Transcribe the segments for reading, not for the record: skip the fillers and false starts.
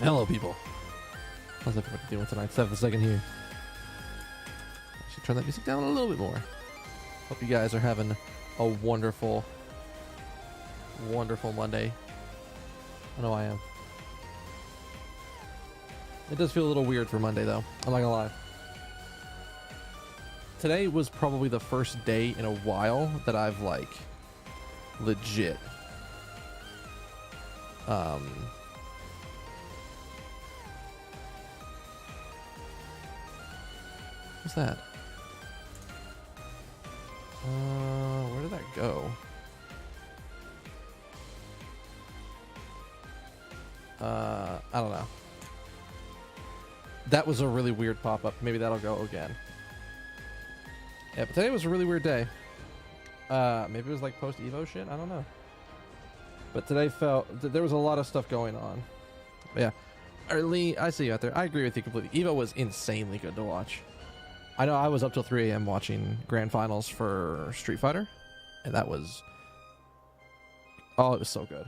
Hello, people. How's everybody doing tonight? 7 second here. I should turn that music down a little bit more. Hope you guys are having a wonderful, wonderful Monday. I know I am. It does feel a little weird for Monday, though. I'm not gonna lie. Today was probably the first day in a while that I've, like, legit what's that? Where did that go? I don't know. That was a really weird pop-up. Maybe that'll go again. Yeah, but today was a really weird day. Maybe it was like post-Evo shit? I don't know. But today there was a lot of stuff going on. But yeah. Early, I see you out there. I agree with you completely. Evo was insanely good to watch. I know I was up till 3 a.m. watching grand finals for Street Fighter. And that was... oh, it was so good.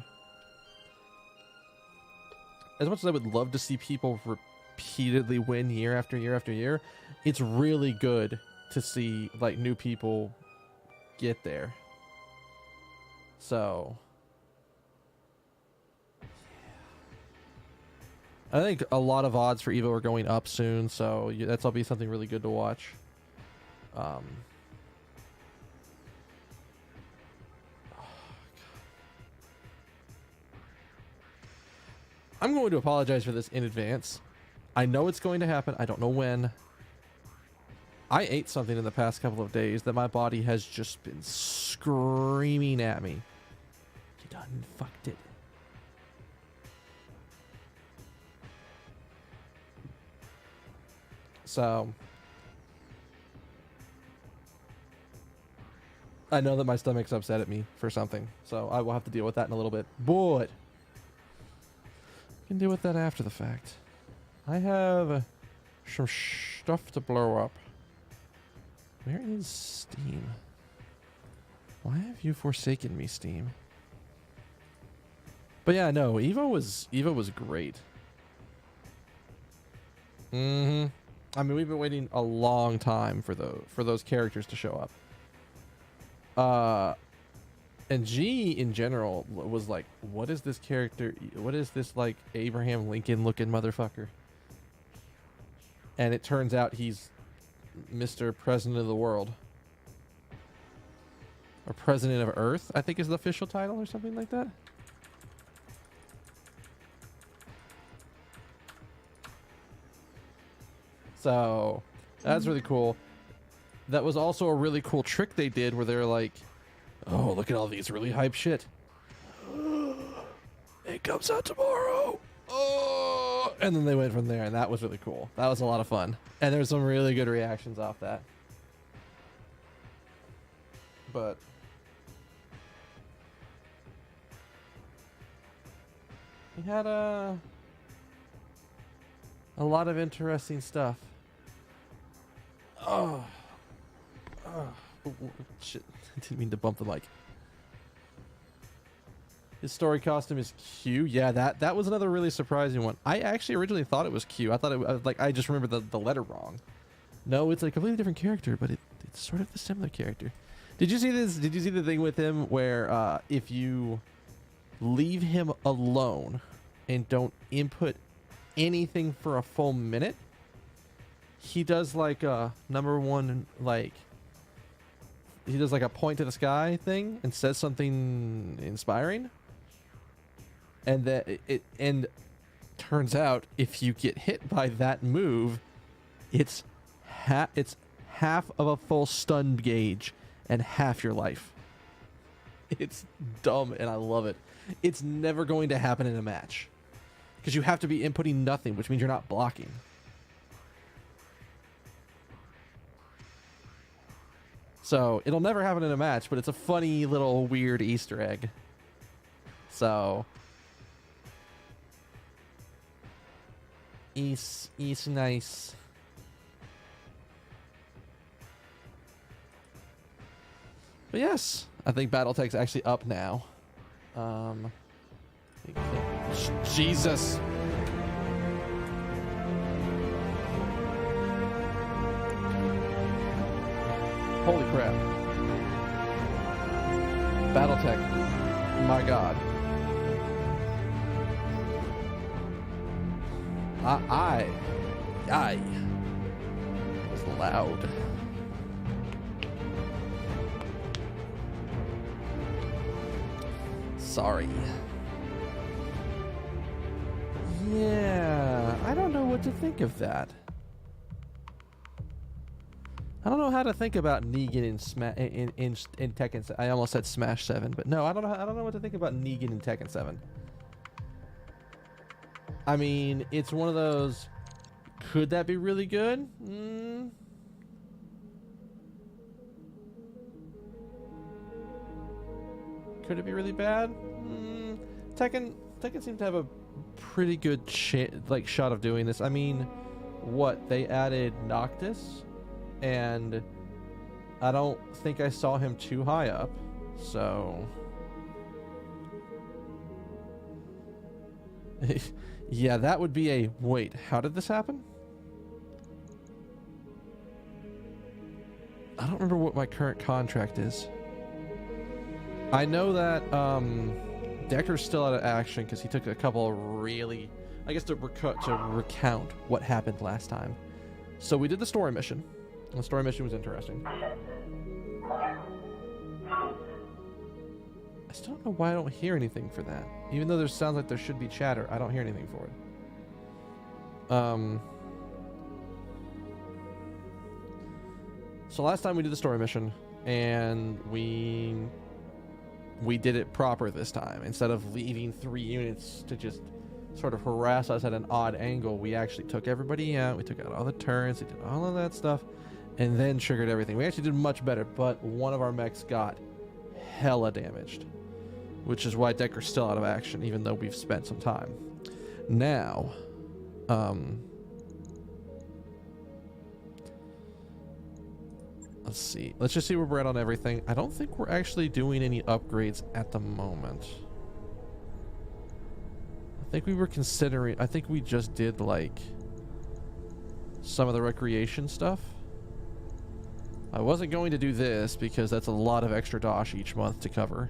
As much as I would love to see people repeatedly win year after year after year, it's really good to see, like, new people get there. So... I think a lot of odds for Evo are going up soon, so that'll be something really good to watch. I'm going to apologize for this in advance. I know it's going to happen. I don't know when. I ate something in the past couple of days that my body has just been screaming at me. You done fucked it. So, I know that my stomach's upset at me for something, so I will have to deal with that in a little bit. But I can deal with that after the fact. I have some stuff to blow up. Where is Steam? Why have you forsaken me, Steam? But yeah, no, Evo was great. Mm-hmm. I mean, we've been waiting a long time for those characters to show up. And G in general was like, what is this character? What is this, like, Abraham Lincoln looking motherfucker? And it turns out he's Mr. President of the World. Or President of Earth, I think is the official title or something like that. So that's really cool. That was also a really cool trick they did where they're like, oh, look at all these really hype shit. It comes out tomorrow. Oh, and then they went from there, and that was really cool. That was a lot of fun. And there's some really good reactions off that. But we had a lot of interesting stuff. Oh, shit. I didn't mean to bump the mic. His story costume is Q. Yeah, that was another really surprising one. I actually originally thought it was Q. I thought I just remembered the letter wrong. No, it's a completely different character, but it's sort of a similar character. Did you see this? Did you see the thing with him where if you leave him alone and don't input anything for a full minute, he does like a #1, like he does like a point to the sky thing and says something inspiring, and that and turns out if you get hit by that move, it's half of a full stun gauge and half your life. It's dumb and I love it. It's never going to happen in a match because you have to be inputting nothing, which means you're not blocking. So it'll never happen in a match, but it's a funny little weird Easter egg. So it's nice. But yes, I think BattleTech's actually up now. Jesus. Holy crap. BattleTech. My god. I was loud. Sorry. Yeah, I don't know what to think of that. I don't know how to think about Negan in Tekken. I almost said Smash 7, but no, I don't know what to think about Negan in Tekken 7. I mean, it's one of those. Could that be really good? Could it be really bad? Tekken seemed to have a pretty good shot of doing this. I mean, what, they added Noctis, and I don't think I saw him too high up, so yeah, that would be a wait. How did this happen? I don't remember what my current contract is. I know that Decker's still out of action because he took a couple of really, I guess, to recount what happened last time. So we did the story mission. The story mission was interesting. I still don't know why I don't hear anything for that. Even though there sounds like there should be chatter, I don't hear anything for it. So last time we did the story mission, and we did it proper this time. Instead of leaving 3 units to just sort of harass us at an odd angle, we actually took everybody out. We took out all the turrets, we did all of that stuff, and then triggered everything. We actually did much better, but one of our mechs got hella damaged, which is why Decker's still out of action, even though we've spent some time. Now, let's see. Let's just see where we're at on everything. I don't think we're actually doing any upgrades at the moment. I think we were considering... I think we just did, like, some of the recreation stuff. I wasn't going to do this because that's a lot of extra dosh each month to cover.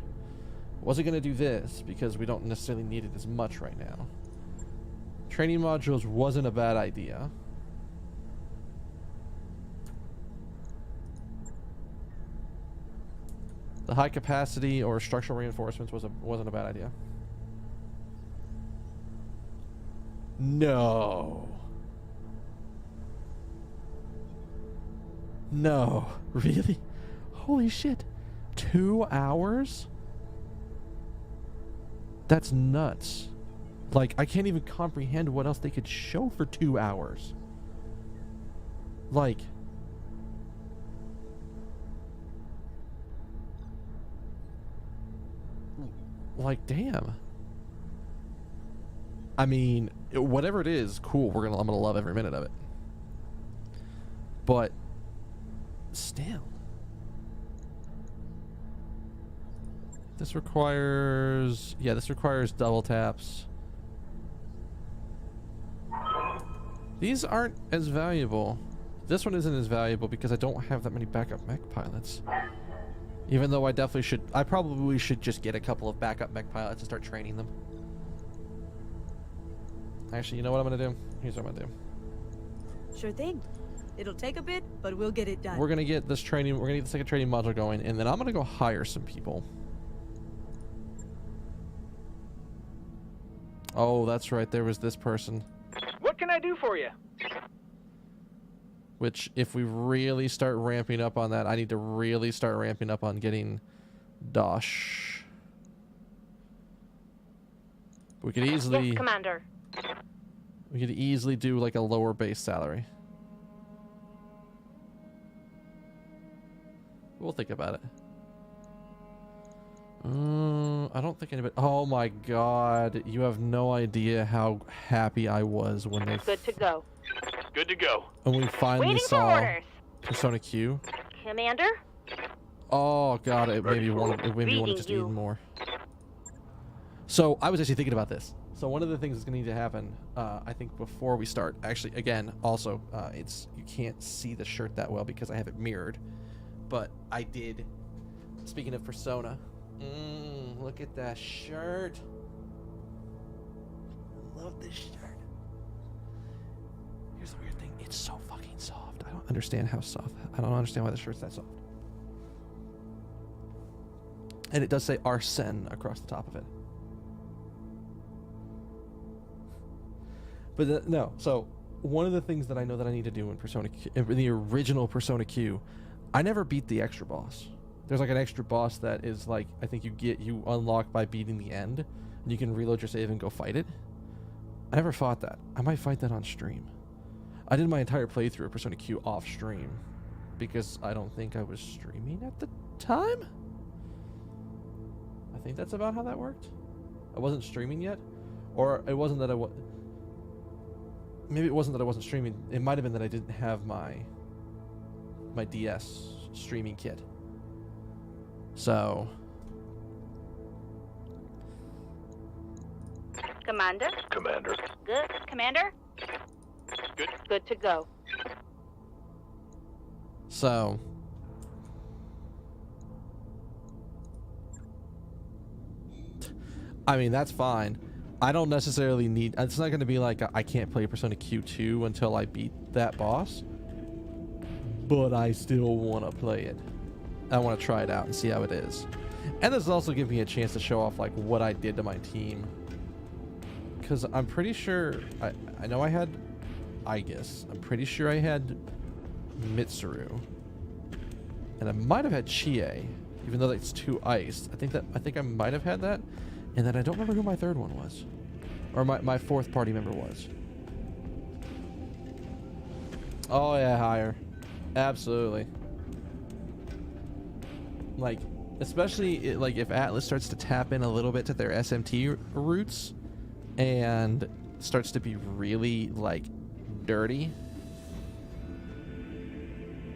Wasn't going to do this because we don't necessarily need it as much right now. Training modules wasn't a bad idea. The high capacity or structural reinforcements wasn't a bad idea. No. No. Really? Holy shit. 2 hours? That's nuts. Like, I can't even comprehend what else they could show for 2 hours. Like... damn. I mean, whatever it is, cool. I'm gonna love every minute of it. But still, this requires double taps. These aren't as valuable. This one isn't as valuable because I don't have that many backup mech pilots. Even though I probably should just get a couple of backup mech pilots and start training them. Actually, you know what I'm gonna do? Here's what I'm gonna do. Sure thing. It'll take a bit, but we'll get it done. We're gonna get this training, we're gonna get the second training module going, and then I'm gonna go hire some people. Oh, that's right, there was this person. What can I do for you? Which, if we really start ramping up on that, I need to really start ramping up on getting Dosh. We could easily... Yes, Commander. We could easily do, like, a lower base salary. We'll think about it. I don't think anybody... Oh my god, you have no idea how happy I was when they... Good to go. Good to go. When we finally Waiting for saw orders. Persona Q. Commander? Oh god, it made me want to just eat more. So I was actually thinking about this. So one of the things that's going to need to happen, I think, before we start, actually, again, also, you can't see the shirt that well because I have it mirrored. but I did. Speaking of Persona, look at that shirt. I love this shirt. Here's the weird thing. It's so fucking soft. I don't understand how soft. I don't understand why the shirt's that soft. And it does say Arsene across the top of it. But no, so one of the things that I know that I need to do in Persona Q, in the original Persona Q, I never beat the extra boss. There's like an extra boss that is like, I think you unlock by beating the end, and you can reload your save and go fight it. I never fought that. I might fight that on stream. I did my entire playthrough of Persona Q off stream because I don't think I was streaming at the time. I think that's about how that worked. I wasn't streaming yet, or it wasn't that maybe it wasn't that I wasn't streaming. It might have been that I didn't have my DS streaming kit. So Commander? Commander. Good. Commander? Good. Good to go. So I mean, that's fine. I don't necessarily need... It's not going to be like I can't play Persona Q2 until I beat that boss. But I still want to play it. I want to try it out and see how it is. And this also gives me a chance to show off like what I did to my team. Because I'm pretty sure... I know I had Aegis. I'm pretty sure I had Mitsuru. And I might have had Chie. Even though it's too iced. I think I might have had that. And then I don't remember who my third one was. Or my fourth party member was. Oh yeah, higher. Absolutely. Like, especially like if Atlas starts to tap in a little bit to their SMT roots and starts to be really like dirty.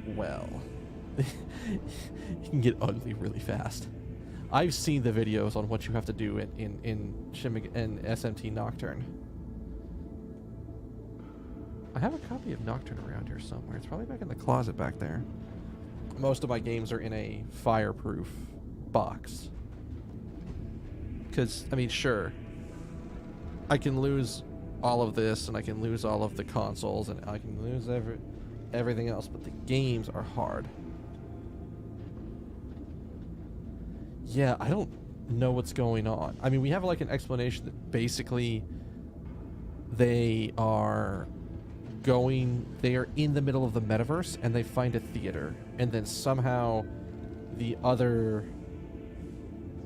Well, you can get ugly really fast. I've seen the videos on what you have to do in SMT Nocturne. I have a copy of Nocturne around here somewhere. It's probably back in the closet back there. Most of my games are in a fireproof box. Because, I mean, sure. I can lose all of this, and I can lose all of the consoles, and I can lose everything else, but the games are hard. Yeah, I don't know what's going on. I mean, we have like an explanation that basically they are in the middle of the metaverse and they find a theater, and then somehow the other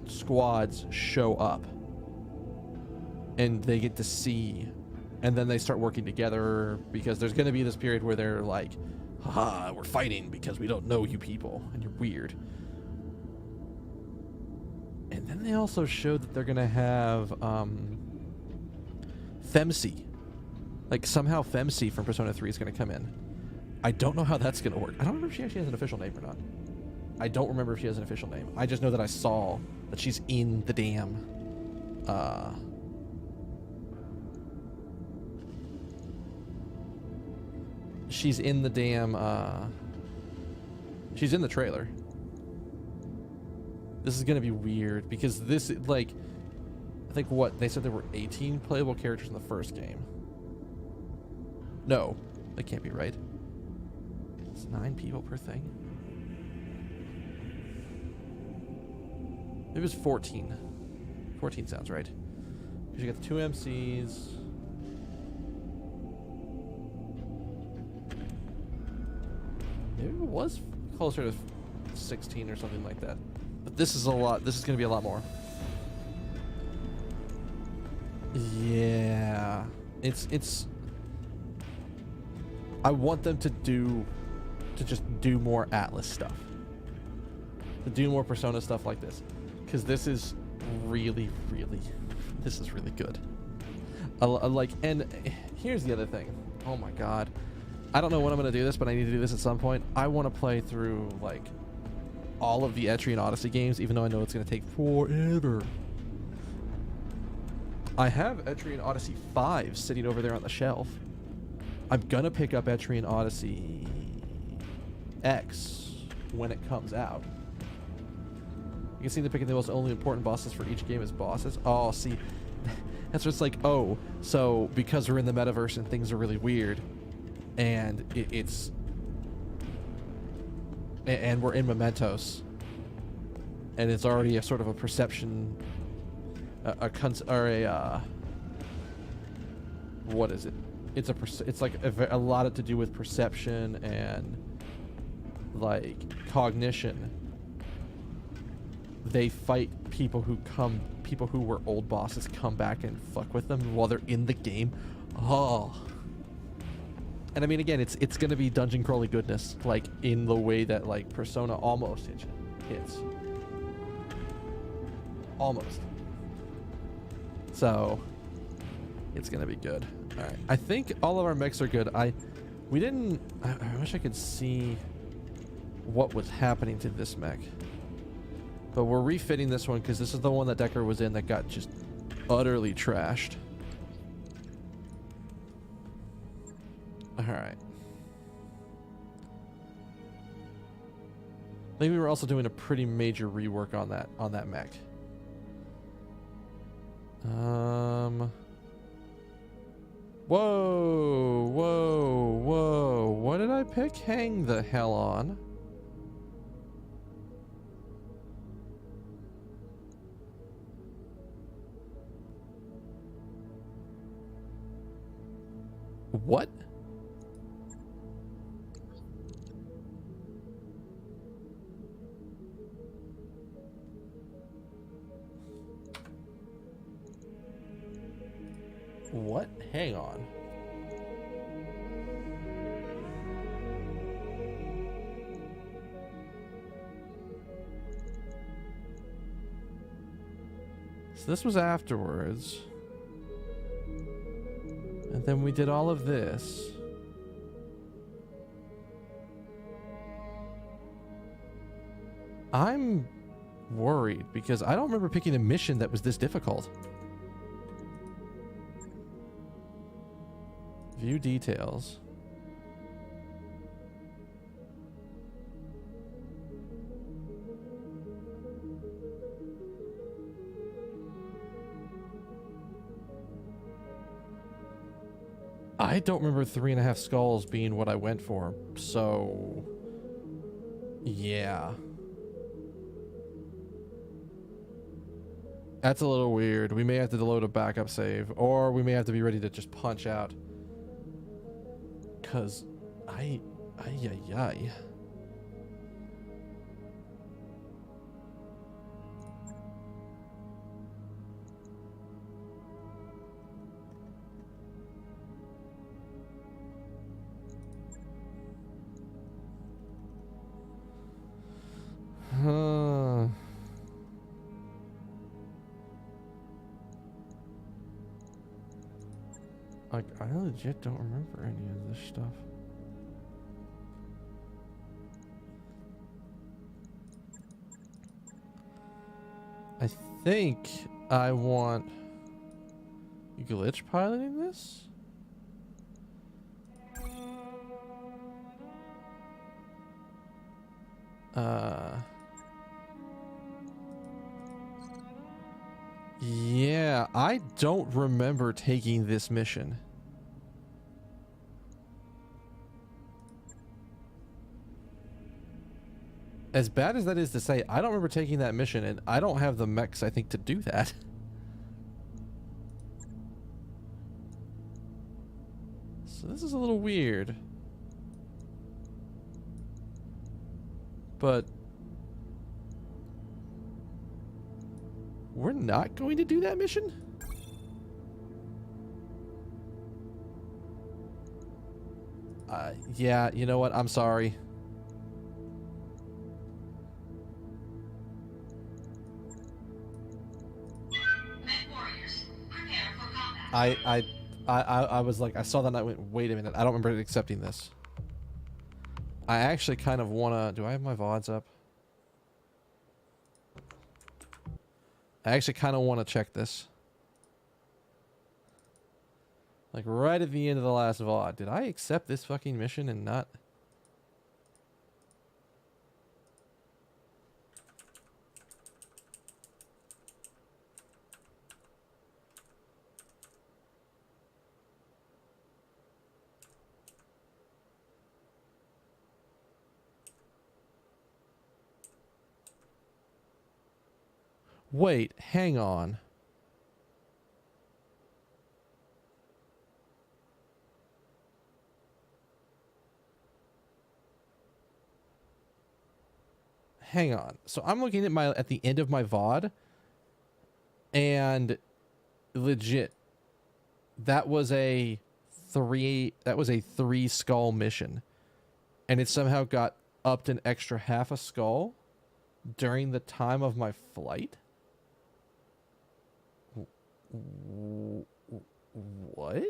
squads show up and they get to see, and then they start working together because there's going to be this period where they're like, haha, we're fighting because we don't know you people and you're weird. And then they also showed that they're going to have Femc. Like, somehow Femc from Persona 3 is going to come in. I don't know how that's going to work. I don't remember if she actually has an official name or not. I don't remember if she has an official name. I just know that I saw that she's in the damn... she's in the damn... she's in the trailer. This is going to be weird because this, like, I think what, they said there were 18 playable characters in the first game. No, that can't be right. It's 9 people per thing. Maybe it was 14. 14 sounds right. Because you got the 2 MCs. Maybe it was closer to 16 or something like that. But this is a lot. This is going to be a lot more. Yeah. It's... I want them to just do more Atlas stuff. To do more Persona stuff like this. Because this is really, this is really good. Like, and here's the other thing. Oh my god. I don't know when I'm going to do this, but I need to do this at some point. I want to play through, like, all of the Etrian Odyssey games, even though I know it's going to take forever. I have Etrian Odyssey 5 sitting over there on the shelf. I'm going to pick up Etrian Odyssey X when it comes out. You can see they're picking the most only important bosses for each game as bosses. Oh, see, that's what's like. Oh, so because we're in the metaverse and things are really weird, and and we're in Mementos, and it's already a sort of a perception, what is it? It's like a lot to do with perception and like cognition. They fight people who were old bosses come back and fuck with them while they're in the game. Oh. And I mean, again, it's gonna be dungeon crawly goodness, like in the way that like Persona almost hits. Almost. So it's gonna be good. All right. I think all of our mechs are good. I wish I could see what was happening to this mech. But we're refitting this one because this is the one that Decker was in that got just utterly trashed. All right. I think we were also doing a pretty major rework on that mech. Whoa, whoa, whoa. What did I pick? Hang the hell on. What? What? Hang on. So this was afterwards. And then we did all of this. I'm worried because I don't remember picking a mission that was this difficult. View details. I don't remember 3.5 skulls being what I went for, so yeah. That's a little weird. We may have to load a backup save, or we may have to be ready to just punch out. Cause ay. Like, I legit don't remember any of this stuff. I think I want glitch piloting this. Yeah, I don't remember taking this mission. As bad as that is to say, I don't remember taking that mission, and I don't have the mechs, I think, to do that. So this is a little weird. But we're not going to do that mission? Yeah, you know what? I'm sorry. I was like, I saw that and I went, wait a minute, I don't remember accepting this. I actually kind of wanna, do I have my VODs up? I actually kind of want to check this. Like right at the end of the last VOD. Did I accept this fucking mission and not? Wait, hang on. Hang on. So I'm looking at the end of my VOD, and legit, that was a three skull mission, and it somehow got upped an extra half a skull during the time of my flight. What?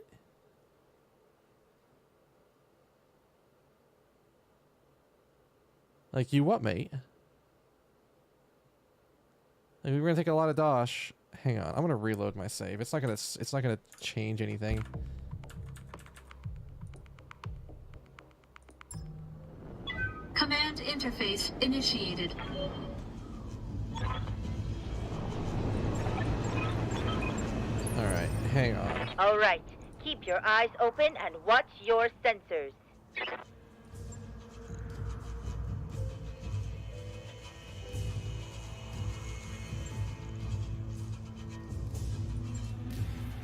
Like, you what, mate? Like, we're gonna take a lot of dosh. Hang on, I'm gonna reload my save. It's not gonna change anything. Command interface initiated. All right, hang on. All right. Keep your eyes open and watch your sensors.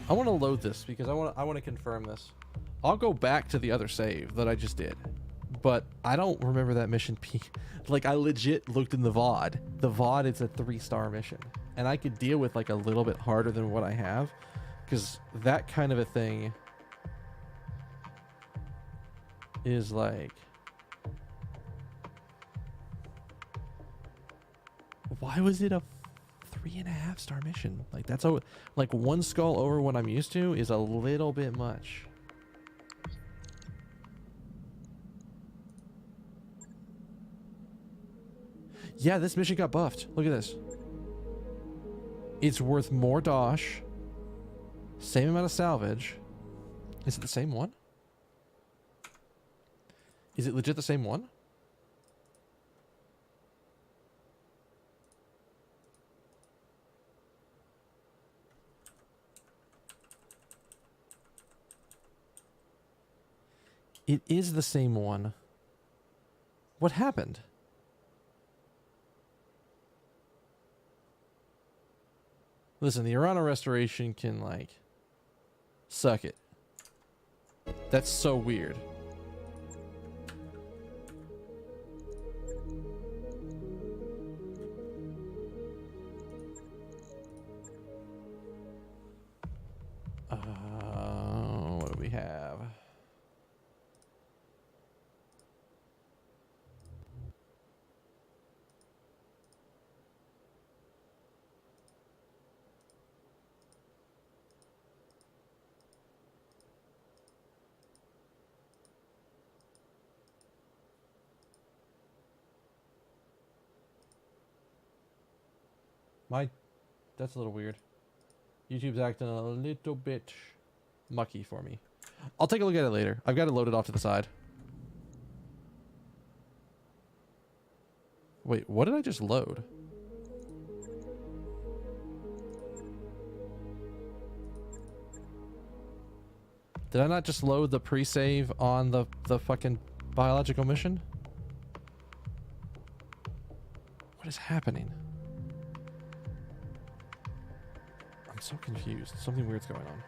I want to load this because I want to confirm this. I'll go back to the other save that I just did, but I don't remember that mission. Like, I legit looked in the VOD. The VOD is a 3-star mission, and I could deal with like a little bit harder than what I have, because that kind of a thing is like, why was it a 3.5-star mission? Like, that's like 1 skull over what I'm used to is a little bit much. Yeah, this mission got buffed. Look at this. It's worth more dosh. Same amount of salvage. Is it the same one? Is it legit the same one? It is the same one. What happened? Listen, the Urana restoration can, like, suck it. That's so weird. What do we have? That's a little weird. YouTube's acting a little bit mucky for me. I'll take a look at it later. I've got it loaded off to the side. Wait, what did I just load? Did I not just load the pre-save on the fucking biological mission? What is happening? I'm so confused. Something weird's going on.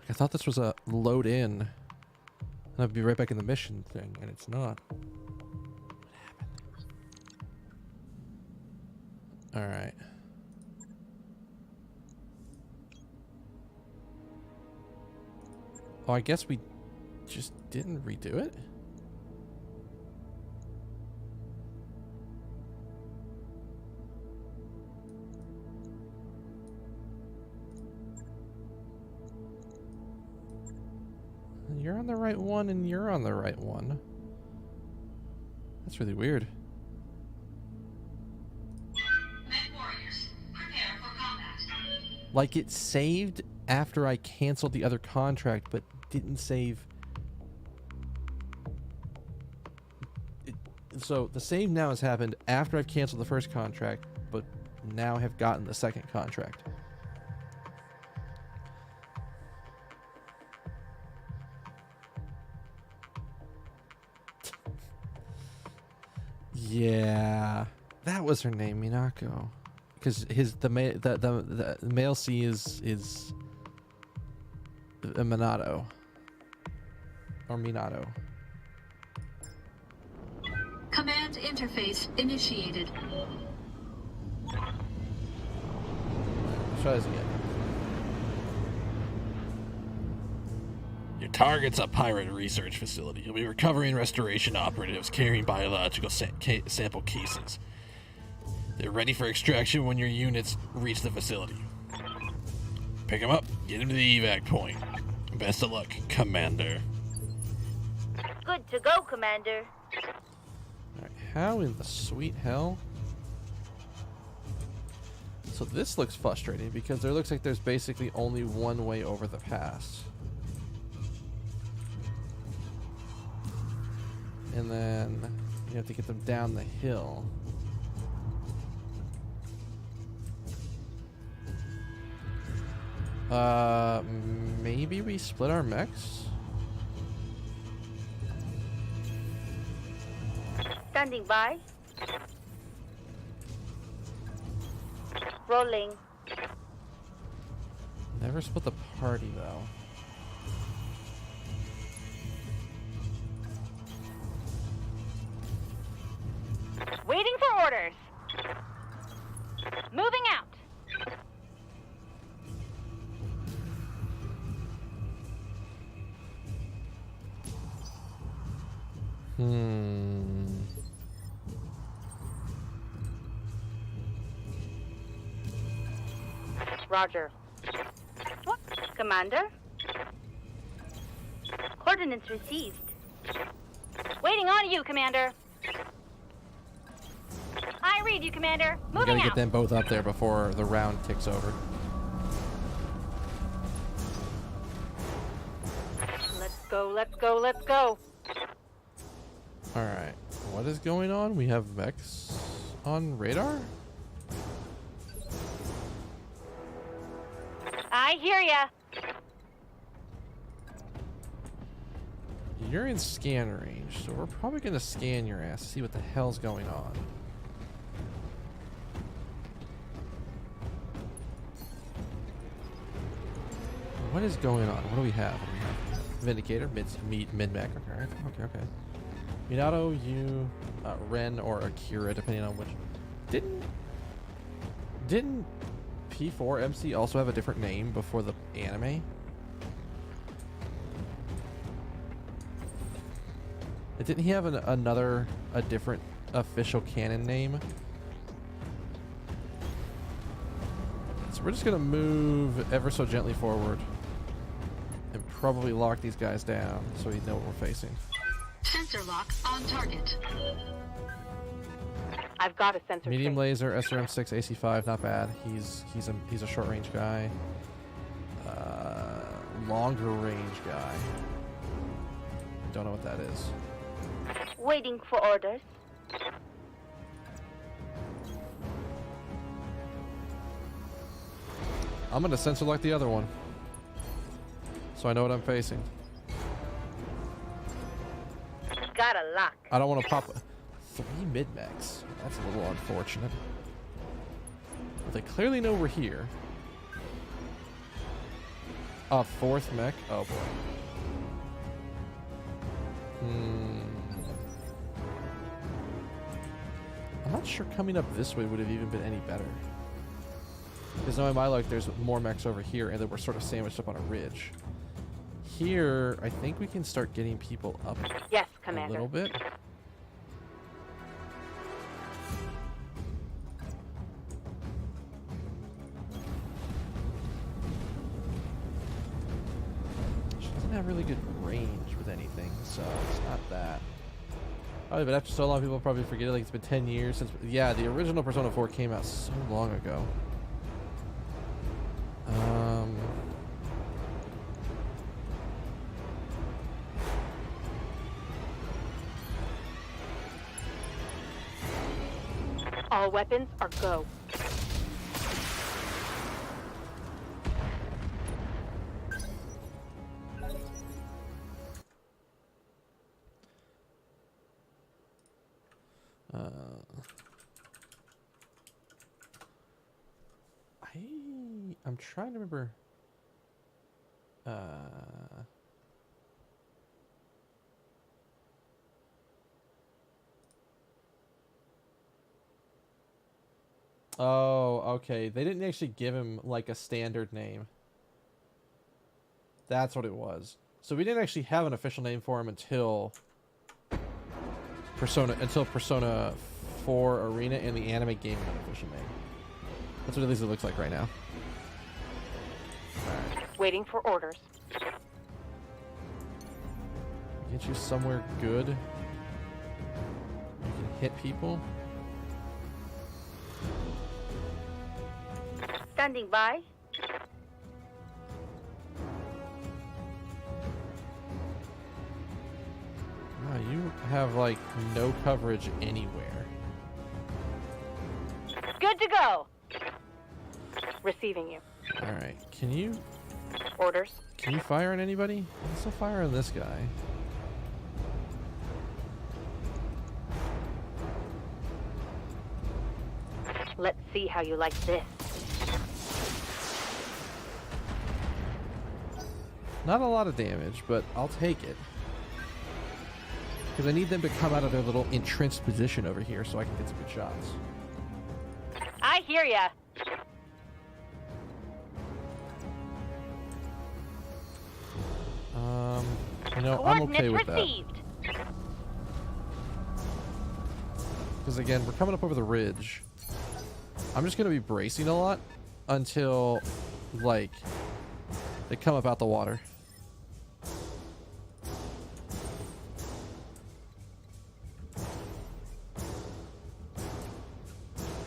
I thought this was a load in, and I'd be right back in the mission thing, and it's not. What happened? All right. Oh, I guess we just didn't redo it? You're on the right one, and you're on the right one. That's really weird. Warriors, prepare for combat. Like, it saved after I canceled the other contract, but didn't save. So the save now has happened after I've canceled the first contract, but now have gotten the second contract. Yeah, that was her name, Minako. Because the male C is a Minato or Minato. Command interface initiated. Try this again. Your target's a pirate research facility. You'll be recovering restoration operatives carrying biological sample cases. They're ready for extraction when your units reach the facility. Pick them up, get them to the evac point. Best of luck, Commander. Good to go, Commander. Alright, how in the sweet hell? So this looks frustrating because there looks like there's basically only one way over the pass. And then you have to get them down the hill. Maybe we split our mechs? Standing by. Rolling. Never split the party though. Waiting for orders. Moving out. Roger. What? Commander? Coordinates received. Waiting on you, Commander. I read you, Commander. We Moving gotta out. get them both up there before the round ticks over. Let's go, let's go, let's go. Alright, what is going on? We have mechs on radar? I hear ya. You're in scan range, so we're probably gonna scan your ass to see what the hell's going on. What is going on? What do we have? Vindicator, mid-mech. Okay. Minato, you, Ren, or Akira, depending on which. Didn't P4 MC also have a different name before the anime? Didn't he have a different official canon name? So we're just gonna move ever so gently forward and probably lock these guys down so we know what we're facing. Sensor lock on target. I've got a sensor. Medium laser, SRM6, AC5, not bad. He's a short range guy. Longer range guy. Don't know what that is. Waiting for orders. I'm gonna sensor lock the other one, so I know what I'm facing. Got a lock. I don't want to pop 3 mid mechs. That's a little unfortunate. But they clearly know we're here. A 4th mech. Oh boy. I'm not sure coming up this way would have even been any better. Because knowing my luck, there's more mechs over here, and then we're sort of sandwiched up on a ridge. Here, I think we can start getting people up Yes, a Commander. little bit. She doesn't have really good range with anything, so it's not that. Probably, but after so long, people probably forget it. Like, it's been 10 years since. Yeah, the original Persona 4 came out so long ago. All weapons are go. I'm trying to remember. Oh, okay. They didn't actually give him like a standard name. That's what it was. So we didn't actually have an official name for him until Persona 4 Arena, and the anime game had an official name. That's what at least it looks like right now. Alright. Waiting for orders. Get you somewhere good. You can hit people. Standing by. Wow, you have like no coverage anywhere. Good to go. Receiving you. Alright, can you Orders. fire on anybody? Let's fire on this guy. Let's see how you like this. Not a lot of damage, but I'll take it. Because I need them to come out of their little entrenched position over here so I can get some good shots. I hear ya. You know, I'm okay with Coordinates that. received. Because again, we're coming up over the ridge. I'm just going to be bracing a lot until, like, they come up out the water.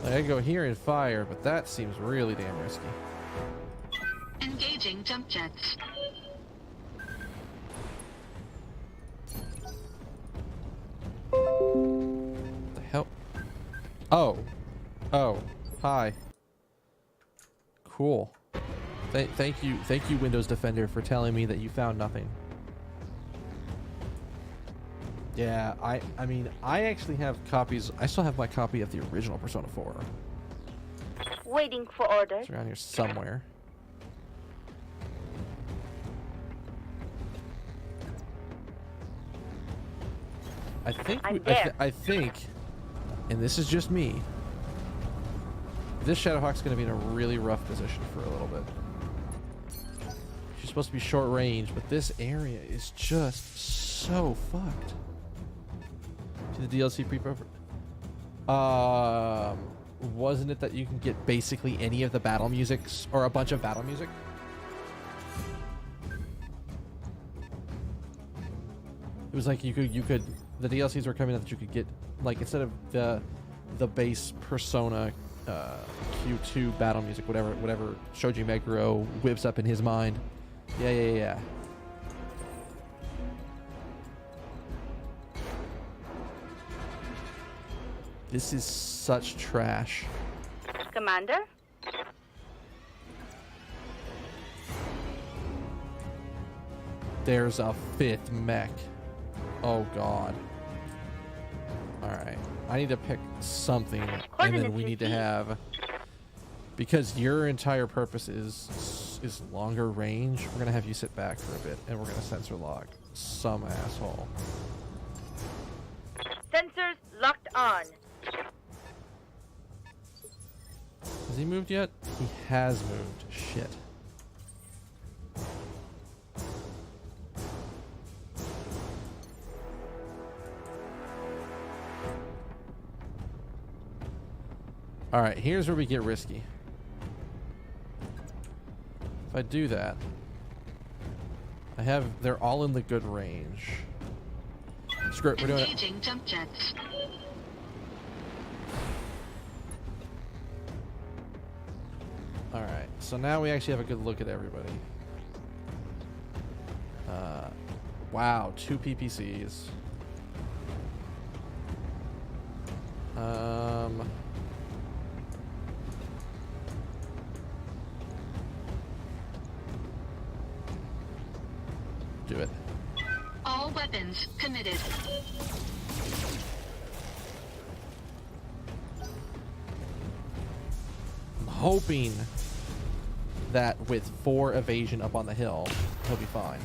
Like, I can go here and fire, but that seems really damn risky. Engaging jump jets. What the hell? Oh. Oh. Hi. Cool. Thank you, Windows Defender, for telling me that you found nothing. Yeah, I mean, I actually have copies. I still have my copy of the original Persona 4. Waiting for orders. It's around here somewhere. I think, I'm there. I think, and this is just me, this Shadowhawk's going to be in a really rough position for a little bit. She's supposed to be short range, but this area is just so fucked. See the DLC prepro? Wasn't it that you can get basically any of the battle musics, or a bunch of battle music? It was like you could the DLCs were coming out that you could get, like, instead of the base Persona Q2 battle music, whatever Shoji Meguro whips up in his mind. Yeah. This is such trash. Commander? There's a 5th mech. Oh god. Alright. I need to pick something, and then we need to have, because your entire purpose is longer range, we're gonna have you sit back for a bit, and we're gonna sensor lock some asshole. Sensors locked on. Has he moved yet? He has moved. Shit. Alright, here's where we get risky. If I do that, they're all in the good range. Screw it, we're doing it. Engaging jump jets. Alright, so now we actually have a good look at everybody. Wow, 2 PPCs. Do it. All weapons committed. I'm hoping that with 4 evasion up on the hill, he'll be fine.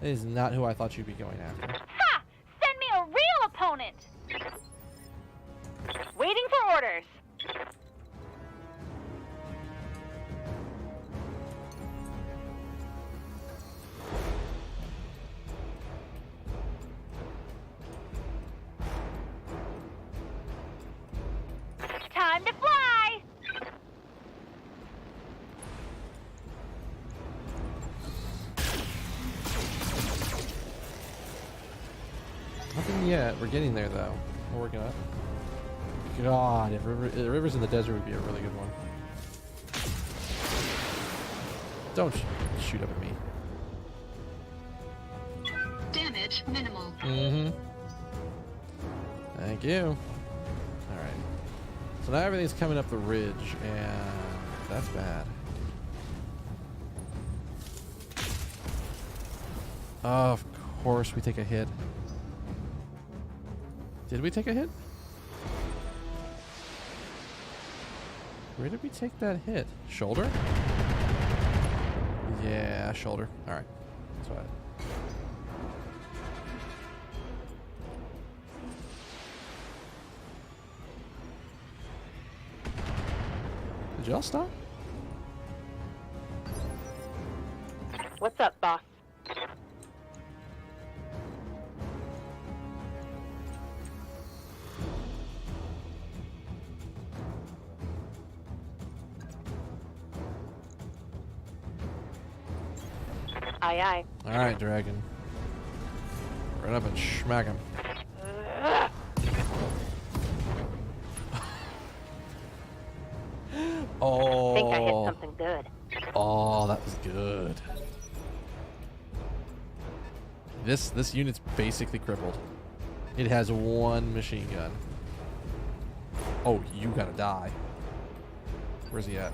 That is not who I thought you'd be going after. Ha! Send me a real opponent! Waiting for orders. Time to fly! Nothing yet. We're getting there, though. We're working up. God, if Rivers in the Desert would be a really good one. Don't shoot up at me. Damage minimal. Mm-hmm. Thank you. Alright. So now everything's coming up the ridge, and that's bad. Of course we take a hit. Did we take a hit? Where did we take that hit? Shoulder? Yeah, shoulder. Alright. That's what Did y'all stop? What's up, boss? Aye, aye. Alright, Dragon. Run up and smack him. Oh. Think I hit something good. Oh, that was good. This unit's basically crippled. It has 1 machine gun. Oh, you gotta die. Where's he at?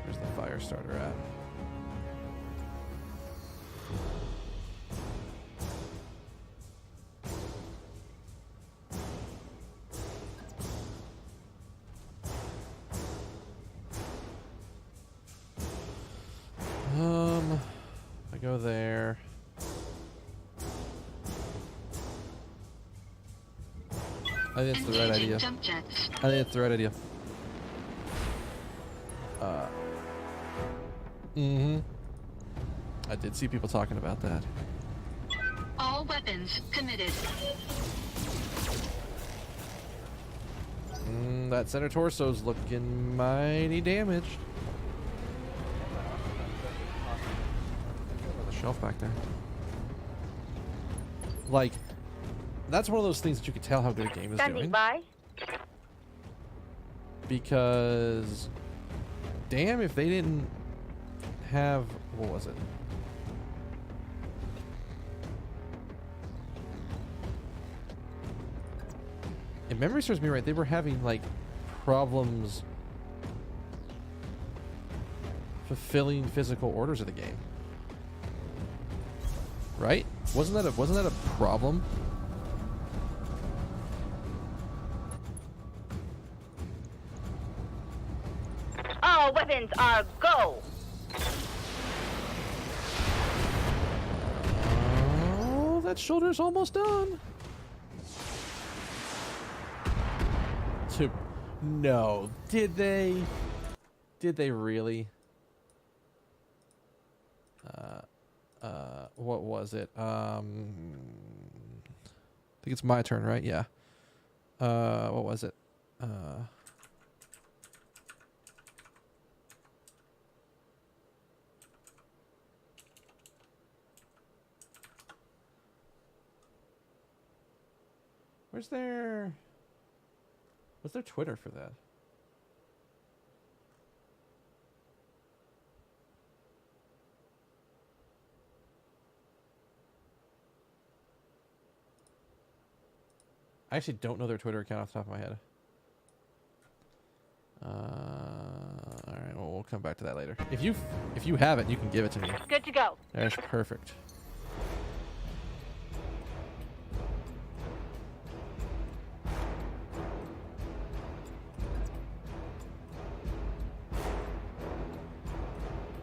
Where's the fire starter at? I go there. I think it's the right Engaging idea. jump jets. I think it's the right idea. I did see people talking about that. All weapons committed. That center torso's looking mighty damaged. The shelf back there. Like, that's one of those things that you can tell how good a game is Standing doing. by. Because, damn, if they didn't have, what was it? If memory serves me right, they were having like problems fulfilling physical orders of the game. Right? Wasn't that a problem? All weapons are go. Oh, that shoulder's almost done. No, did they? Did they really? What was it? I think it's my turn, right? Yeah. What was it? What's their Twitter for that? I actually don't know their Twitter account off the top of my head. Alright, well, we'll come back to that later. If you have it, you can give it to me. Good to go. That's perfect.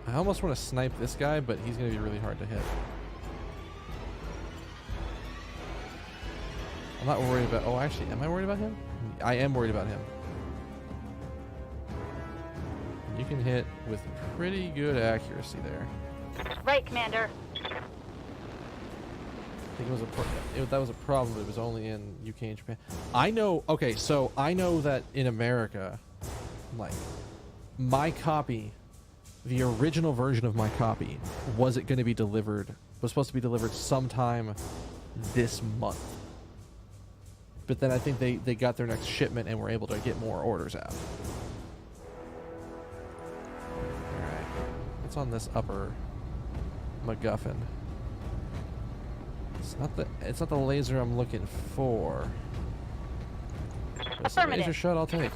I almost want to snipe this guy, but he's going to be really hard to hit. I'm not worried about... Oh, actually, am I worried about him? I am worried about him. You can hit with pretty good accuracy there. Right, Commander. I think it was that was a problem. It was only in UK and Japan. I know... Okay, so I know that in America, like, my copy... The original version of my copy was supposed to be delivered sometime this month. But then I think they got their next shipment and were able to get more orders out. Alright. What's on this upper MacGuffin? It's not the laser I'm looking for. But it's a laser shot I'll take.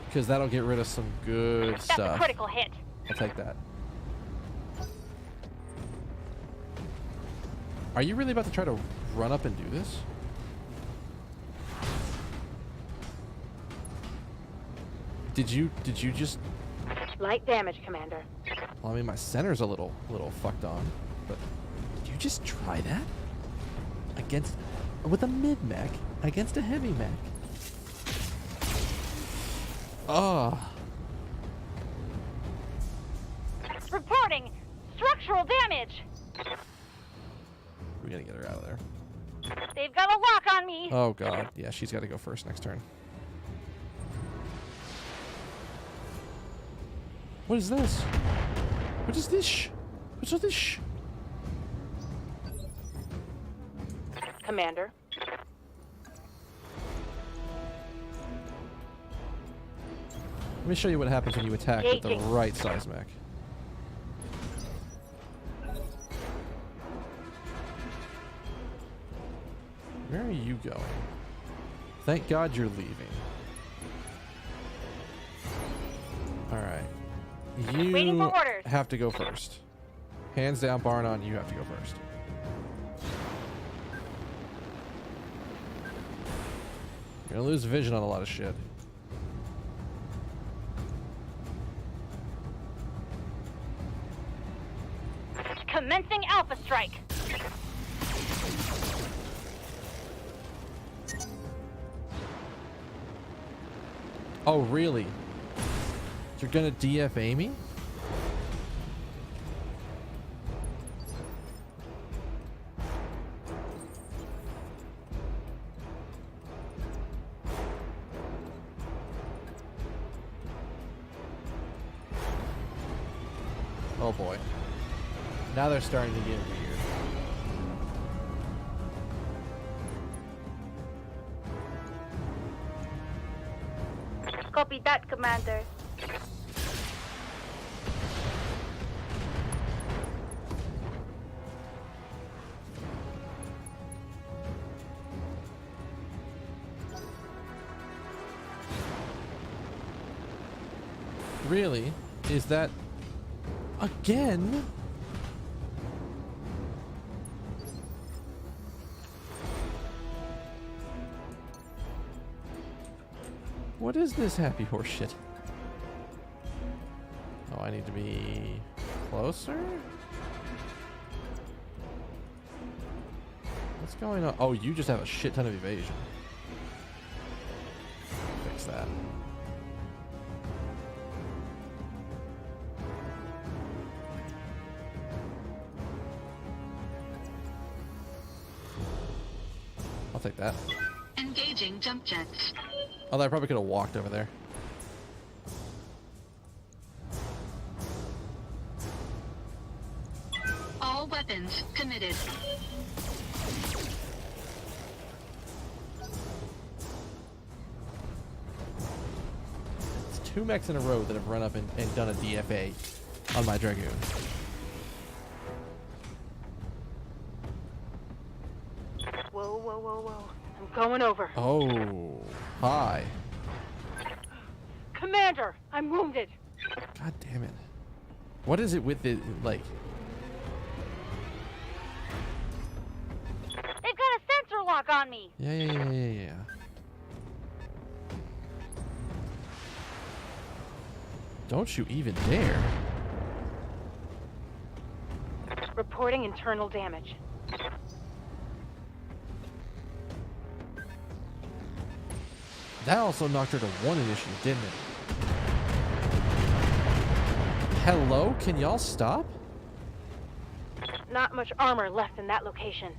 Because that'll get rid of some good stuff. That's a critical hit. I'll take that. Are you really about to try to run up and do this? Did you just... Light damage, Commander. Well, I mean, my center's a little fucked on, but did you just try that? With a mid-mech against a heavy mech? Oh. Reporting structural damage. We gotta get her out of there. They've got a lock on me. Oh god, yeah, she's gotta go first next turn. What is this? What is this? What's this? Commander. Let me show you what happens when you attack with the right size mech. Where are you going? Thank God you're leaving. Alright. Waiting for orders. Have to go first. Hands down, bar none, you have to go first. You're gonna lose vision on a lot of shit. Commencing Alpha Strike. Oh, really? You're gonna DFA me? Oh boy. Now they're starting to get weird. Copy that, Commander. Really? Is that... Again? What is this happy horse shit? Oh, I need to be closer? What's going on? Oh, you just have a shit ton of evasion. Fix that. I'll take that. Engaging jump jets. Although I probably could have walked over there. All weapons committed. It's 2 mechs in a row that have run up and done a DFA on my Dragoon. Whoa, whoa, whoa, whoa. I'm going over. Oh. Hi. Commander, I'm wounded. God damn it. What is it with it, like... They've got a sensor lock on me. Yeah. Don't you even dare. Reporting internal damage. That also knocked her to 1 initiative, didn't it? Hello? Can y'all stop? Not much armor left in that location.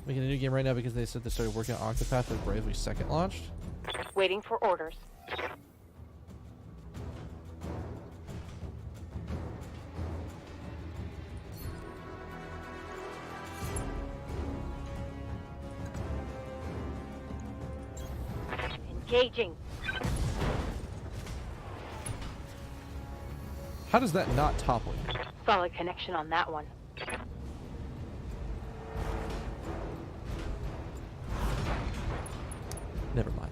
Making a new game right now because they said they started working on Octopath with Bravely Second launched. Waiting for orders. Engaging. How does that not topple you? Solid connection on that one. Never mind.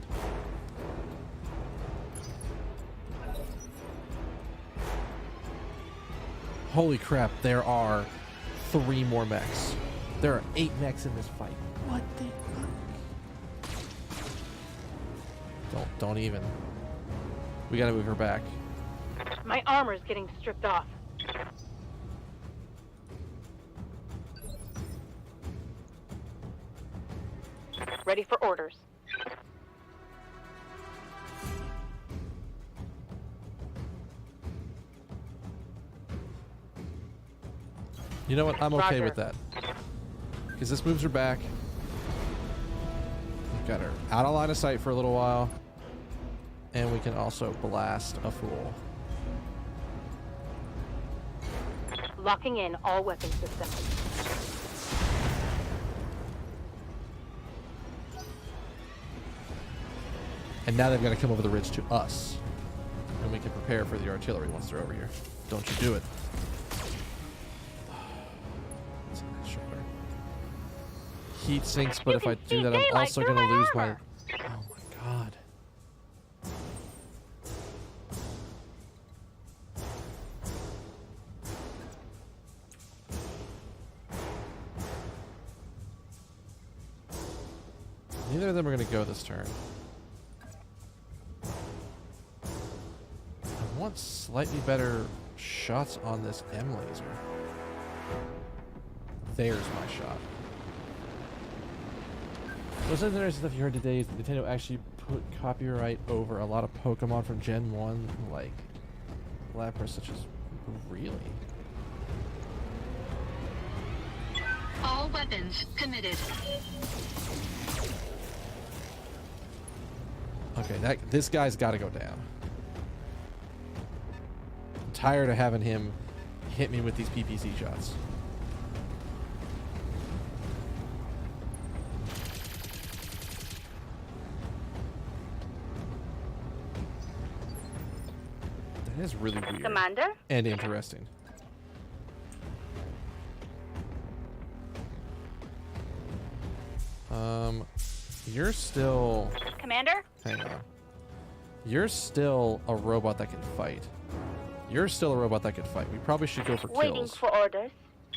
Holy crap, there are 3 more mechs. There are 8 mechs in this fight. What the fuck? Don't even. We gotta move her back. My armor's getting stripped off. Ready for orders. You know what? I'm okay Roger. with that. Because this moves her back. We've got her out of line of sight for a little while. And we can also blast a fool. Locking in all weapon systems. And now they've got to come over the ridge to us. And we can prepare for the artillery once they're over here. Don't you do it. What's in that shoulder? Heat sinks, but if I do that, I'm also going to lose my... Oh my god. Neither of them are going to go this turn. I want slightly better shots on this M laser. There's my shot. What's some interesting stuff you heard today is that Nintendo actually put copyright over a lot of Pokemon from Gen 1, like Lapras, such as... Really? All weapons committed. Okay, this guy's got to go down. I'm tired of having him hit me with these PPC shots. That is really weird. Commander? And interesting. You're still... Commander? Hang on. You're still a robot that can fight. You're still a robot that can fight. We probably should go for kills. Waiting for orders.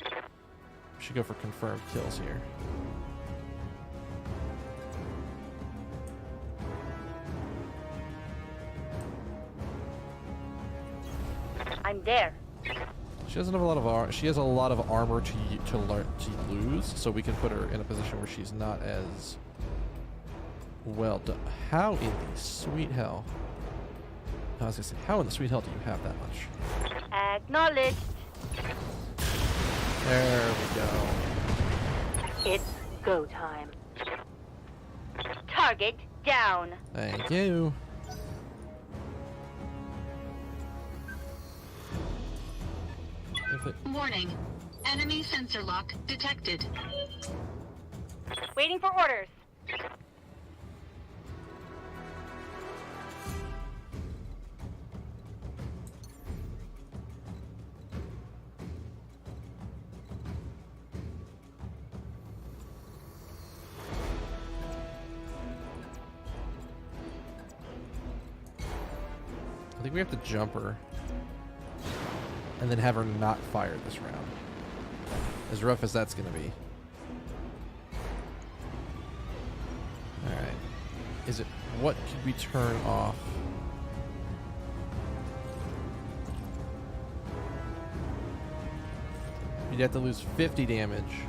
We should go for confirmed kills here. I'm there. She doesn't have a lot of she has a lot of armor to lose, so we can put her in a position where she's not as well done. How in the sweet hell? I was gonna say, how in the sweet hell do you have that much? Acknowledged. There we go. It's go time. Target down. Thank you. If it, Warning. Enemy sensor lock detected. Waiting for orders. I think we have to jump her. And then have her not fire this round. As rough as that's going to be. Alright. Is it... What could we turn off? You'd have to lose 50 damage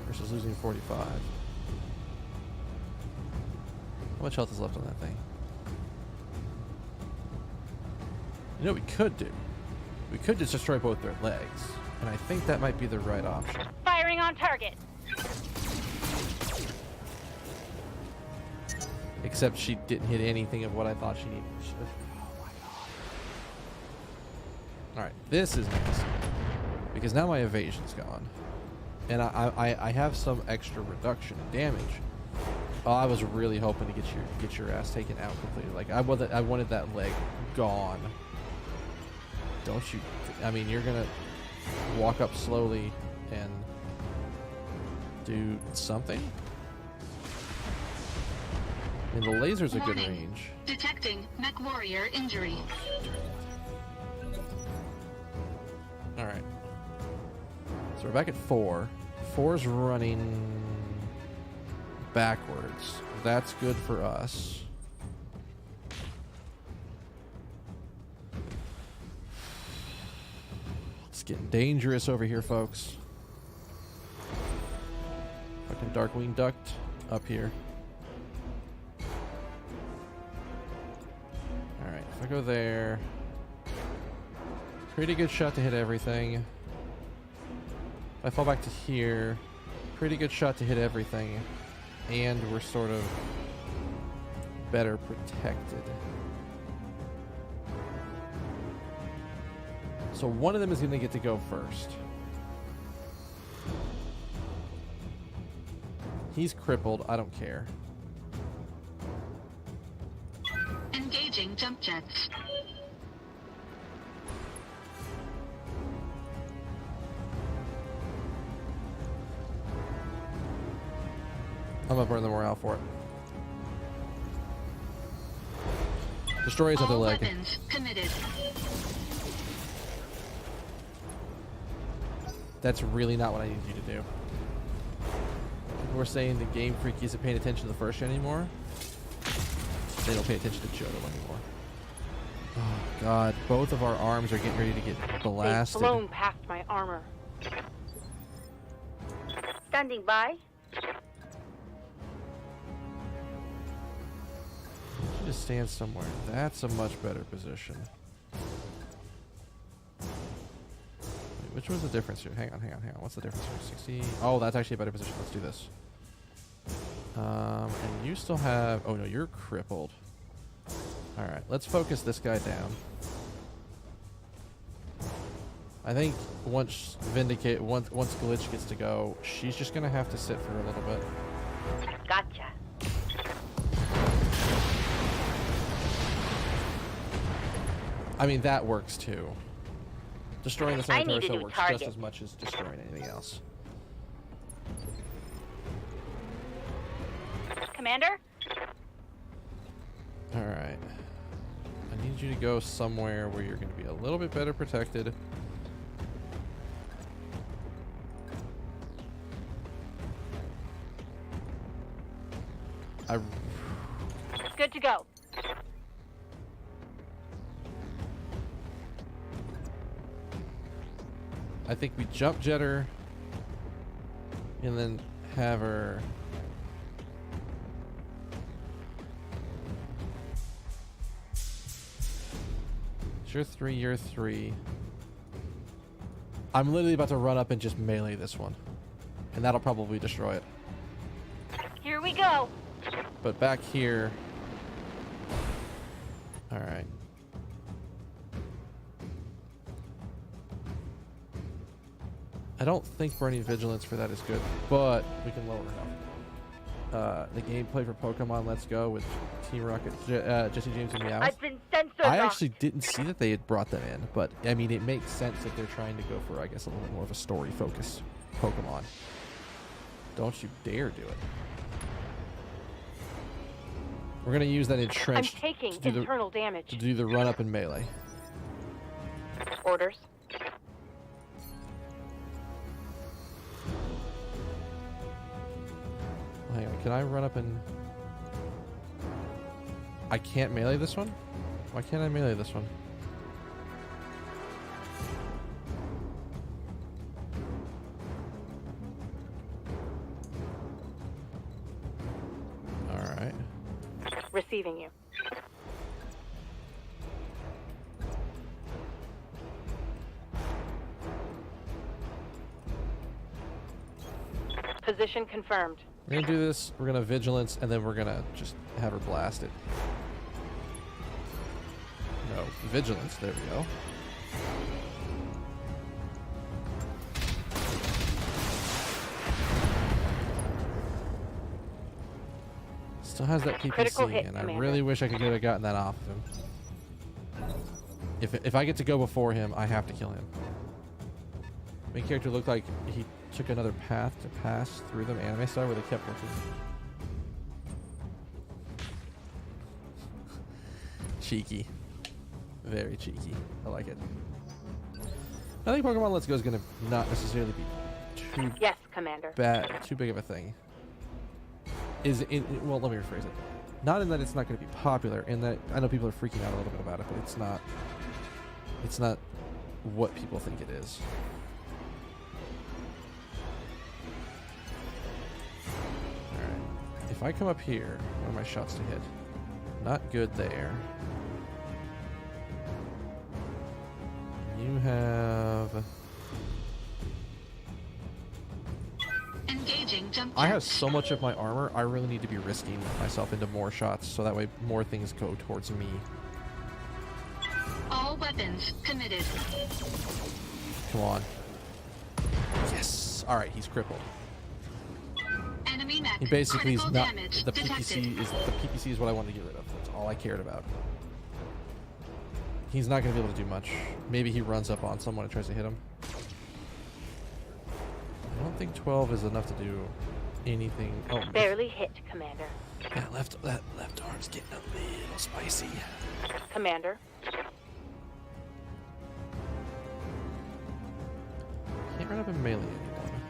versus losing 45. How much health is left on that thing? You know what we could do? We could just destroy both their legs. And I think that might be the right option. Firing on target. Except she didn't hit anything of what I thought she needed. Oh my god. Alright, this is nasty. Because now my evasion's gone. And I have some extra reduction in damage. Oh, I was really hoping to get your ass taken out completely. Like I wanted that leg gone. Don't you? I mean, you're gonna walk up slowly and do something. I mean, the laser's a good range. Detecting mech warrior injury. All right. So we're back at 4. 4's running backwards. That's good for us. It's getting dangerous over here, folks. Fucking Darkwing Duct up here. Alright, if I go there... Pretty good shot to hit everything. If I fall back to here, pretty good shot to hit everything. And we're sort of better protected. So one of them is going to get to go first. He's crippled. I don't care. Engaging jump jets. I'm gonna burn the morale for it. Destroy his other All leg. weapons committed. That's really not what I need you to do. We're saying the Game Freak isn't paying attention to the first gen anymore. They don't pay attention to Johto anymore. Oh god, both of our arms are getting ready to get blasted. They've blown past my armor. Standing by. Just stand somewhere. That's a much better position. Wait, which one's the difference here? Hang on. What's the difference here? 60. Oh, that's actually a better position. Let's do this. And you still have... Oh, no, you're crippled. Alright, let's focus this guy down. I think once Glitch gets to go, she's just going to have to sit for a little bit. Gotcha. I mean, that works too. Destroying the I need a Torso new works target. just as much as destroying anything else. Commander? Alright. I need you to go somewhere where you're going to be a little bit better protected. Good to go. I think we jump jet her and then have her you're 3. I'm literally about to run up and just melee this one. And that'll probably destroy it. Here we go. But back here... Alright. I don't think Burning Vigilance for that is good, but we can lower enough. The gameplay for Pokemon Let's Go with Team Rocket, Jesse James and Meowth. I've been censored. I actually didn't see that they had brought them in, but I mean, it makes sense that they're trying to go for, I guess, a little bit more of a story focus Pokemon. Don't you dare do it. We're gonna use that I'm entrenched taking to do the internal damage. to do the run up in melee. Orders. Hang on, can I run up and... I can't melee this one? Why can't I melee this one? Alright. Receiving you. Position confirmed. We're gonna do this, we're gonna vigilance, and then we're gonna just have her blast it. No, vigilance, there we go. Still has that Critical PPC, hit, and I Commander. really wish I could have gotten that off of him. If I get to go before him, I have to kill him. Main character looked like he took another path to pass through them anime style where they kept looking. Cheeky. Very cheeky. I like it. I think Pokemon Let's Go is going to not necessarily be too Yes, Commander. too big of a thing. Well, let me rephrase it. Not in that it's not going to be popular, in that I know people are freaking out a little bit about it, but it's not what people think it is. Alright. If I come up here, what are my shots to hit? Not good there. You have... Engaging jump I have jets. so much of my armor, I really need to be risking myself into more shots, so that way more things go towards me. All weapons committed. Come on. Yes! Alright, he's crippled. Enemy mech. He basically is Critical not... damage The detected. PPC is what I wanted to get rid of. That's all I cared about. He's not going to be able to do much. Maybe he runs up on someone and tries to hit him. I don't think 12 is enough to do anything. Oh, Barely hit, Commander. that left arm's getting a little spicy. Commander. Can't run up in melee anymore.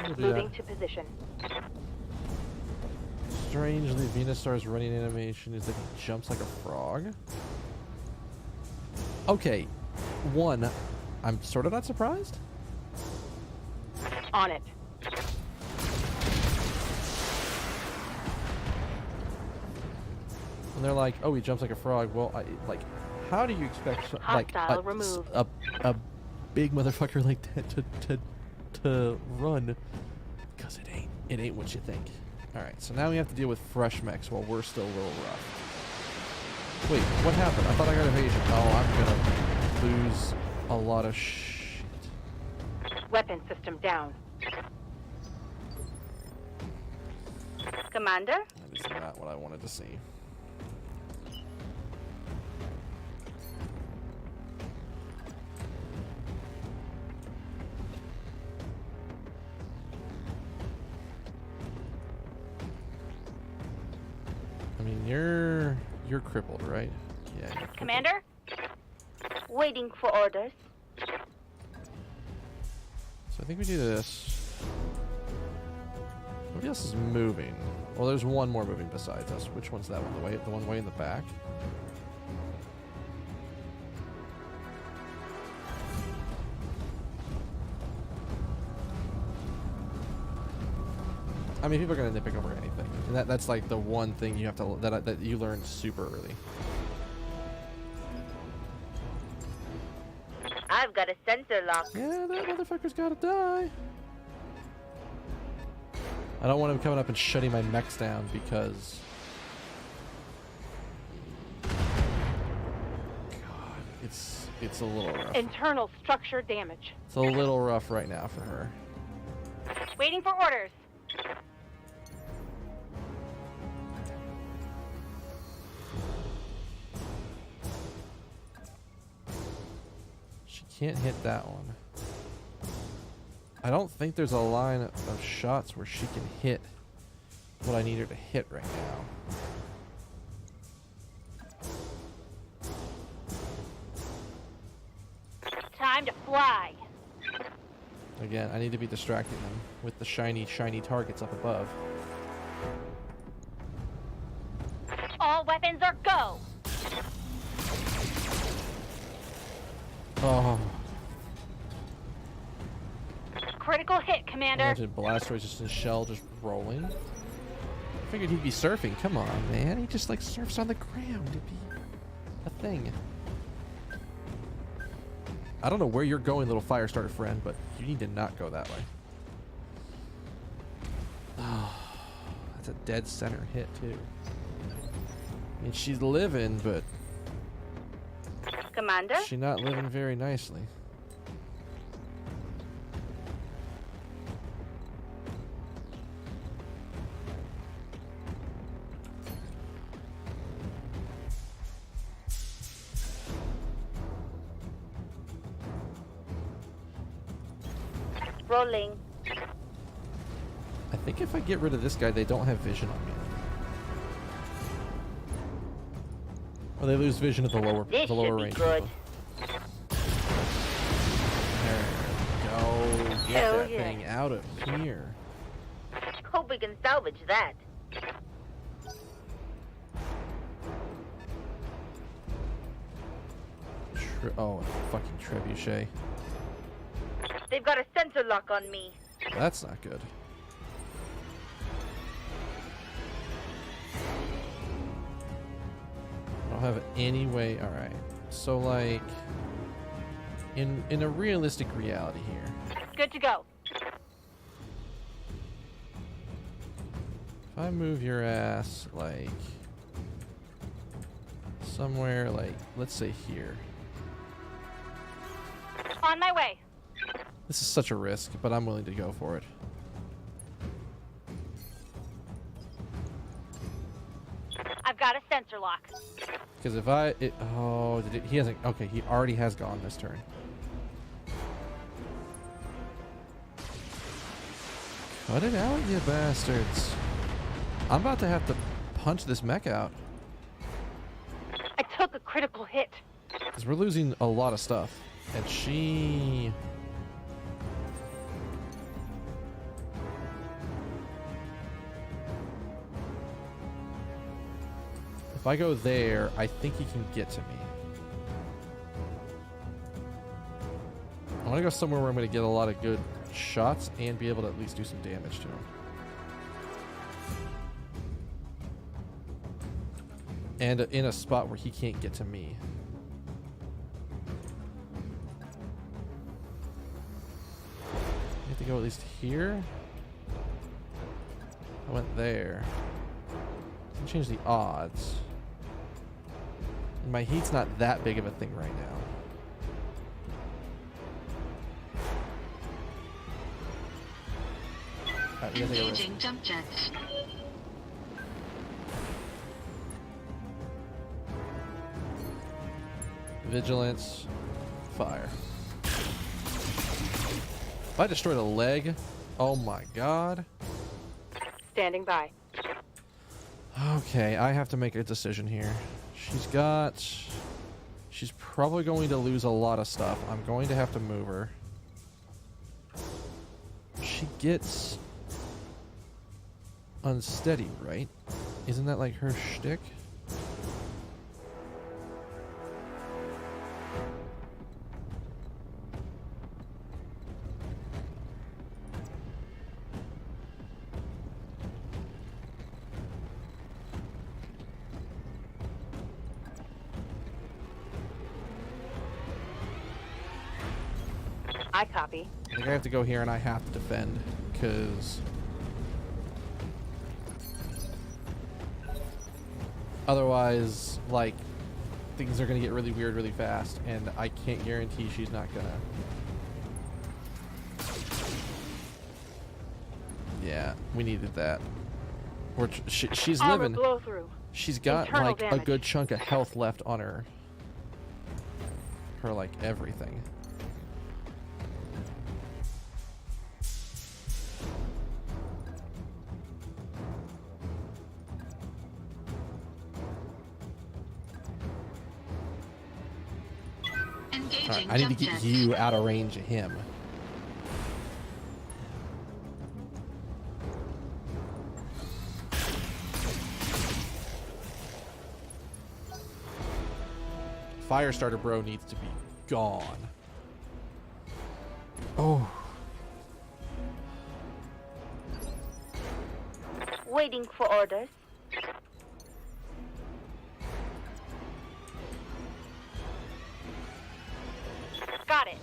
We'll do Moving that. to position. Strangely, Venusaur's running animation is that he jumps like a frog. Okay, one, I'm sort of not surprised. On it. And they're like, oh, he jumps like a frog. Well, how do you expect Hostile removed. a big motherfucker like that to run? Because it ain't what you think. All right, so now we have to deal with fresh mechs while we're still a little rough. Wait, what happened? I thought I got evasion. Oh, I'm gonna lose a lot of shit. Weapon system down. Commander? That is not what I wanted to see. I mean, you're crippled, right? Yeah. You're crippled. Commander? Waiting for orders. So I think we do this. Nobody else is moving. Well, there's one more moving besides us. Which one's that one? The one way in the back? I mean, people are gonna nitpick over anything. And that's like the one thing you have to that you learn super early. I've got a sensor lock. Yeah, that motherfucker's gotta die. I don't want him coming up and shutting my mechs down because... God, it's a little rough. Internal structure damage. It's a little rough right now for her. Waiting for orders. She can't hit that one. I don't think there's a line of shots where she can hit what I need her to hit right now. Time to fly. Again, I need to be distracting them with the shiny, shiny targets up above. All weapons are go. Oh, Critical hit, Commander. imagine Blastoise just in shell just rolling. I figured he'd be surfing. Come on, man. He just like surfs on the ground. It'd be a thing. I don't know where you're going, little fire starter friend, but you need to not go that way. Oh, that's a dead center hit, too. I mean, she's living, but Commander? she's not living very nicely. Rolling. I think if I get rid of this guy, they don't have vision on me. Or they lose vision at the lower This should be range. good. There we go. Get Hell that yeah. thing out of here. Hope we can salvage that. Oh, fucking trebuchet. They've got a sensor lock on me. That's not good. I don't have any way. All right. So like, in a realistic reality here, Good to go. if I move your ass like somewhere like, let's say here. On my way. This is such a risk, but I'm willing to go for it. I've got a sensor lock. Because if oh, he hasn't. Okay, he already has gone this turn. Cut it out, you bastards! I'm about to have to punch this mech out I took a critical hit. because we're losing a lot of stuff, and she. If I go there, I think he can get to me. I want to go somewhere where I'm going to get a lot of good shots and be able to at least do some damage to him. And in a spot where he can't get to me. You have to go at least here. I went there. Can change the odds. And my heat's not that big of a thing right now. Alright, we gotta take a risk. Engaging jump jets. Vigilance. Fire. If I destroyed a leg, oh my god. Standing by. Okay, I have to make a decision here. She's probably going to lose a lot of stuff. I'm going to have to move her. She gets unsteady, right? Isn't that like her shtick? I copy. I think I have to go here and I have to defend, because otherwise, like, things are going to get really weird really fast, and I can't guarantee she's not going to. Yeah, we needed that. She's Armor living. blow through. She's got Internal like a damage. good chunk of health left on her. Her like everything. Engaging I need to jump get jet. you out of range of him. Firestarter bro needs to be gone. Oh. Waiting for orders. Got it.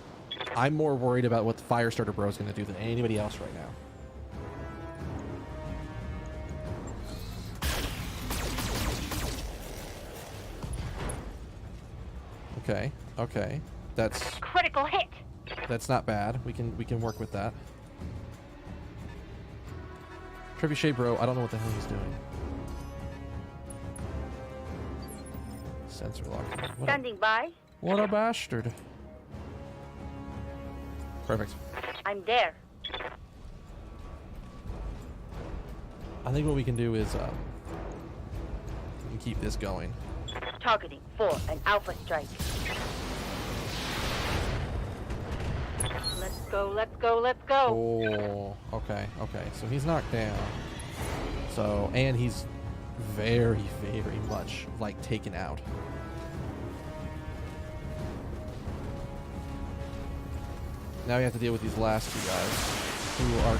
I'm more worried about what the Firestarter bro is going to do than anybody else right now. Okay, okay. Critical hit. That's not bad. We can work with that. Trebuchet bro, I don't know what the hell he's doing. Sensor lock. Standing by. What a bastard. Perfect. I'm there. I think what we can do is we can keep this going. Targeting for an alpha strike. Let's go, let's go, let's go. Oh, okay, okay. So he's knocked down. So, and he's very, very much like taken out. Now we have to deal with these last two guys who are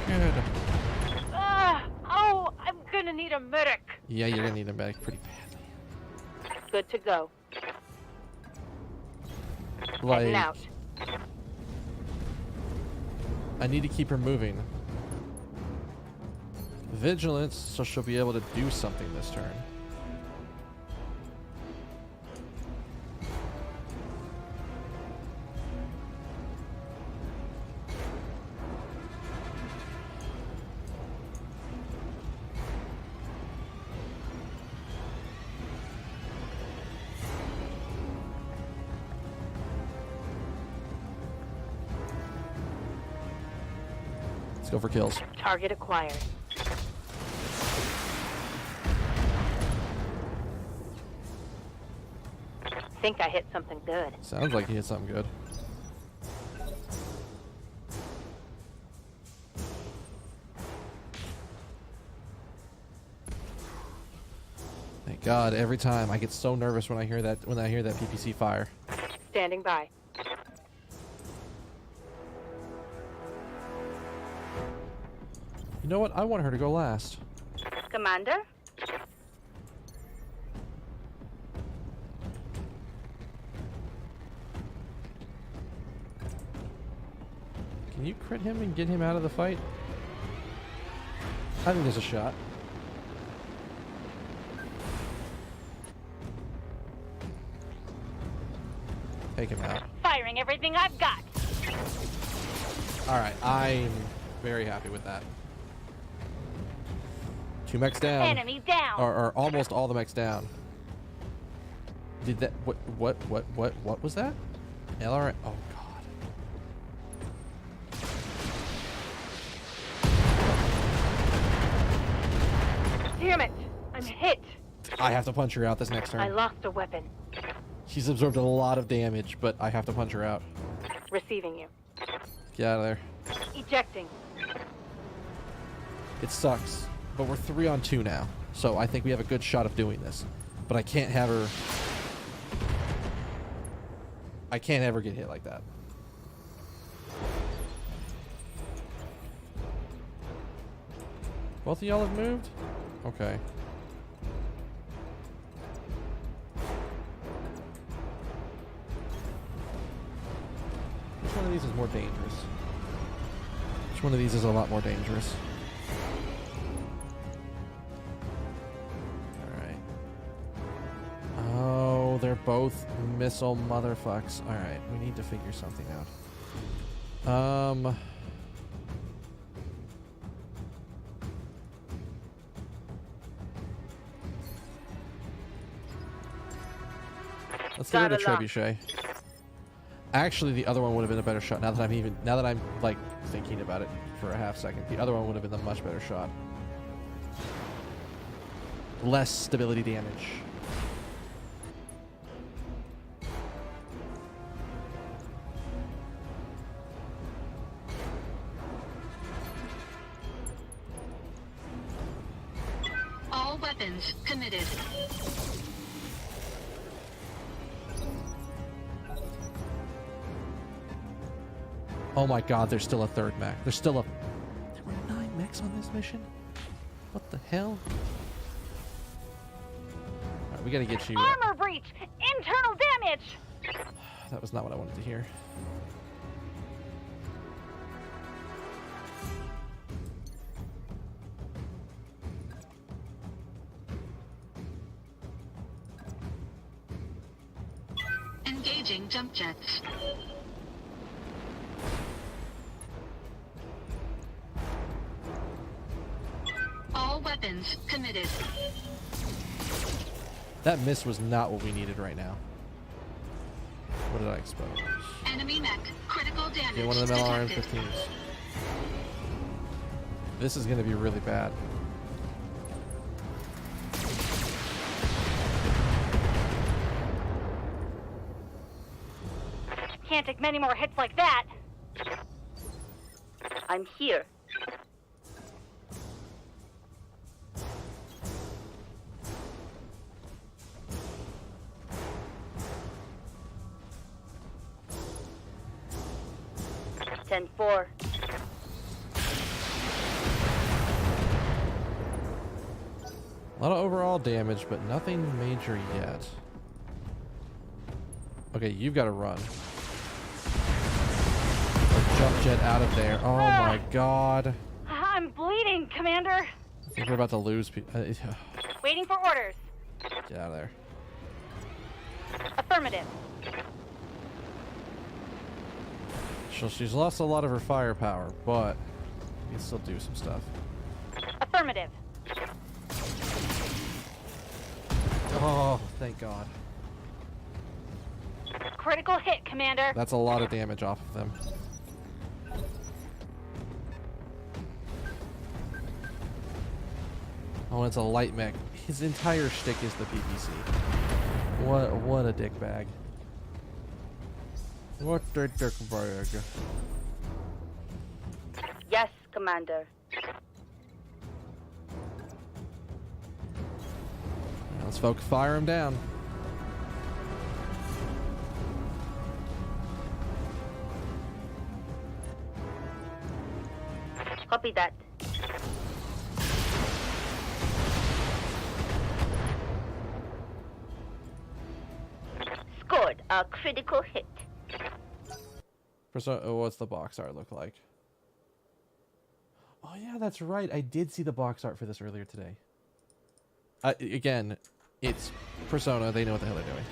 good. Oh, I'm gonna need a medic. Yeah, you're gonna need a medic pretty badly. Good to go. Like, Heading out. I need to keep her moving. Vigilance, so she'll be able to do something this turn. Let's go for kills. Target acquired. Think I hit something good. Sounds like he hit something good. Thank God, every time I get so nervous when I hear that PPC fire. Standing by. You know what? I want her to go last. Commander? Can you crit him and get him out of the fight? I think there's a shot. Take him out. Firing everything I've got. Alright, I'm very happy with that. 2 mechs down. Enemy down. Or almost all the mechs down. Did that... What was that? LR... Oh, God. Damn it. I'm hit. I have to punch her out this next I turn. lost a weapon. She's absorbed a lot of damage, but I have to punch her out. Receiving you. Get out of there. Ejecting. It sucks, but we're 3 on 2 now, so I think we have a good shot of doing this. But I can't have her... I can't ever get hit like that. Both of y'all have moved? Okay. Which one of these is more dangerous? Which one of these is a lot more dangerous? Alright. Oh, they're both missile motherfucks. Alright, we need to figure something out. Let's get rid of Gotta lock. Trebuchet. Actually, the other one would have been a better shot. Now that I'm like thinking about it for a half second, the other one would have been the much better shot. Less stability damage. weapons committed. Oh my god, there's still a third mech. There were 9 mechs on this mission? What the hell? Alright, we gotta get you. Armor breach! Internal damage! That was not what I wanted to hear. Engaging jump jets. All weapons committed. That miss was not what we needed right now. What did I expose? Enemy mech. Critical damage Get one of the metal detected. RM-15s. This is going to be really bad. Can't take many more hits like that. I'm here. Ten four. A lot of overall damage, but nothing major yet. Okay, you've got to run. Or jump jet out of there. Oh my god. I'm bleeding, Commander. I think we're about to lose people. Waiting for orders. Get out of there. Affirmative. So she's lost a lot of her firepower, but we can still do some stuff. Affirmative. Oh, thank god. Critical hit, Commander. That's a lot of damage off of them. Oh, it's a light mech. His entire shtick is the PPC. What a dick bag. What a dick bag. Yes, Commander. Let's fire him down. Copy that. Scored a critical hit. What's the box art look like? Oh yeah, that's right. I did see the box art for this earlier today. Again, it's Persona. They know what the hell they're doing.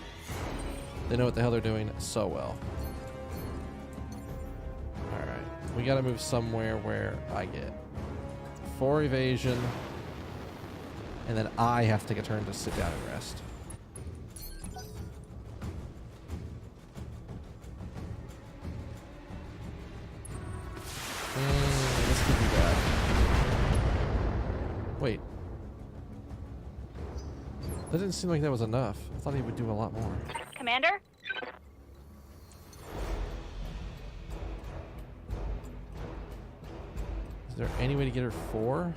They know what the hell they're doing so well. Alright. We gotta move somewhere where I get 4 evasion. And then I have to take a turn to sit down and rest. This could be bad. Wait. That didn't seem like that was enough. I thought he would do a lot more. Commander? Is there any way to get her 4?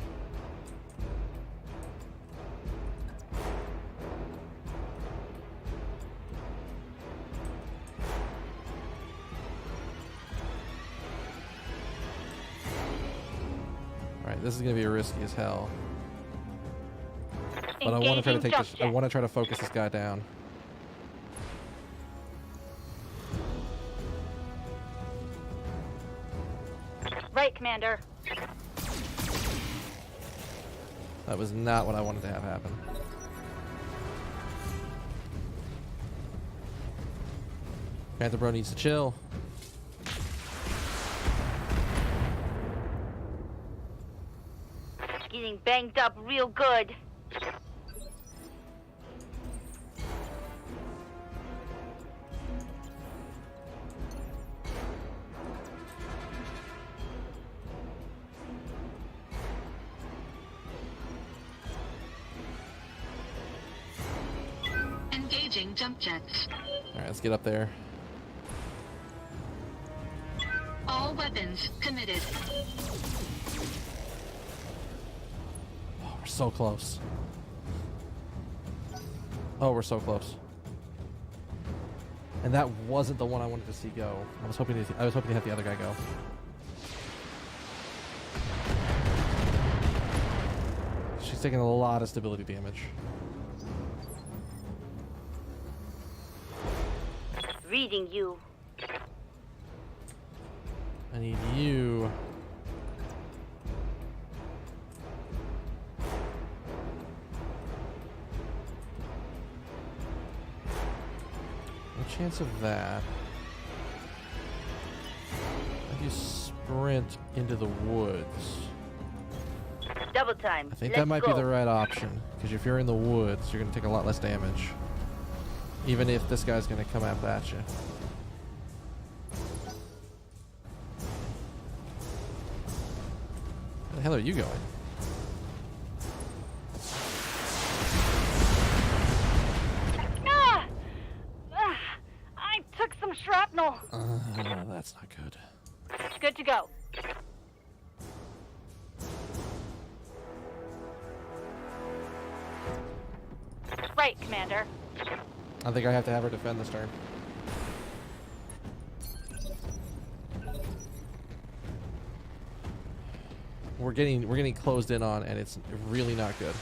Alright, this is gonna be risky as hell. But I want to try to take this. I want to try to focus this guy down. Right, Commander. That was not what I wanted to have happen. Panther Bro needs to chill. Getting banged up real good. Engaging jump jets. Alright, let's get up there. All weapons committed. Oh, we're so close. Oh, we're so close. And that wasn't the one I wanted to see go. I was hoping to have the other guy go. She's taking a lot of stability damage. Reading you. I need you. No chance of that. How do you sprint into the woods? Double time. I think Let's that might go. be the right option, because if you're in the woods, you're going to take a lot less damage. Even if this guy's going to come up at you. Where the hell are you going? Ah! Ah! I took some shrapnel. That's not good. Good to go. Right, Commander. I think I have to have her defend this turn. We're getting closed in on, and it's really not good.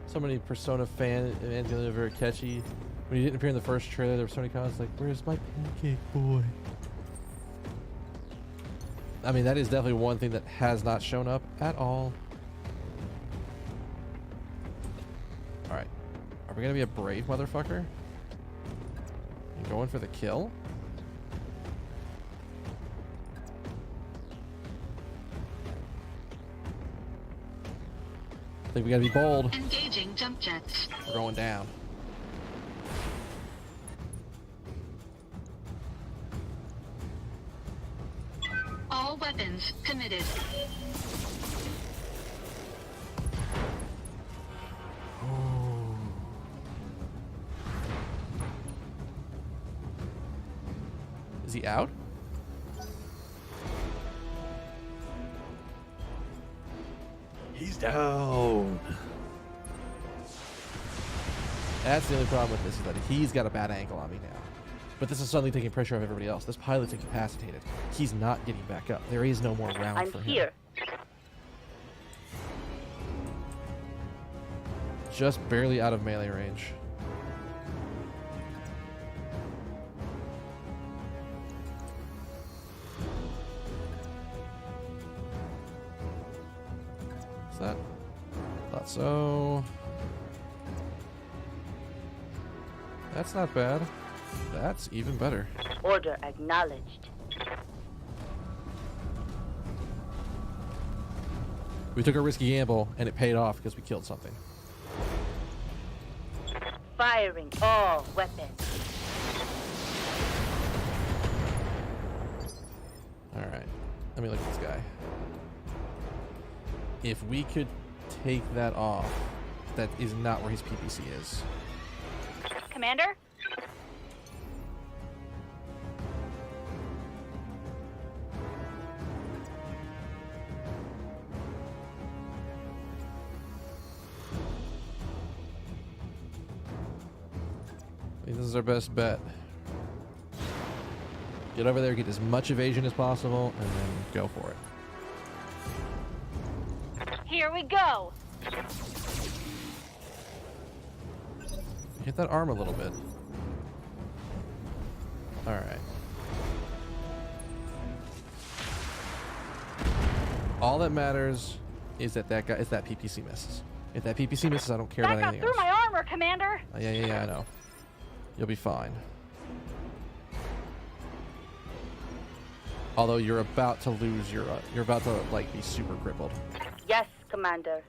So many Persona fans are very catchy. When you didn't appear in the first trailer, there were so many comments like, "Where's my pancake boy?" I mean, that is definitely one thing that has not shown up at all. Alright. Are we gonna be a brave motherfucker? You going for the kill? I think we gotta be bold. Engaging jump jets. We're going down. All weapons committed. Is he out? He's down. That's the only problem with this, is that he's got a bad angle on me now. But this is suddenly taking pressure off everybody else. This pilot's incapacitated. He's not getting back up. There is no more round I'm for here. him. Just barely out of melee range. Is that? Thought so. That's not bad. That's even better. Order acknowledged. We took a risky gamble, and it paid off because we killed something. Firing all weapons. Alright. Let me look at this guy. If we could take that off, that is not where his PPC is. Commander? I think this is our best bet. Get over there, get as much evasion as possible, and then go for it. Here we go. Hit that arm a little bit. Alright. All that matters is that that PPC misses. If that PPC misses, I don't care That about got anything through else. my armor, Commander. Yeah, I know. You'll be fine. Although you're about to lose your, you're about to like be super crippled. Yes, Commander.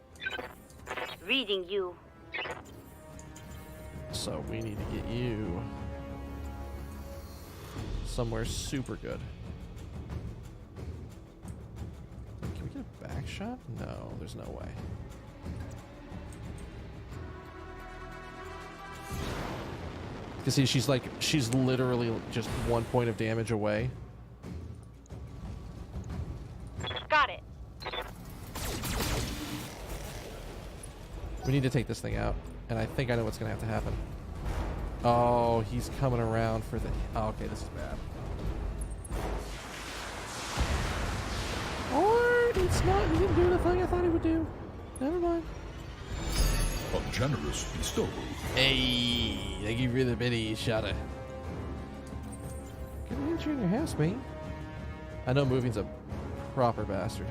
Reading you. So we need to get you somewhere super good. Can we get a back shot? No, there's no way. You see, she's literally just 1 point of damage away. Got it. We need to take this thing out, and I think I know what's gonna have to happen. Oh, he's coming around for the... Oh, okay, this is bad. Or it's not... He didn't do the thing I thought he would do. Never mind. A generous bestow. Hey, thank you for the bitty shotter. Good to meet you in your house, mate. I know moving's a proper bastard.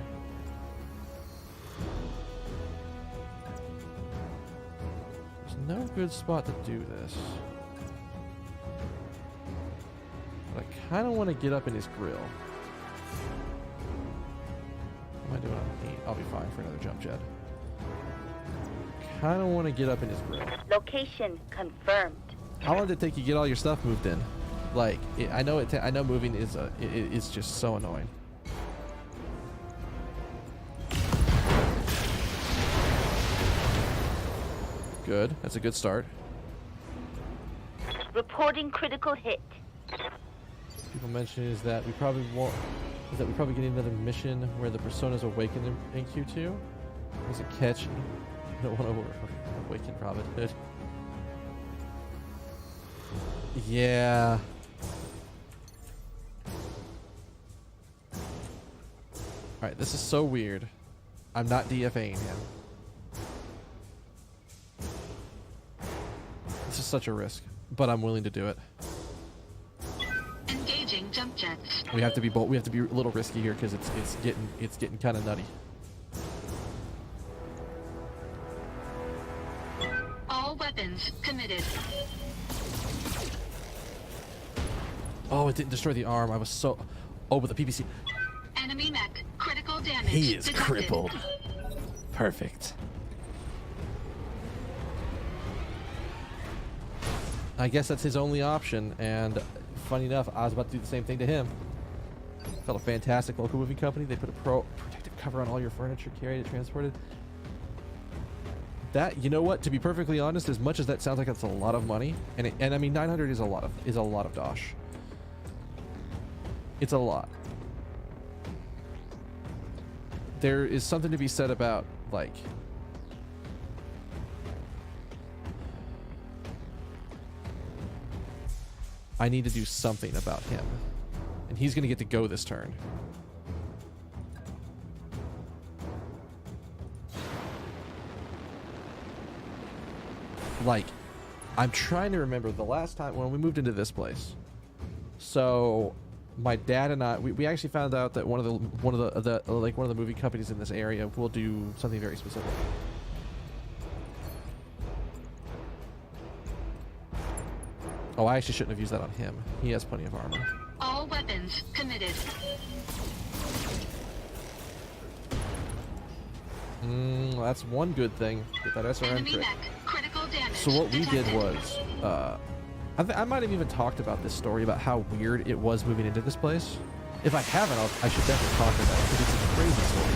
There's no good spot to do this. But I kind of want to get up in his grill. What am I doing on 8? I'll be fine for another jump jet. Kind of want to get up in his grill. Location confirmed. How long did it take you to get all your stuff moved in? Like, I know I know moving is it's just so annoying. Good. That's a good start. Reporting critical hit. People mention is that we probably won't. Is that we probably get another mission where the personas awaken in Q2? There's a catch. I don't want to awaken Robin Hood. Yeah. Alright, this is so weird. I'm not DFAing him. This is such a risk, but I'm willing to do it. Engaging jump jets. We have to be bold. We have to be a little risky here because it's getting kind of nutty. All weapons committed. Oh, it didn't destroy the arm. I was so... Oh, with the PPC. Enemy mech. Critical damage. He is detected. crippled. Perfect. I guess that's his only option, and funny enough, I was about to do the same thing to him. Felt a fantastic local moving company. They put a protective cover on all your furniture, carried it, transported. That, you know what? To be perfectly honest, as much as that sounds like that's a lot of money, and I mean 900 is a lot of dosh. It's a lot. There is something to be said about, like, I need to do something about him. And he's going to get to go this turn. Like, I'm trying to remember the last time when we moved into this place. So my dad and I, we actually found out that one of the movie companies in this area will do something very specific. Oh, I actually shouldn't have used that on him. He has plenty of armor. All weapons committed. That's one good thing. Get that SRM Enemy crit. mech. Critical damage. So what we did detected. was, I might have even talked about this story about how weird it was moving into this place. If I haven't, I should definitely talk about it because it's a crazy story.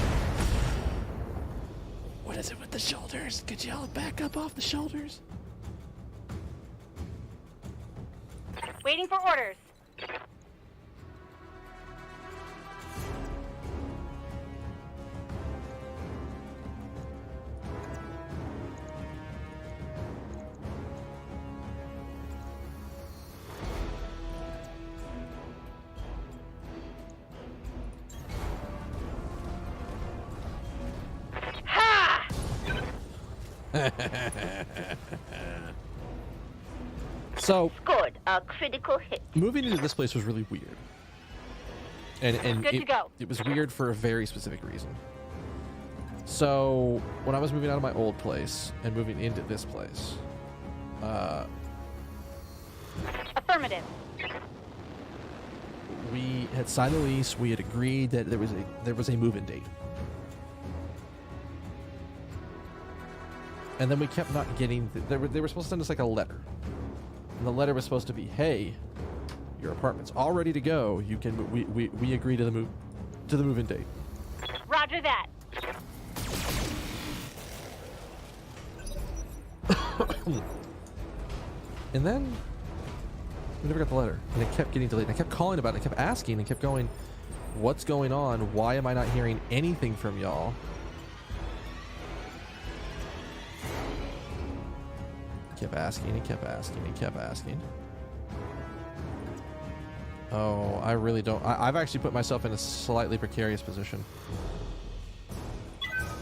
What is it with the shoulders? Could y'all back up off the shoulders? Waiting for orders. Ha! So Scored a critical hit. moving into this place was really weird, and Good to go. it was weird for a very specific reason. So when I was moving out of my old place and moving into this place, Affirmative. we had signed the lease. We had agreed that there was a move-in date, and then we kept not getting. They were supposed to send us like a letter, and the letter was supposed to be, "Hey, your apartment's all ready to go. You can. We agree to the move-in date." Roger that. And then we never got the letter, and it kept getting delayed. I kept calling about it. I kept asking and kept going, "What's going on? Why am I not hearing anything from y'all?" kept asking, he kept asking, he kept asking. Oh, I really don't. I've actually put myself in a slightly precarious position.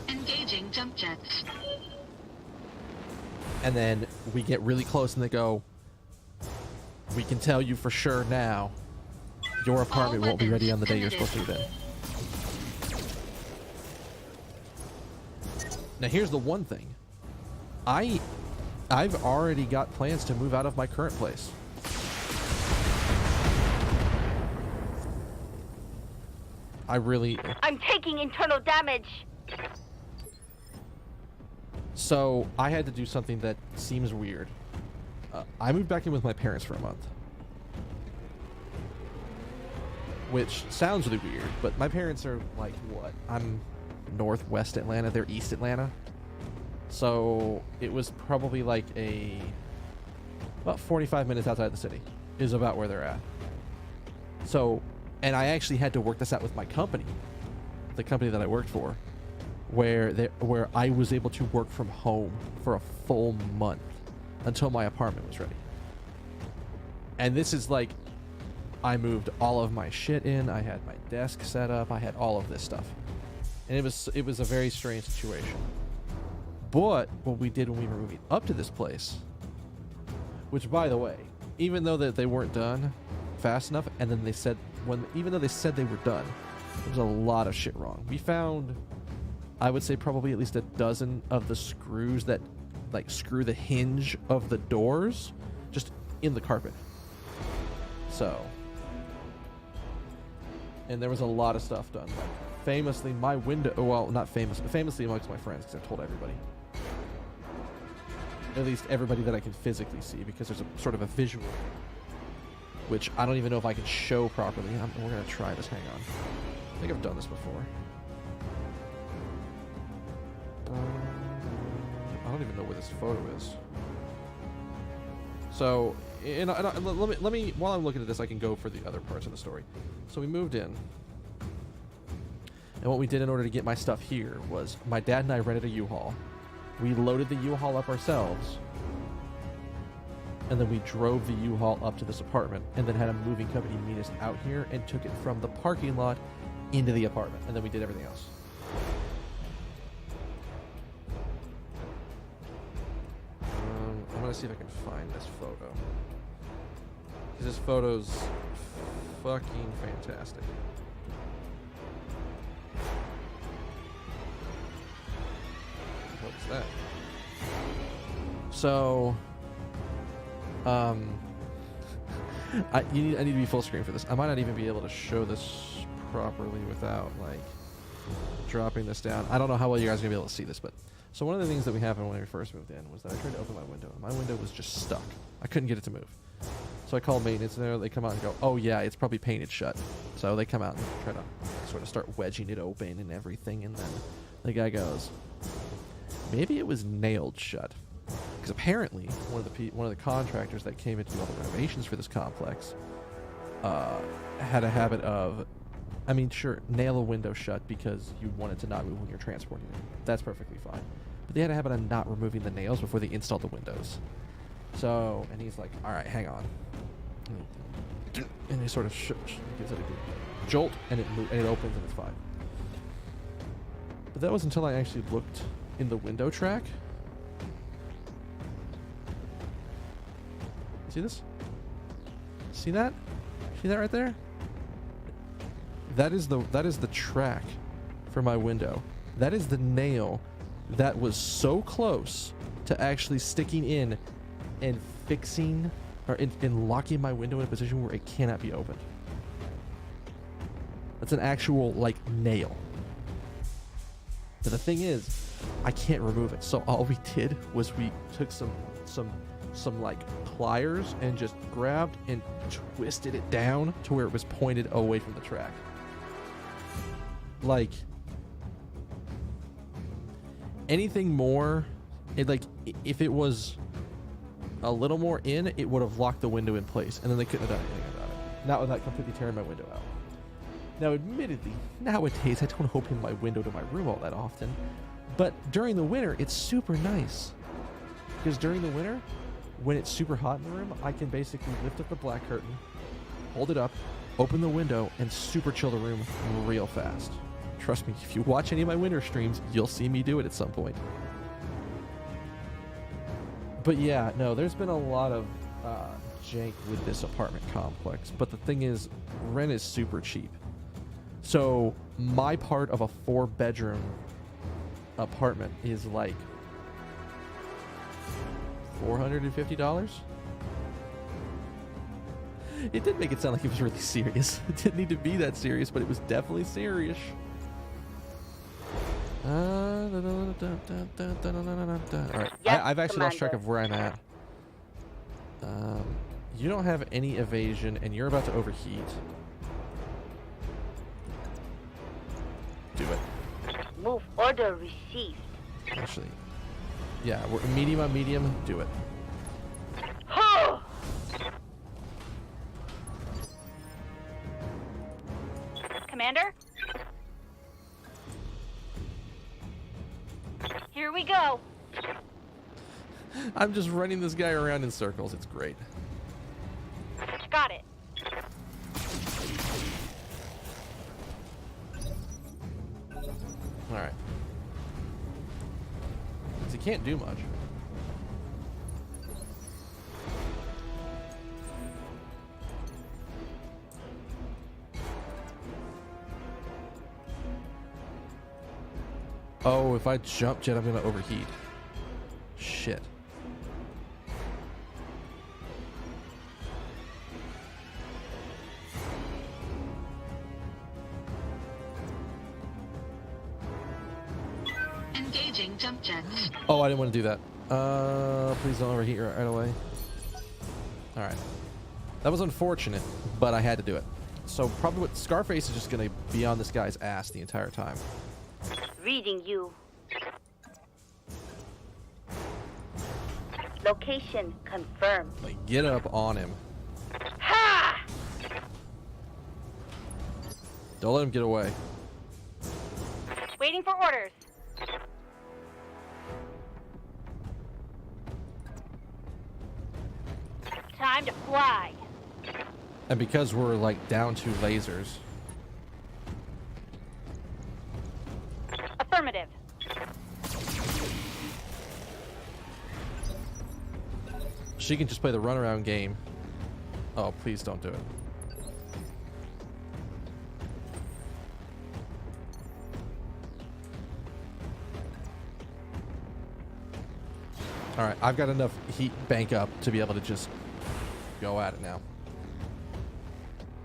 Engaging jump jets. And then we get really close and they go, we can tell you for sure now, your apartment won't be ready on the day you're supposed to move in. Now here's the one thing. I've already got plans to move out of my current place. I'm taking internal damage. So I had to do something that seems weird. I moved back in with my parents for a month. Which sounds really weird, but my parents are like, what? I'm northwest Atlanta, they're east Atlanta. So it was probably like about 45 minutes outside the city is about where they're at. So, and I actually had to work this out with my company, the company that I worked for, where I was able to work from home for a full month until my apartment was ready. And this is like, I moved all of my shit in, I had my desk set up, I had all of this stuff. And it was a very strange situation. But what we did when we were moving up to this place, which by the way, even though that they weren't done fast enough, and then they said, even though they said they were done, there was a lot of shit wrong. We found, I would say probably at least a dozen of the screws that like screw the hinge of the doors just in the carpet. So, and there was a lot of stuff done. Like famously, my window, well, not famously amongst my friends, because I told everybody. At least everybody that I can physically see, because there's a sort of a visual, which I don't even know if I can show properly. We're going to try this. Hang on. I think I've done this before. I don't even know where this photo is. So, let me, while I'm looking at this, I can go for the other parts of the story. So we moved in. And what we did in order to get my stuff here was my dad and I rented a U-Haul. We loaded the U-Haul up ourselves. And then we drove the U-Haul up to this apartment and then had a moving company meet us out here and took it from the parking lot into the apartment. And then we did everything else. I'm going to see if I can find this photo. This photo's fucking fantastic. What's that? So, I need to be full screen for this. I might not even be able to show this properly without like dropping this down. I don't know how well you guys are gonna be able to see this, but so one of the things that we happened when we first moved in was that I tried to open my window, and my window was just stuck. I couldn't get it to move. So I called maintenance, and they come out and go, "Oh yeah, it's probably painted shut." So they come out and try to sort of start wedging it open and everything, and then the guy goes, "Maybe it was nailed shut." Because apparently one of the contractors that came in to do all the renovations for this complex had a habit of, I mean, sure, nail a window shut because you want it to not move when you're transporting it. That's perfectly fine. But they had a habit of not removing the nails before they installed the windows. So, and he's like, "All right, hang on," and he sort of gives it a good jolt, and it opens and it's fine. But that was until I actually looked in the window track. See this? See that? See that right there? That is the track for my window. That is the nail that was so close to actually sticking in and fixing or in locking my window in a position where it cannot be opened. That's an actual like nail. But the thing is, I can't remove it. So all we did was we took some like pliers and just grabbed and twisted it down to where it was pointed away from the track. Like anything more, if it was a little more in, it would have locked the window in place, and then they couldn't have done anything about it. Not without completely tearing my window out. Now, admittedly, nowadays I don't open my window to my room all that often, but during the winter, it's super nice. Because during the winter, when it's super hot in the room, I can basically lift up the black curtain, hold it up, open the window, and super chill the room real fast. Trust me, if you watch any of my winter streams, you'll see me do it at some point. But yeah, no, there's been a lot of jank with this apartment complex. But the thing is, rent is super cheap. So my part of a 4-bedroom apartment is like $450. It did make it sound like it was really serious. It didn't need to be that serious, but it was definitely serious. Alright, Yes, I've actually lost track Commander. of where I'm at. You don't have any evasion, and you're about to overheat. Do it. Move order received. Actually, yeah, we're medium on medium. Do it. Huh! Commander? Here we go. I'm just running this guy around in circles. It's great. Got it. All right. 'Cause he can't do much. Oh, if I jump jet, I'm gonna overheat. Shit. Engaging jump jets. Oh, I didn't want to do that. Please don't overheat right away. All right. That was unfortunate, but I had to do it. So probably what Scarface is just gonna be on this guy's ass the entire time. Reading you. Location confirmed. Like, get up on him. Ha! Don't let him get away. Waiting for orders. Time to fly. And because we're like down to lasers, Affirmative. she can just play the runaround game. Oh, please don't do it. All right, I've got enough heat bank up to be able to just go at it now.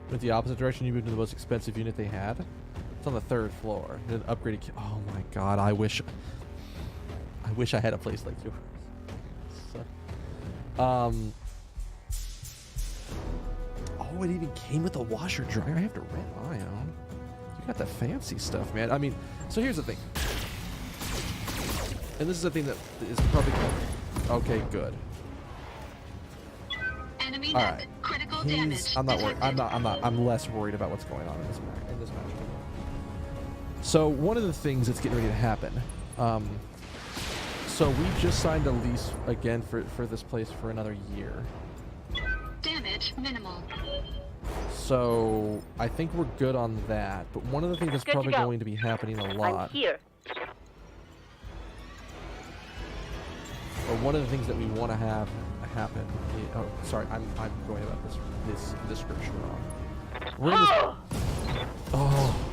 Went the opposite direction. You moved to the most expensive unit they had. It's on the 3rd floor. An upgraded. Oh my god! I wish I had a place like yours. Oh, it even came with a washer dryer. I have to rent my own. You got the fancy stuff, man. I mean, so here's the thing. And this is the thing that is probably okay. Good. Enemy All net. right. Critical damage. I'm not worried. detected. I'm less worried about what's going on in this match. So one of the things that's getting ready to happen. So we just signed a lease again for this place for another year. Damage minimal. So I think we're good on that. But one of the things that's Good to probably go. going to be happening a I'm lot, here. or one of the things that we want to have happen. Oh, sorry, I'm going about this description wrong. We're in this, oh.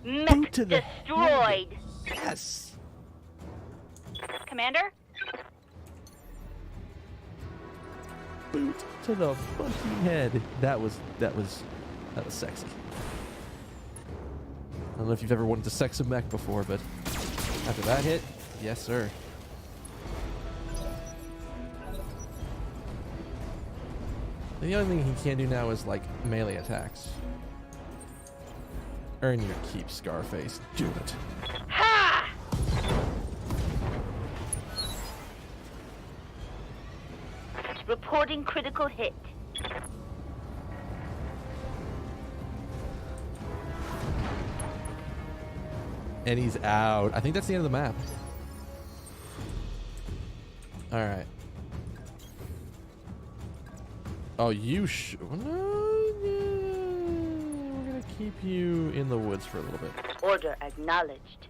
Mech Boot to the destroyed. Yes. Commander? Boot to the fucking head. That was sexy. I don't know if you've ever wanted to sex a mech before, but after that hit, yes sir. The only thing he can do now is like melee attacks. Earn your keep, Scarface. Do it. Ha! Reporting critical hit. And he's out. I think that's the end of the map. All right. Oh, you no, yeah, we're gonna keep you in the woods for a little bit. Order acknowledged.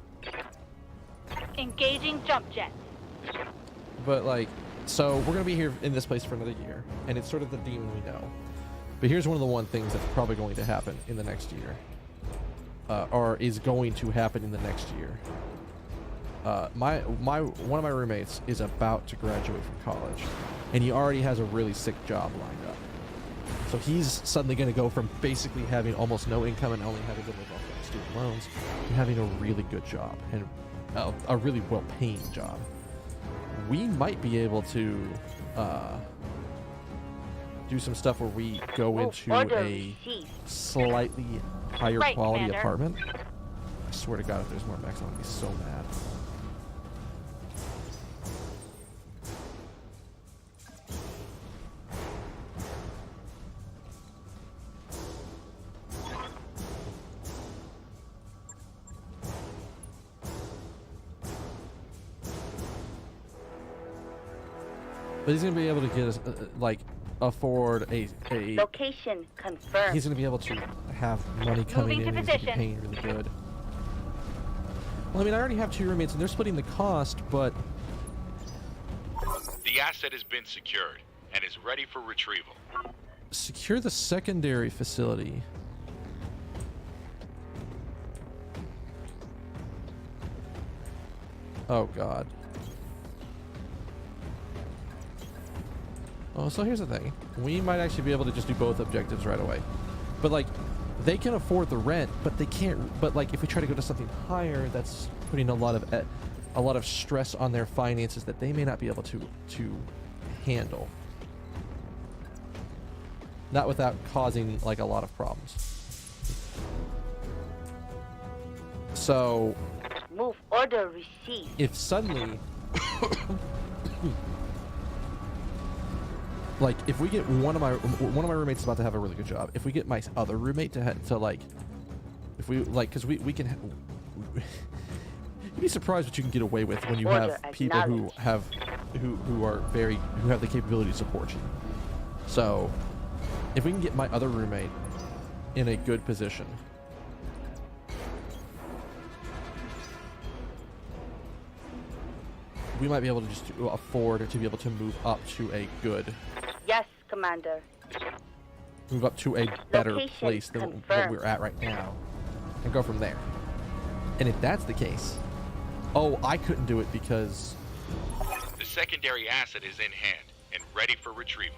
Engaging jump jets. But like, so we're gonna be here in this place for another year, and it's sort of the demon we know. But here's one of the things that's probably going to happen in the next year, or is going to happen in the next year. One of my roommates is about to graduate from college, and he already has a really sick job lined up. So he's suddenly going to go from basically having almost no income and only having to live off of student loans to having a really good job and a really well-paying job. We might be able to do some stuff where we go into a slightly higher quality Commander. apartment. I swear to God, if there's more mechs, I'm going to be so mad. But he's gonna be able to get us, afford a. Location confirmed. He's gonna be able to have money coming Moving in. to And he's gonna be position. paying really good. Well, I mean, I already have 2 roommates, and they're splitting the cost, but The asset has been secured and is ready for retrieval. secure the secondary facility. Oh God. Oh, so here's the thing. We might actually be able to just do both objectives right away. But like, they can afford the rent, but they can't. But like, if we try to go to something higher, that's putting a lot of stress on their finances that they may not be able to handle. Not without causing like a lot of problems. So, Move order received. if suddenly like if we get one of my roommates is about to have a really good job, if we get my other roommate to like, if we like, because we can you'd be surprised what you can get away with when you Order have people who acknowledged. who have the capability to support you. So if we can get my other roommate in a good position, we might be able to just afford to be able to move up to a good, Yes, Commander. move up to a better Location place than what confirmed. we're at right now, and go from there. And if that's the case, oh, I couldn't do it because The secondary asset is in hand and ready for retrieval.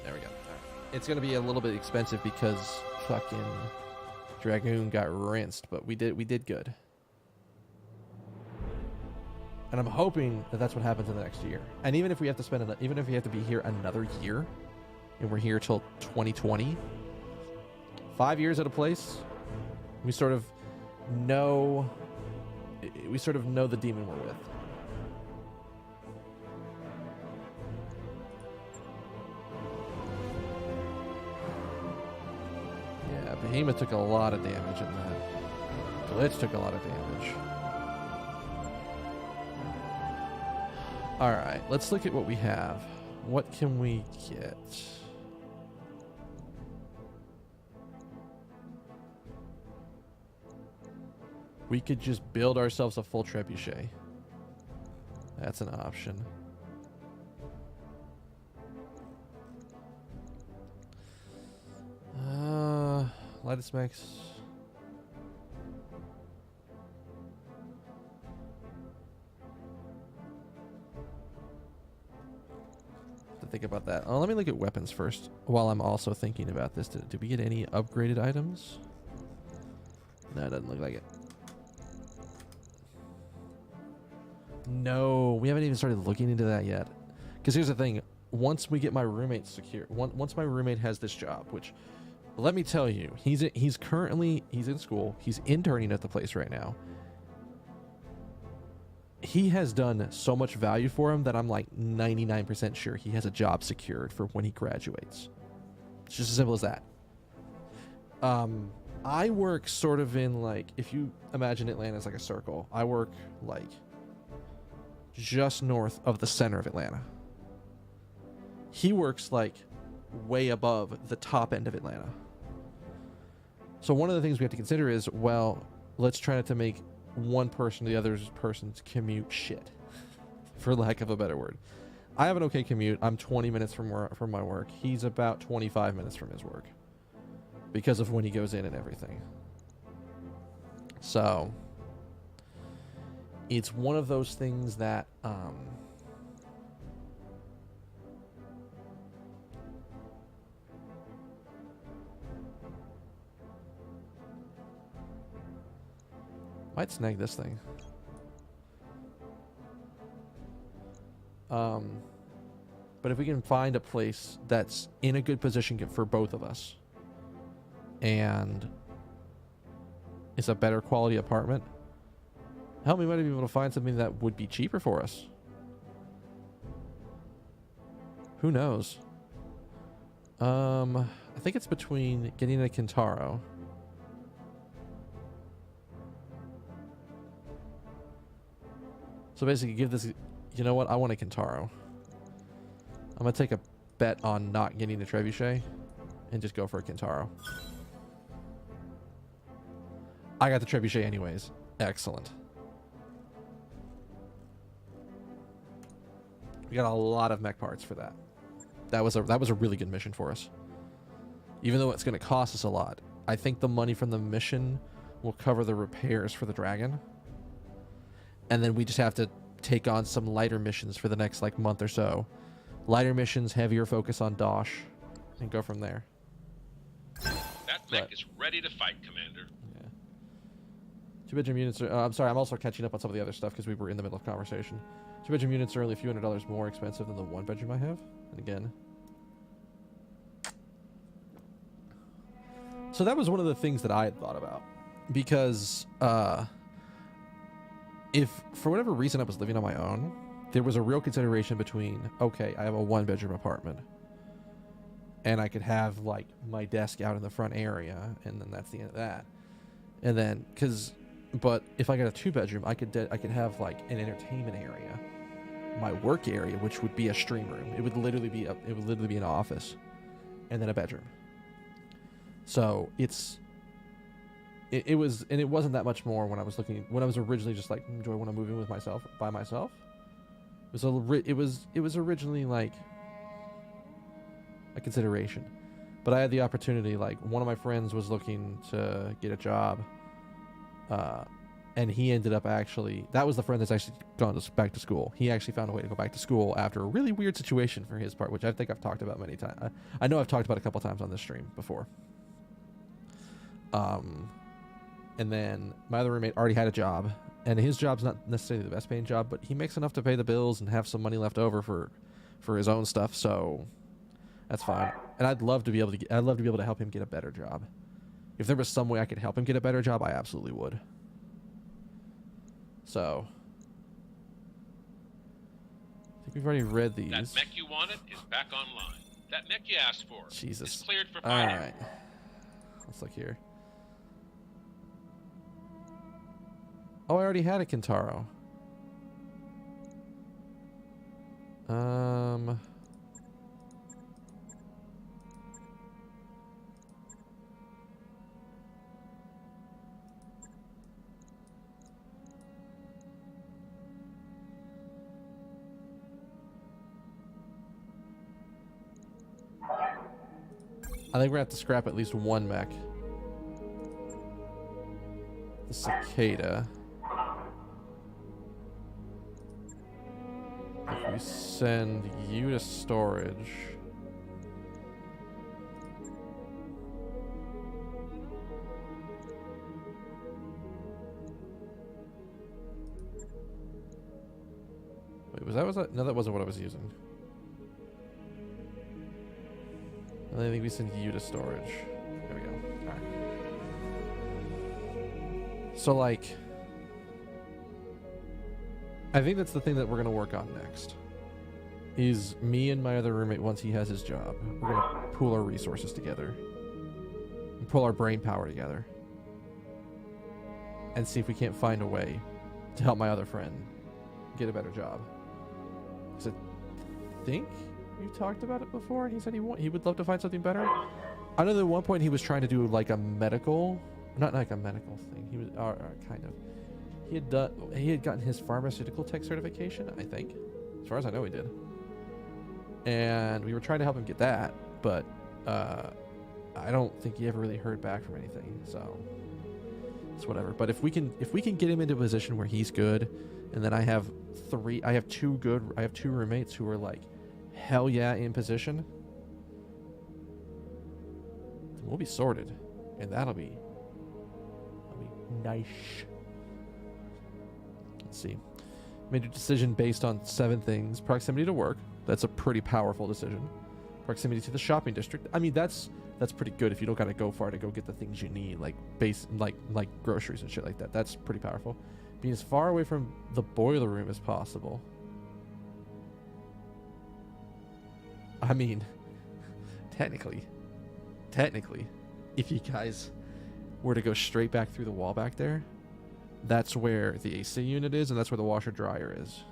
there we go. All right. It's gonna be a little bit expensive because fucking Dragoon got rinsed, but we did good. And I'm hoping that that's what happens in the next year. And even if we have to spend, even if we have to be here another year, and we're here till 2020, 5 years at a place, we sort of know the demon we're with. Yeah, Behemoth took a lot of damage in that. Glitch took a lot of damage. All right, let's look at what we have. What can we get? We could just build ourselves a full trebuchet. That's an option. Lightest max. To think about that. Oh, let me look at weapons first while I'm also thinking about this. Did we get any upgraded items? No, it doesn't look like it. No, we haven't even started looking into that yet. Because here's the thing. Once we get my roommate secure, once my roommate has this job, which, let me tell you, he's in school. He's interning at the place right now. He has done so much value for him that I'm like 99% sure he has a job secured for when he graduates. It's just as simple as that. I work sort of in like, if you imagine Atlanta as like a circle, I work like just north of the center of Atlanta. He works like way above the top end of Atlanta. So one of the things we have to consider is, well, let's try not to make one person or the other person's commute shit, for lack of a better word. I have an okay commute. I'm 20 minutes from my work. He's about 25 minutes from his work because of when he goes in and everything. So it's one of those things that might snag this thing. But if we can find a place that's in a good position for both of us and it's a better quality apartment, hell, we might be able to find something that would be cheaper for us. Who knows? I think it's between getting a Kintaro. So basically give this, you know what, I want a Kintaro. I'm going to take a bet on not getting a Trebuchet and just go for a Kintaro. I got the Trebuchet anyways. Excellent. We got a lot of mech parts for that. That was a really good mission for us. Even though it's going to cost us a lot, I think the money from the mission will cover the repairs for the Dragon. And then we just have to take on some lighter missions for the next like month or so. Lighter missions, heavier focus on Dosh, and go from there. That mech is ready to fight, Commander. Yeah. 2-bedroom units are... I'm sorry, I'm also catching up on some of the other stuff because we were in the middle of conversation. 2-bedroom units are only a few $100s more expensive than the 1-bedroom I have. And again... So that was one of the things that I had thought about. Because, if for whatever reason I was living on my own, there was a real consideration between, okay, I have a 1-bedroom apartment and I could have like my desk out in the front area and then that's the end of that. And then but if I got a 2-bedroom, I could have like an entertainment area, my work area, which would be a stream room. It would literally be an office and then a bedroom. So it wasn't that much more when I was originally just like, do I want to move in with myself by myself? It was originally like a consideration, but I had the opportunity. Like one of my friends was looking to get a job, and he ended up that was the friend that's actually gone back to school. He actually found a way to go back to school after a really weird situation for his part, which I think I've talked about many times. I know I've talked about a couple times on this stream before. And then my other roommate already had a job, and his job's not necessarily the best paying job, but he makes enough to pay the bills and have some money left over for his own stuff, so that's fine. And I'd love to be able to help him get a better job. If there was some way I could help him get a better job, I absolutely would. So I think we've already read these. That mech you wanted is back online. That mech you asked for Jesus. is cleared for All fighting. right. Let's look here. Oh, I already had a Kintaro. I think we're gonna have to scrap at least one mech. The Cicada. If we send you to storage. Wait, was that? No, that wasn't what I was using. I think we send you to storage. There we go. All right. So, like, I think that's the thing that we're going to work on next. Is me and my other roommate, once he has his job, we're going to pool our resources together. And pull our brain power together. And see if we can't find a way to help my other friend get a better job. 'Cause I think you talked about it before, and he said he would love to find something better. I know that at one point he was trying to do like a medical, not like a medical thing. He was kind of. He had gotten his pharmaceutical tech certification, I think. As far as I know, he did. And we were trying to help him get that, but I don't think he ever really heard back from anything. So it's whatever. But if we can get him into a position where he's good, and then I have two roommates who are like hell yeah in position, then we'll be sorted, and that'll be nice. Let's see. Made a decision based on 7 things. Proximity to work. That's a pretty powerful decision. Proximity to the shopping district. I mean, that's pretty good if you don't gotta go far to go get the things you need, like like groceries and shit like that. That's pretty powerful. Being as far away from the boiler room as possible. I mean, technically, if you guys were to go straight back through the wall back there, that's where the AC unit is, and that's where the washer dryer is.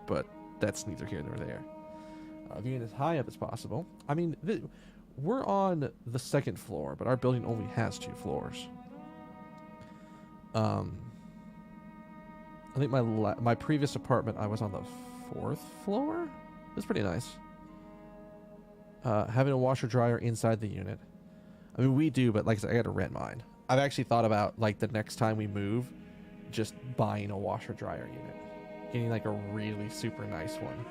But that's neither here nor there. Being as high up as possible. I mean, we're on the 2nd floor, but our building only has 2 floors. I think my previous apartment, I was on the 4th floor. It was pretty nice. Having a washer dryer inside the unit. I mean, we do, but like I said, I got to rent mine. I've actually thought about, like, the next time we move, just buying a washer dryer unit, getting like a really super nice one.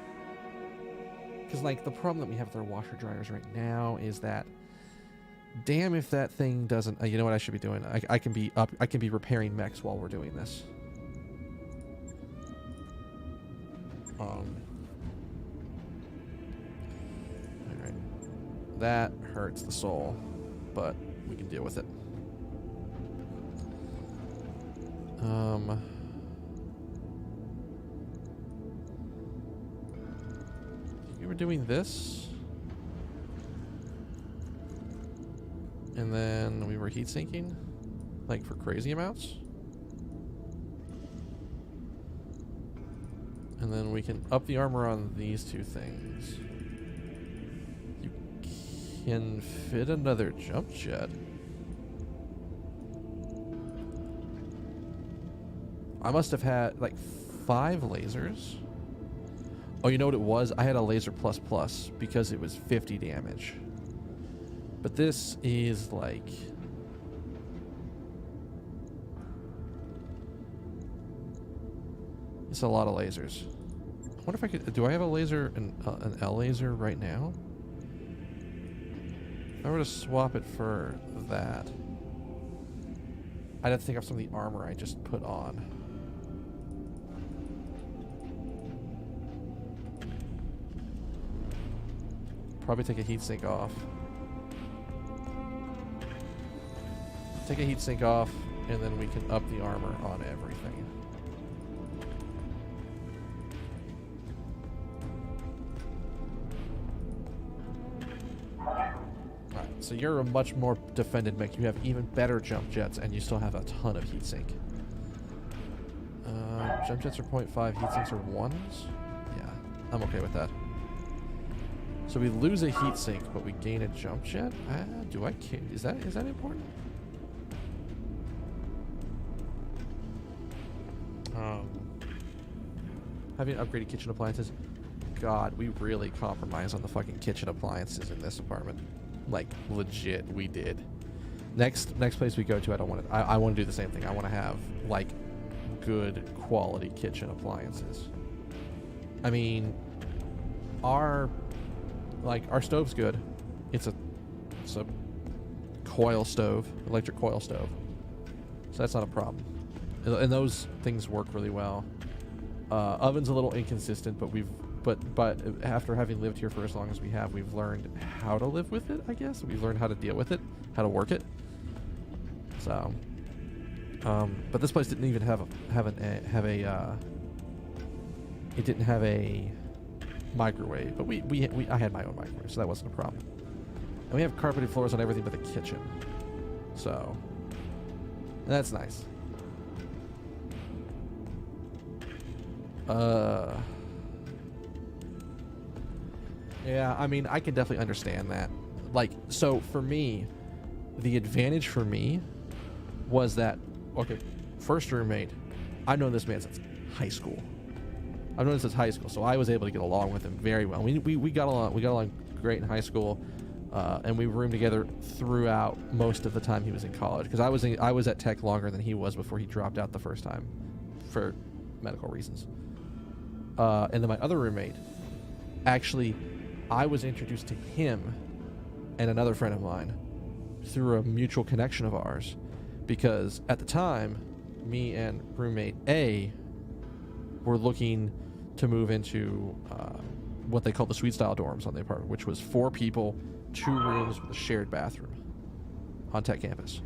Because like the problem that we have with our washer dryers right now is that, damn if that thing doesn't. You know what I should be doing? I can be repairing mechs while we're doing this. All right, that hurts the soul, but we can deal with it. You were doing this, and then we were heat sinking, like for crazy amounts, and then we can up the armor on these 2 things. You can fit another jump jet. I must have had like 5 lasers. Oh, you know what it was? I had a laser plus because it was 50 damage. But this is like... It's a lot of lasers. I wonder if I could... Do I have a laser, an L laser right now? If I were to swap it for that, I'd have to take off some of the armor I just put on. Probably take a heatsink off. Take a heatsink off, and then we can up the armor on everything. Alright, so you're a much more defended mech. You have even better jump jets, and you still have a ton of heatsink. Jump jets are 0.5, heatsinks are 1s? Yeah, I'm okay with that. So we lose a heatsink, but we gain a jump jet? Do I care? Is that important? Having upgraded kitchen appliances. God, we really compromise on the fucking kitchen appliances in this apartment. Like, legit, we did. Next place we go to, I want to do the same thing. I want to have, like, good quality kitchen appliances. I mean, our stove's good. It's a coil stove, electric coil stove. So that's not a problem. And those things work really well. Oven's a little inconsistent, but after having lived here for as long as we have, we've learned how to live with it, I guess. We've learned how to deal with it, how to work it. So, but this place didn't even it didn't have a microwave, but I had my own microwave, so that wasn't a problem. And we have carpeted floors on everything but the kitchen, so that's nice. Yeah, I mean, I can definitely understand that. Like, so for me, the advantage for me was that, okay, first roommate, I've known this man since high school. I've known him since high school, so I was able to get along with him very well. We got along great in high school, and we roomed together throughout most of the time he was in college. Because I was at Tech longer than he was before he dropped out the first time, for medical reasons. And then my other roommate, actually, I was introduced to him and another friend of mine through a mutual connection of ours, because at the time, me and roommate A were looking to move into what they call the suite style dorms on the apartment, which was 4 people, 2 rooms with a shared bathroom on Tech campus.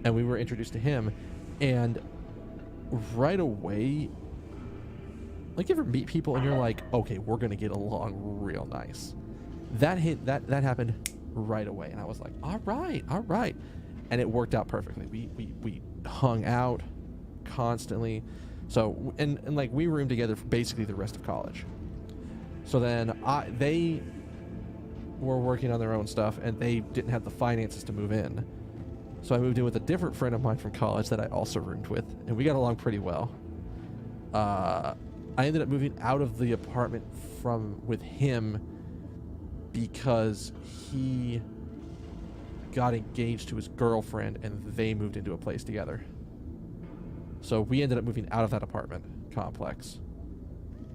And we were introduced to him, and right away, like, you ever meet people and you're like, okay, we're gonna get along real nice. That happened right away, and I was like, all right, and it worked out perfectly. We hung out constantly, so and like we roomed together for basically the rest of college. So then they were working on their own stuff, and they didn't have the finances to move in, so I moved in with a different friend of mine from college that I also roomed with, and we got along pretty well. I ended up moving out of the apartment with him because he got engaged to his girlfriend and they moved into a place together. So we ended up moving out of that apartment complex.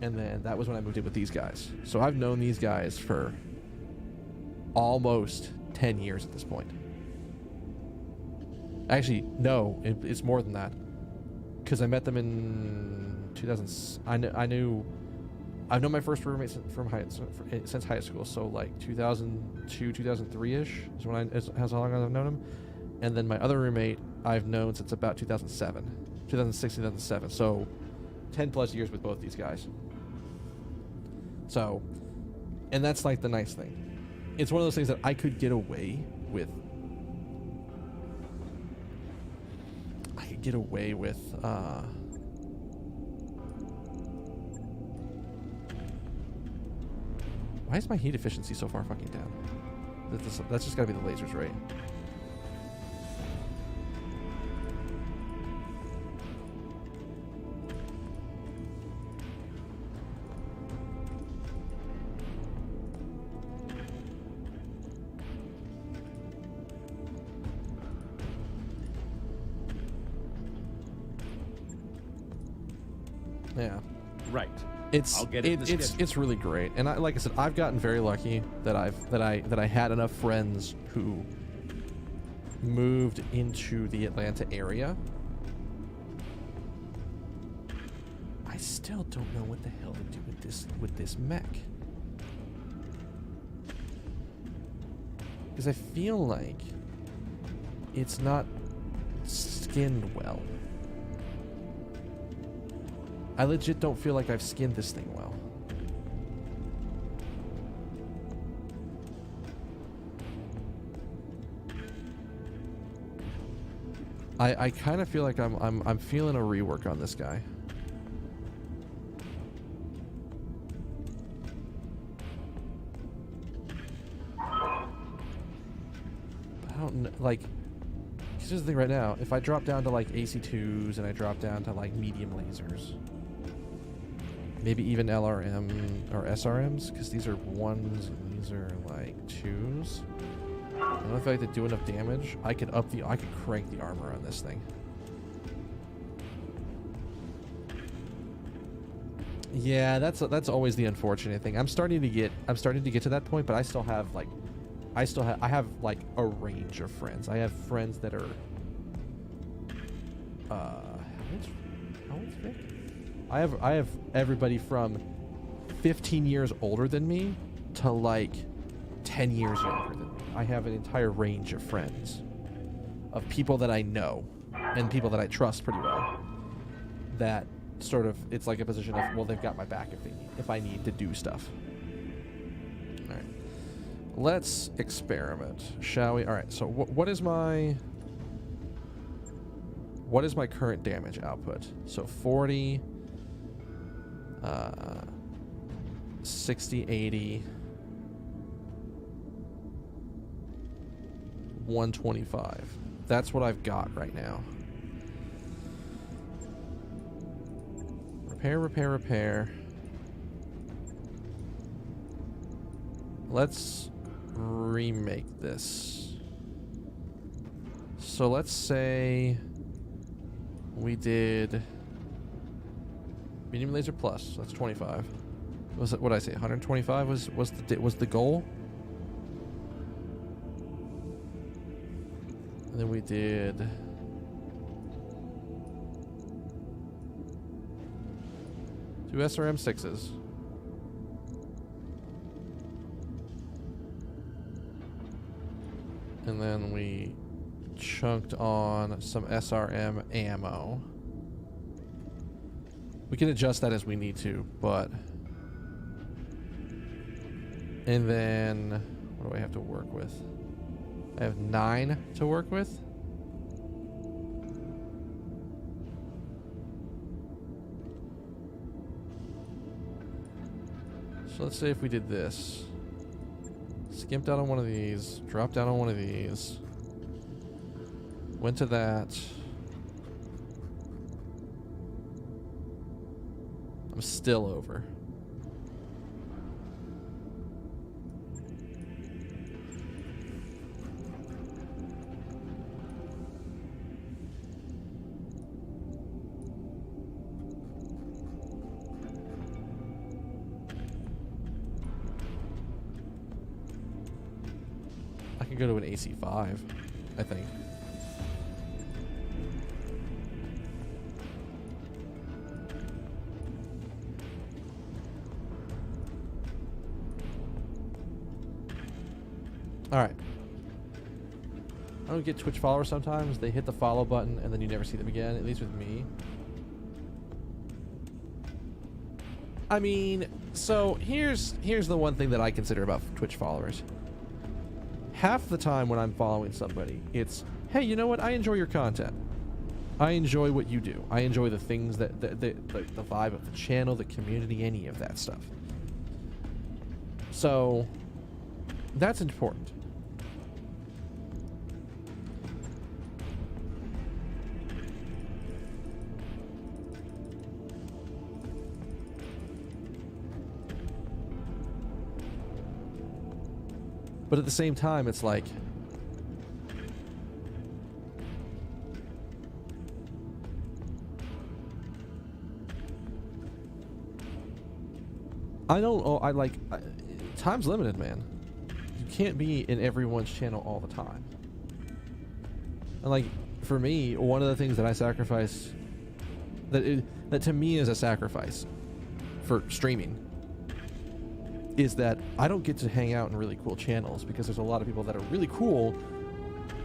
And then that was when I moved in with these guys. So I've known these guys for almost 10 years at this point. Actually, no, it's more than that. Because I met them in 2000. I've known my first roommate since high school, so like 2002, 2003-ish is how long I've known him. And then my other roommate I've known since about 2006, 2007. So 10 plus years with both these guys. So, and that's like the nice thing. It's one of those things that I could get away with. Why is my heat efficiency so far fucking down? That's just gotta be the lasers, right? Yeah. Right. It's really great, and like I said, I've gotten very lucky that I had enough friends who moved into the Atlanta area. I still don't know what the hell to do with this mech, because I feel like it's not skinned well. I legit don't feel like I've skinned this thing well. I kind of feel like I'm feeling a rework on this guy. I don't know, like, here's the thing right now. If I drop down to like AC2s and I drop down to like medium lasers, maybe even LRM or SRMs, because these are 1s and these are like 2s. I don't know if I could do enough damage. I could crank the armor on this thing. Yeah, that's always the unfortunate thing. I'm starting to get to that point, but I still have I have like a range of friends. I have friends that are how old's Vic? I have everybody from 15 years older than me to like 10 years younger than me. I have an entire range of friends, of people that I know and people that I trust pretty well, that sort of, it's like a position of, well, they've got my back if I need to do stuff. All right, let's experiment, shall we? All right, so what is my current damage output? So 40. 60, 80, 125. That's what I've got right now. Repair, repair, repair. Let's remake this. So let's say we did medium laser plus. That's 25. Was it what did I say? 125 was the goal. And then we did two SRM 6s. And then we chunked on some SRM ammo. We can adjust that as we need to, but... And then... What do I have to work with? I have 9 to work with. So let's say if we did this. Skimped out on one of these, dropped down on one of these, went to that. I'm still over. Go to an AC5, I think. All right. I don't get Twitch followers sometimes. They hit the follow button and then you never see them again, at least with me. I mean, so here's the one thing that I consider about Twitch followers. Half the time when I'm following somebody, it's, hey, you know what? I enjoy your content. I enjoy what you do. I enjoy the things that the vibe of the channel, the community, any of that stuff. So that's important. But at the same time, it's like, time's limited, man. You can't be in everyone's channel all the time. And like, for me, one of the things that I sacrifice, that to me is a sacrifice for streaming, is that I don't get to hang out in really cool channels because there's a lot of people that are really cool,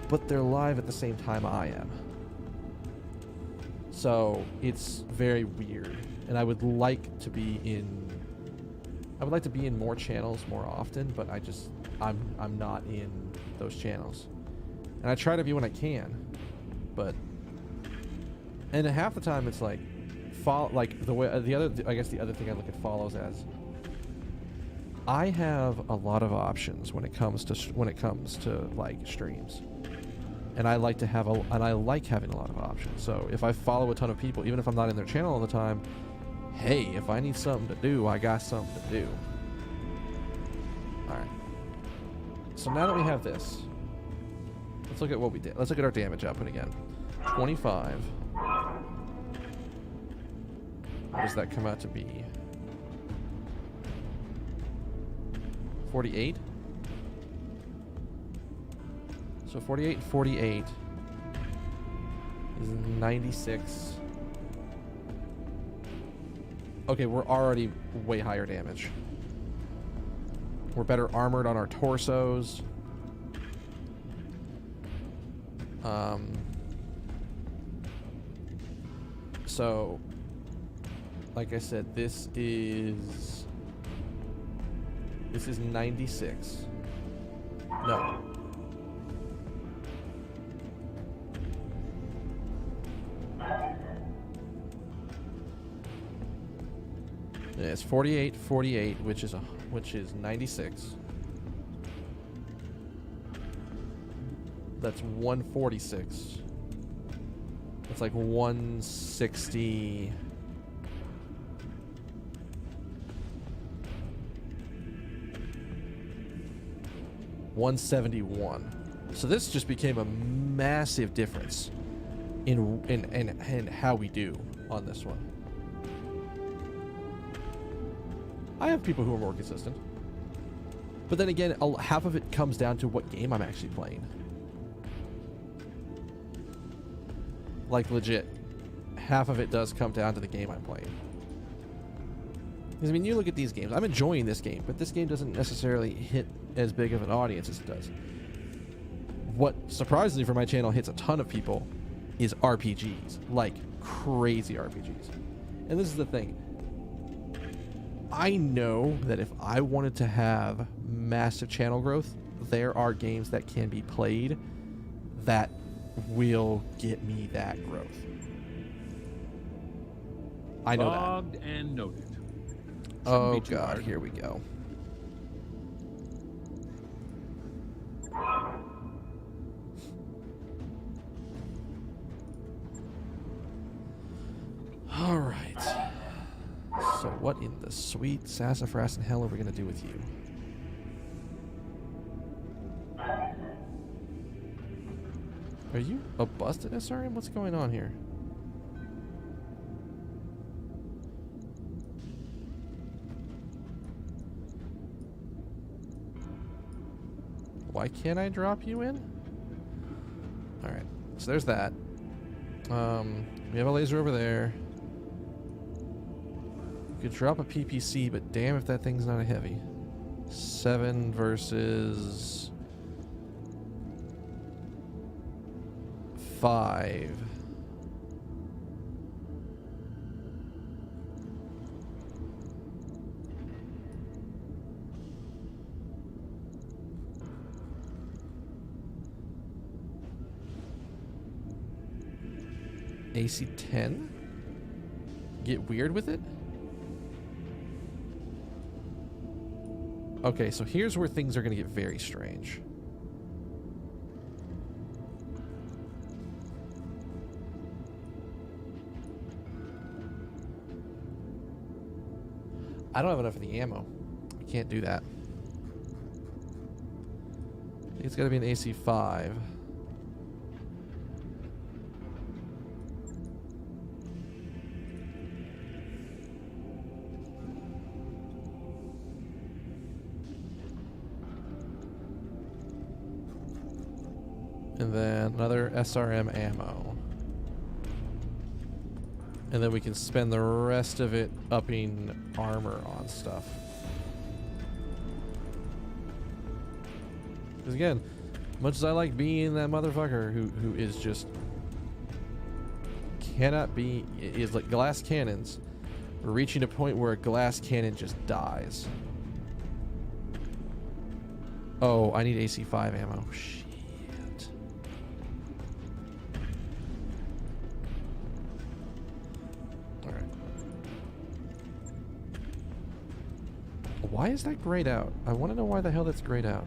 but they're live at the same time I am. So it's very weird, and I would like to be in more channels more often, but I'm not in those channels, and I try to be when I can, and half the time it's like I guess the other thing I look at follows as, I have a lot of options when it comes to like streams, and I like having a lot of options. So if I follow a ton of people, even if I'm not in their channel all the time, hey, if I need something to do, I got something to do. All right. So now that we have this, let's look at what we did. Let's look at our damage output again. 25. What does that come out to be? 48. So 48, 48 is 96. Okay, we're already way higher damage. We're better armored on our torsos. So, like I said, this is 96. No. Yeah, it's 48, 48, which is 96. That's 146. It's like 160. $171. So this just became a massive difference in how we do on this one. I have people who are more consistent, but then again, half of it comes down to what game I'm actually playing. Like legit, half of it does come down to the game I'm playing. Because I mean, you look at these games. I'm enjoying this game, but this game doesn't necessarily hit as big of an audience as it does. What surprisingly for my channel hits a ton of people is RPGs, like crazy RPGs. And this is the thing. I know that if I wanted to have massive channel growth, there are games that can be played that will get me that growth. I know Logged and noted. that. Oh god, here we go. All right. So what in the sweet sassafras and hell are we going to do with you? Are you a busted SRM? What's going on here? Why can't I drop you in? Alright, so there's that. We have a laser over there. You could drop a PPC, but damn if that thing's not a heavy. 7 versus 5. AC 10? Get weird with it? Okay, so here's where things are going to get very strange. I don't have enough of the ammo. I can't do that. I think it's got to be an AC 5. And then another SRM ammo. And then we can spend the rest of it upping armor on stuff. Because again, much as I like being that motherfucker who is just cannot be, is like glass cannons, we're reaching a point where a glass cannon just dies. Oh, I need AC 5 ammo. Shit. Why is that grayed out? I want to know why the hell that's grayed out.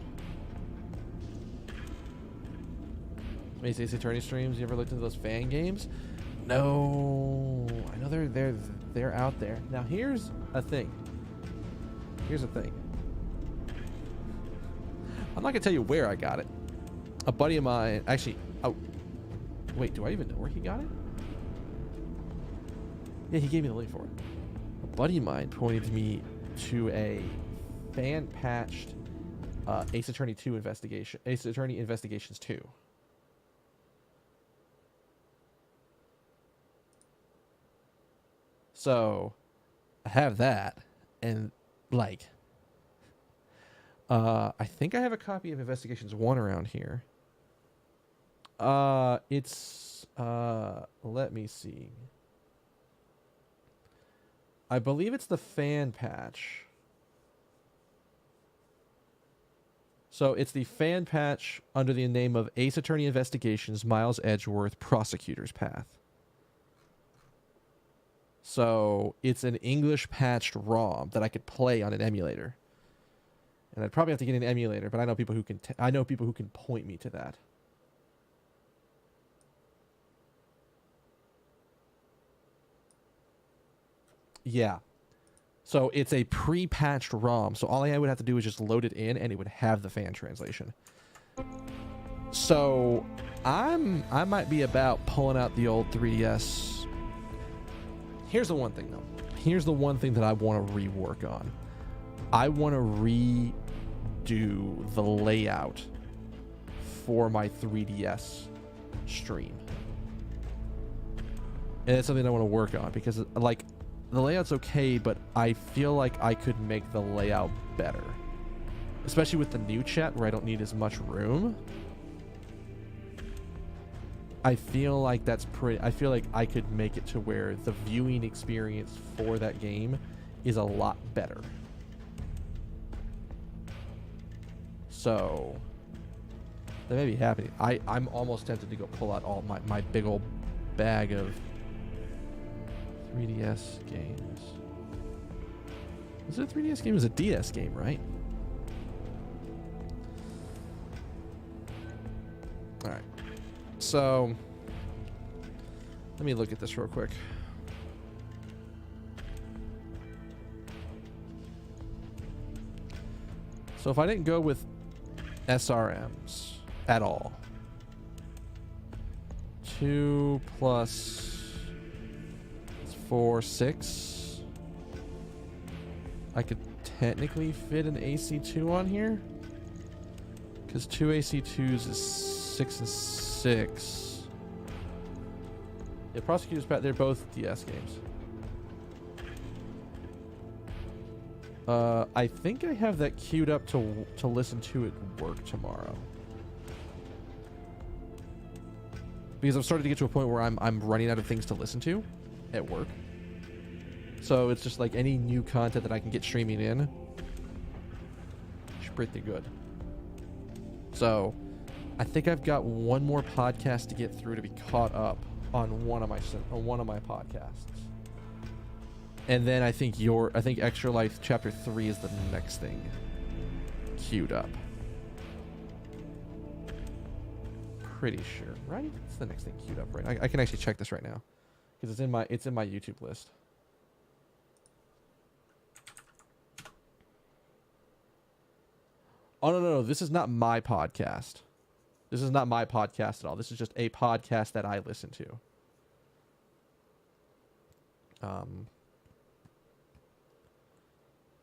Ace Attorney streams. You ever looked into those fan games? No. I know they're out there. Now here's a thing. Here's a thing. I'm not gonna tell you where I got it. A buddy of mine, actually. Oh, wait. Do I even know where he got it? Yeah, he gave me the link for it. A buddy of mine pointed me to a fan patched Ace Attorney 2 investigation, Ace Attorney Investigations 2. So I have that, and like I think I have a copy of Investigations 1 around here. It's let me see. I believe it's the fan patch. So it's the fan patch under the name of Ace Attorney Investigations Miles Edgeworth Prosecutor's Path. So it's an English patched ROM that I could play on an emulator. And I'd probably have to get an emulator, but I know people who can. I know people who can point me to that. Yeah. So it's a pre-patched ROM. So all I would have to do is just load it in, and it would have the fan translation. So I might be about pulling out the old 3DS. Here's the one thing, though. Here's the one thing that I want to rework on. I want to redo the layout for my 3DS stream. And it's something I want to work on because, like, the layout's okay, but I feel like I could make the layout better. Especially with the new chat where I don't need as much room. I feel like that's pretty... I feel like I could make it to where the viewing experience for that game is a lot better. So that may be happening. I'm almost tempted to go pull out all my big old bag of 3DS games. Is it a 3DS game? It was a DS game, right? Alright. So let me look at this real quick. So if I didn't go with SRMs at all, 2 plus 4, 6. I could technically fit an AC2 on here. Because 2 AC2s is 6 and 6. Yeah, Prosecutor's Path, they're both DS games. I think I have that queued up to listen to at work tomorrow. Because I'm starting to get to a point where I'm running out of things to listen to at work. So it's just like any new content that I can get streaming in. It's pretty good. So I think I've got one more podcast to get through to be caught up on one of my podcasts. And then I think Extra Life Chapter 3 is the next thing queued up. Pretty sure, right? It's the next thing queued up, right? I can actually check this right now because it's in my YouTube list. Oh no, this is not my podcast. This is not my podcast at all. This is just a podcast that I listen to.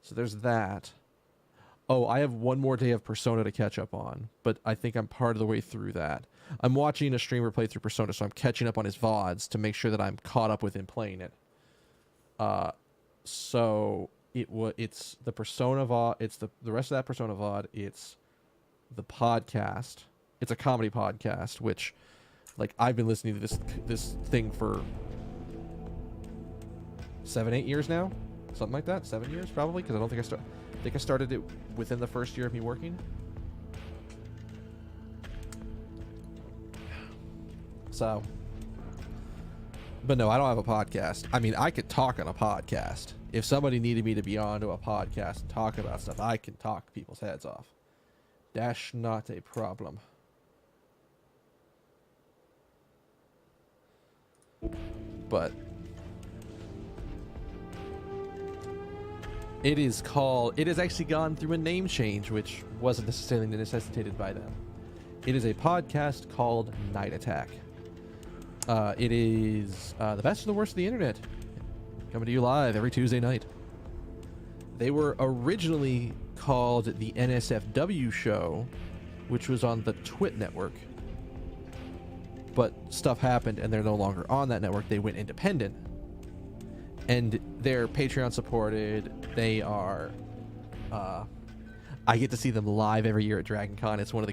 So there's that. Oh, I have one more day of Persona to catch up on, but I think I'm part of the way through that. I'm watching a streamer play through Persona, so I'm catching up on his VODs to make sure that I'm caught up with him playing it. So it's the Persona VOD, it's the rest of that Persona VOD, it's the podcast. It's a comedy podcast, which, like, I've been listening to this thing for 7-8 years now. Something like that. 7 years probably, because I don't think I think I started it within the first year of me working. So, but no, I don't have a podcast. I mean, I could talk on a podcast. If somebody needed me to be onto a podcast and talk about stuff, I can talk people's heads off. That's not a problem. But it has actually gone through a name change, which wasn't necessarily necessitated by them. It is a podcast called Night Attack. It is the best and the worst of the internet, coming to you live every Tuesday night. They were originally called the NSFW Show, which was on the Twit network. But stuff happened and they're no longer on that network. They went independent. And they're Patreon supported. They are I get to see them live every year at DragonCon. It's one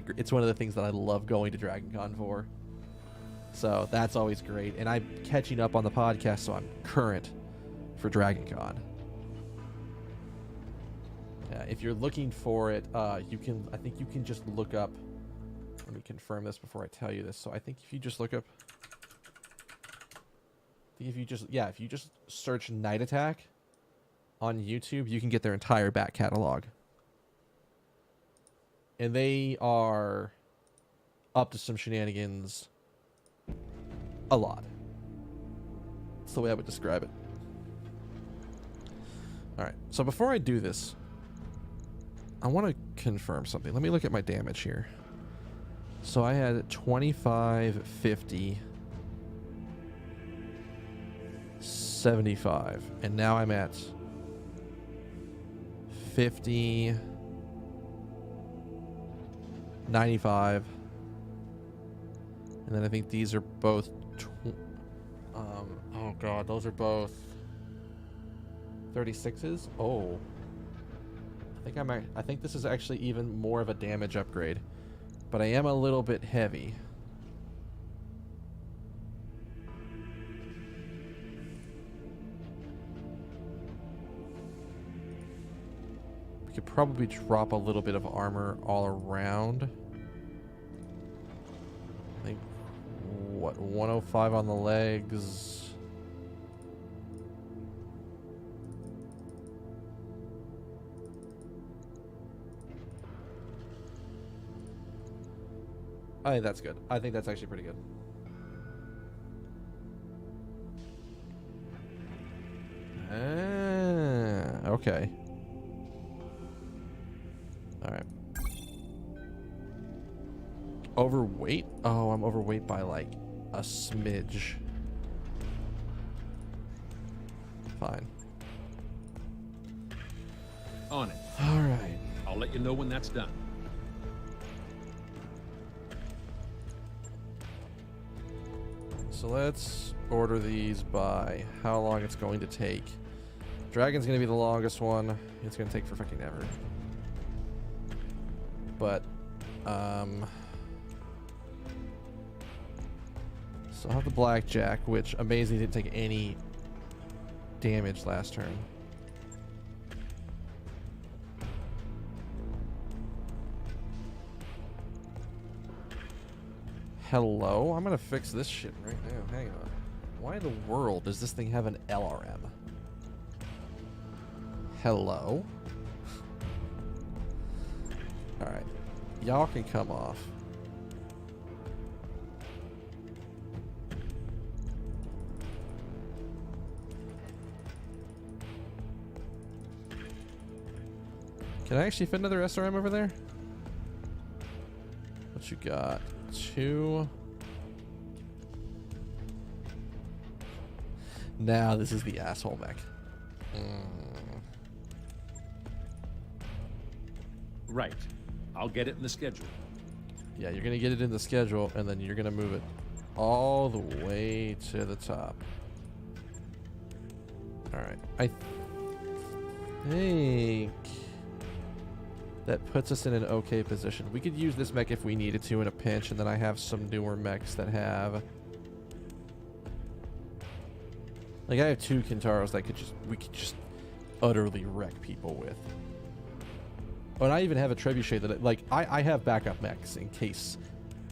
of the things that I love going to DragonCon for. So that's always great. And I'm catching up on the podcast, so I'm current for DragonCon. If you're looking for it, I think you can just look up. Let me confirm this before I tell you this. So I think if you just look up if you just search Night Attack on YouTube, you can get their entire back catalog. And they are up to some shenanigans a lot. That's the way I would describe it. Alright, so before I do this, I want to confirm something. Let me look at my damage here. So I had 25, 50, 75, and now I'm at 50, 95, and then I think these are both oh god, those are both 36s. Oh, I think this is actually even more of a damage upgrade, but I am a little bit heavy. We could probably drop a little bit of armor all around. I think, what, 105 on the legs. I think that's good. I think that's actually pretty good. Ah, okay. Alright. Overweight? Oh, I'm overweight by like a smidge. Fine. On it. Alright. I'll let you know when that's done. So let's order these by how long it's going to take. Dragon's going to be the longest one. It's going to take for fucking ever. But, so I'll have the Blackjack, which amazingly didn't take any damage last turn. Hello? I'm gonna fix this shit right now. Hang on. Why in the world does this thing have an LRM? Hello? Alright. Y'all can come off. Can I actually fit another SRM over there? What you got? 2. Now this is the asshole mech. Right. I'll get it in the schedule. Yeah, you're gonna get it in the schedule, and then you're gonna move it all the way to the top. Alright. I think that puts us in an okay position. We could use this mech if we needed to in a pinch, and then I have some newer mechs that have... Like, I have 2 Kintaros that we could just utterly wreck people with. Oh, and I even have a Trebuchet that, I have backup mechs in case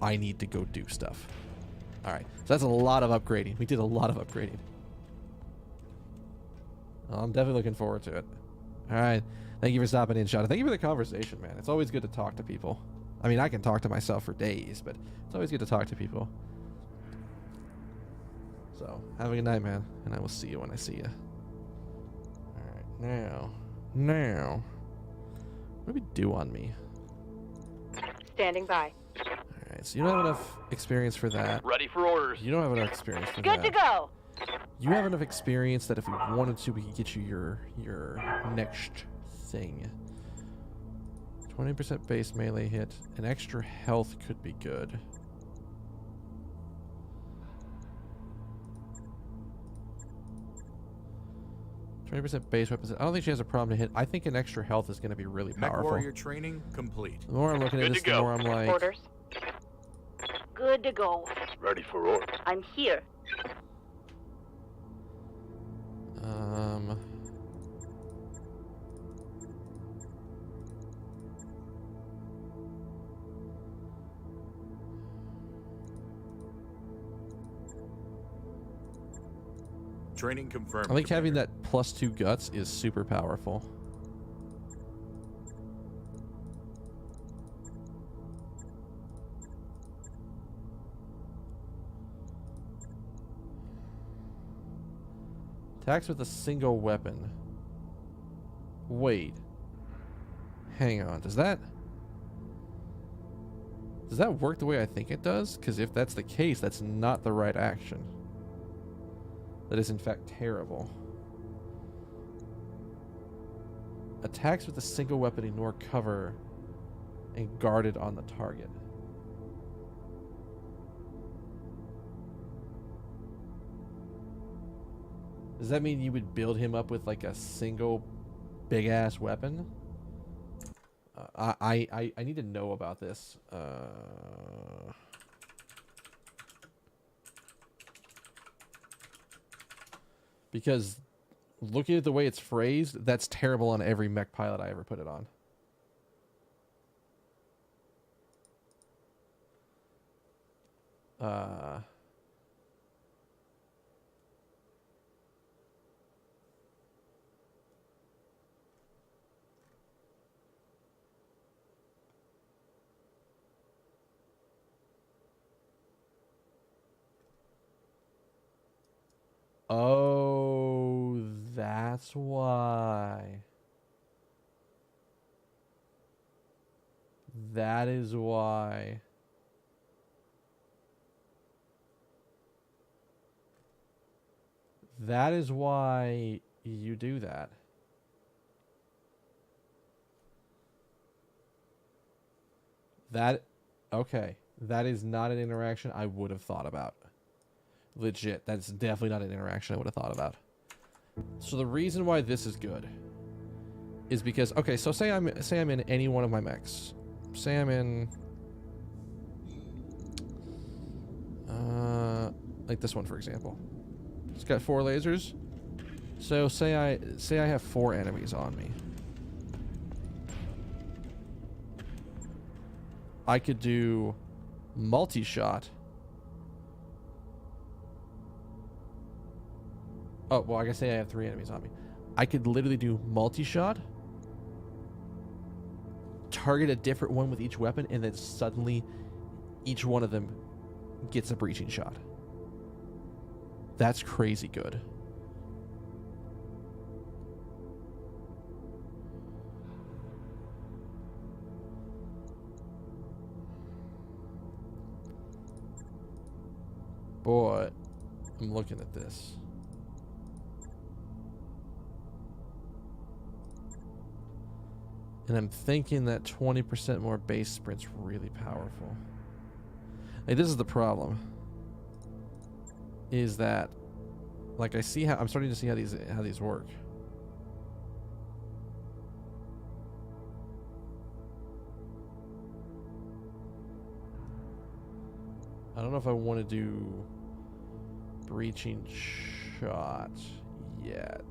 I need to go do stuff. Alright, so that's a lot of upgrading. We did a lot of upgrading. I'm definitely looking forward to it. Alright. Thank you for stopping in, Sean. Thank you for the conversation, man. It's always good to talk to people. I mean, I can talk to myself for days, but it's always good to talk to people. So, have a good night, man. And I will see you when I see you. Alright, now. What do we do on me? Standing by. Alright, so you don't have enough experience for that. Ready for orders. You don't have enough experience for Good that. to go. You have enough experience that if we wanted to, we could get you your next thing. 20% base melee hit. An extra health could be good. %% base weapons. I don't think she has a problem to hit. I think an extra health is going to be really Mech powerful. warrior training complete. The more I'm looking at Good this, to the go. more I'm like, Orders. Good to go. Ready for orders. I'm here. Training confirmed. I think having Commander. that +2 guts is super powerful. Attacks with a single weapon. Wait. Hang on. Does that work the way I think it does? Because if that's the case, that's not the right action. That is in fact terrible. Attacks with a single weapon ignore cover and guarded on the target. Does that mean you would build him up with like a single big ass weapon? I need to know about this. Because looking at the way it's phrased, that's terrible on every mech pilot I ever put it on. Oh, that's why. That is why. That is why you do that. Okay. That is not an interaction I would have thought about. Legit. That's definitely not an interaction I would have thought about. So the reason why this is good is because, okay, so say I'm in any one of my mechs. Say I'm in like this one, for example. It's got 4 lasers. So say I have 4 enemies on me. I could do multi-shot. Oh, well, I can say I have 3 enemies on me. I could literally do multi-shot, target a different one with each weapon, and then suddenly each one of them gets a breaching shot. That's crazy good. Boy, I'm looking at this. And I'm thinking that 20% more base sprint's really powerful. Like, this is the problem. Is that, like, I'm starting to see how these work. I don't know if I want to do breaching shot yet.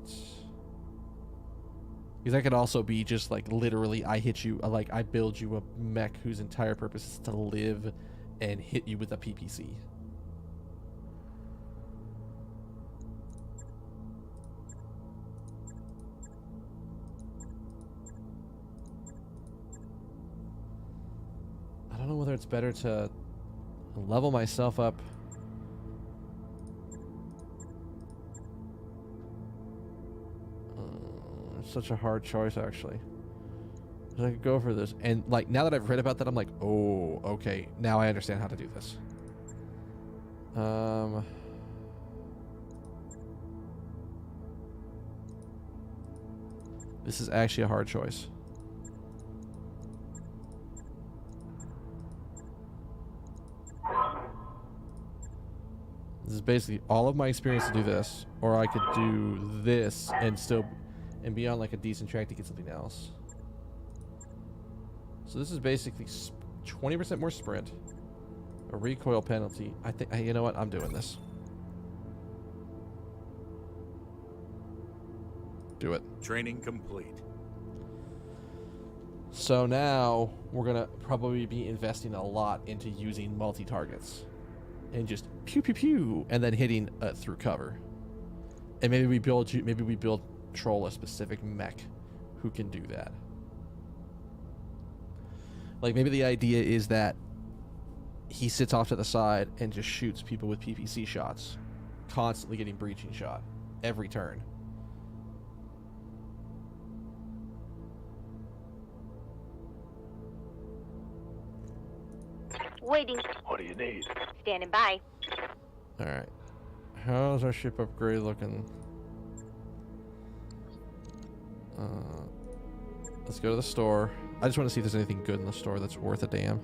Because that could also be just like literally I hit you, like I build you a mech whose entire purpose is to live and hit you with a PPC. I don't know whether it's better to level myself up. Such a hard choice, actually. I could go for this, and like now that I've read about that, I'm like, oh, okay, now I understand how to do this. This is actually a hard choice. This is basically all of my experience to do this, or I could do this and still and be on like a decent track to get something else. So this is basically 20% more sprint, a recoil penalty. I think, you know what, I'm doing this. Do it. Training complete. So now we're gonna probably be investing a lot into using multi-targets and just pew pew pew and then hitting through cover. And maybe we build Troll a specific mech who can do that. Like maybe the idea is that he sits off to the side and just shoots people with PPC shots, constantly getting breaching shot every turn. Waiting. What do you need? Standing by. All right, how's our ship upgrade looking? Let's go to the store. I just want to see if there's anything good in the store that's worth a damn.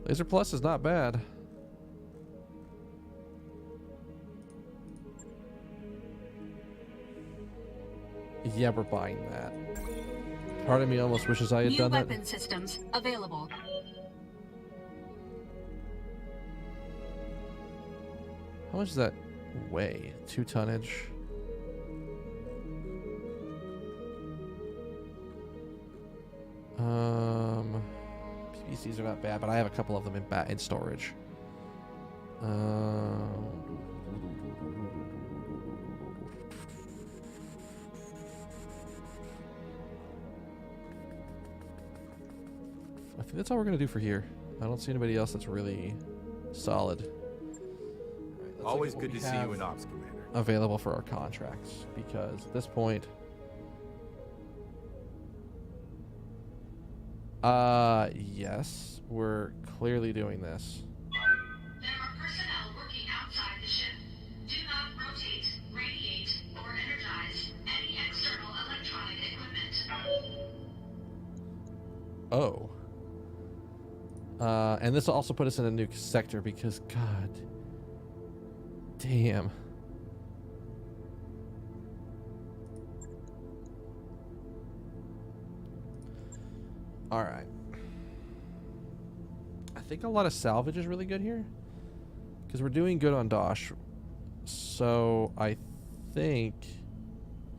Laser Plus is not bad. Yeah, we're buying that. Part of me almost wishes I had New done that. weapon systems available. How much does that weigh? 2 tonnage. PVCs are not bad, but I have a couple of them in storage. I think that's all we're gonna do for here. I don't see anybody else that's really solid. All right, let's Always look at what good we to see have you in Ops, Commander. available for our contracts, because at this point, yes, we're clearly doing this. There are personnel working outside the ship. Do not rotate, radiate, or energize any external electronic equipment. Oh. And this will also put us in a new sector because, god damn. Alright. I think a lot of salvage is really good here. Because we're doing good on Dosh. So I think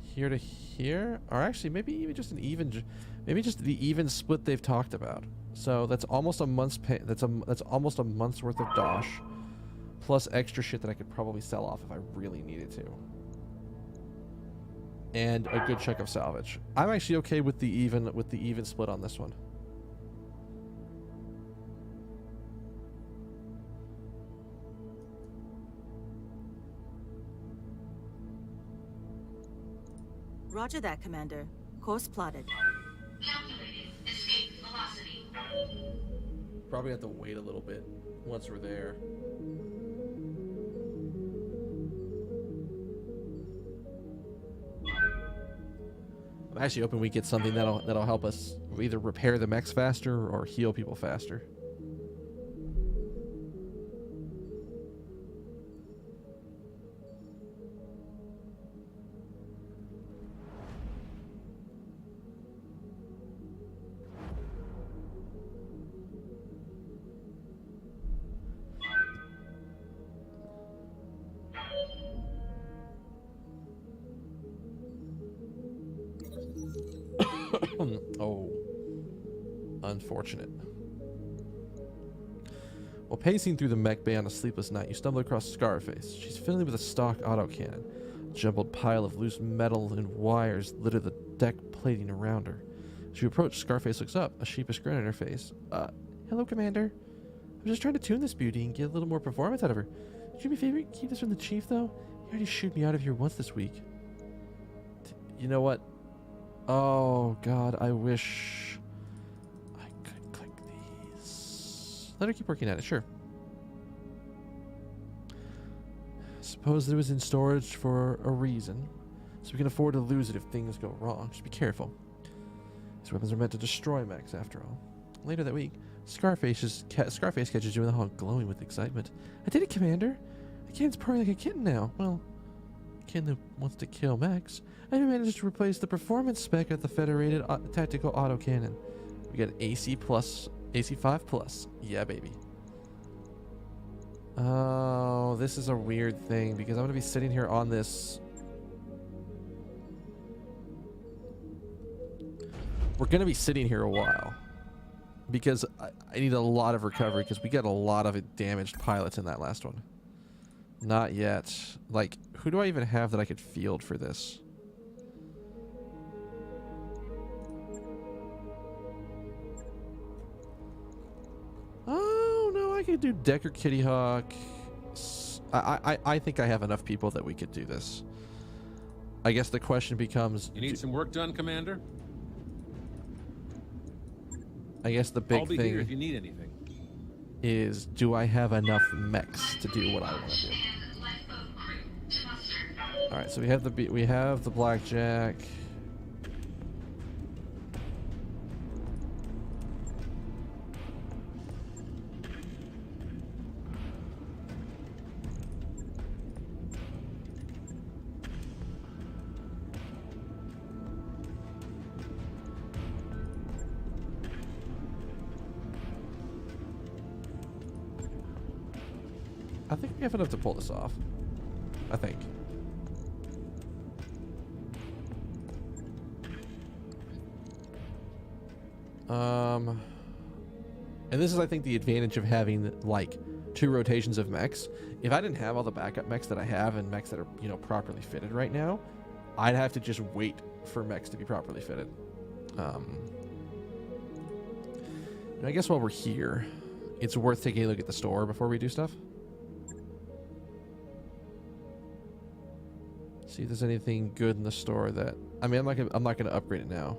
here to here, or actually maybe even just an even, maybe just the even split they've talked about. So that's almost a month's pay. That's almost a month's worth of Dosh, plus extra shit that I could probably sell off if I really needed to. And a good chunk of salvage. I'm actually okay with the even split on this one. Roger that, Commander. Course plotted. Calculating escape velocity. Probably have to wait a little bit once we're there. I'm actually hoping we get something that'll help us either repair the mechs faster or heal people faster. Oh, unfortunate. While pacing through the mech bay on a sleepless night, you stumble across Scarface. She's fiddling with a stock autocannon. A jumbled pile of loose metal and wires litter the deck plating around her. As you approach, Scarface looks up, a sheepish grin on her face. Hello, Commander. I'm just trying to tune this beauty and get a little more performance out of her. Would you be favorite keep this from the Chief, though? He already shooed me out of here once this week. You know what? Oh, God, I wish I could click these. Let her keep working at it, sure. Suppose it was in storage for a reason, so we can afford to lose it if things go wrong. Just be careful. These weapons are meant to destroy mechs, after all. Later that week, Scarface catches you in the hall, glowing with excitement. I did it, Commander! The cannon's purring like a kitten now. Well, a kitten that wants to kill mechs. I managed to replace the performance spec of the Federated Tactical Autocannon. We got AC plus, AC5 plus. Yeah, baby. Oh, this is a weird thing because I'm going to be sitting here on this. We're going to be sitting here a while because I need a lot of recovery because we got a lot of damaged pilots in that last one. Not yet. Like, who do I even have that I could field for this? Oh, no, I could do Decker Kitty Hawk. I think I have enough people that we could do this. I guess the question becomes... You need some work done, Commander? I guess the big I'll be thing here if you need anything. is, do I have enough mechs to do what I want to do? And lifeboat crew to muster. All right, so we have the Blackjack. I think we have enough to pull this off. I think. And this is, I think, the advantage of having like 2 rotations of mechs. If I didn't have all the backup mechs that I have and mechs that are, you know, properly fitted right now, I'd have to just wait for mechs to be properly fitted. And I guess while we're here, it's worth taking a look at the store before we do stuff. See if there's anything good in the store that... I mean, I'm not gonna upgrade it now.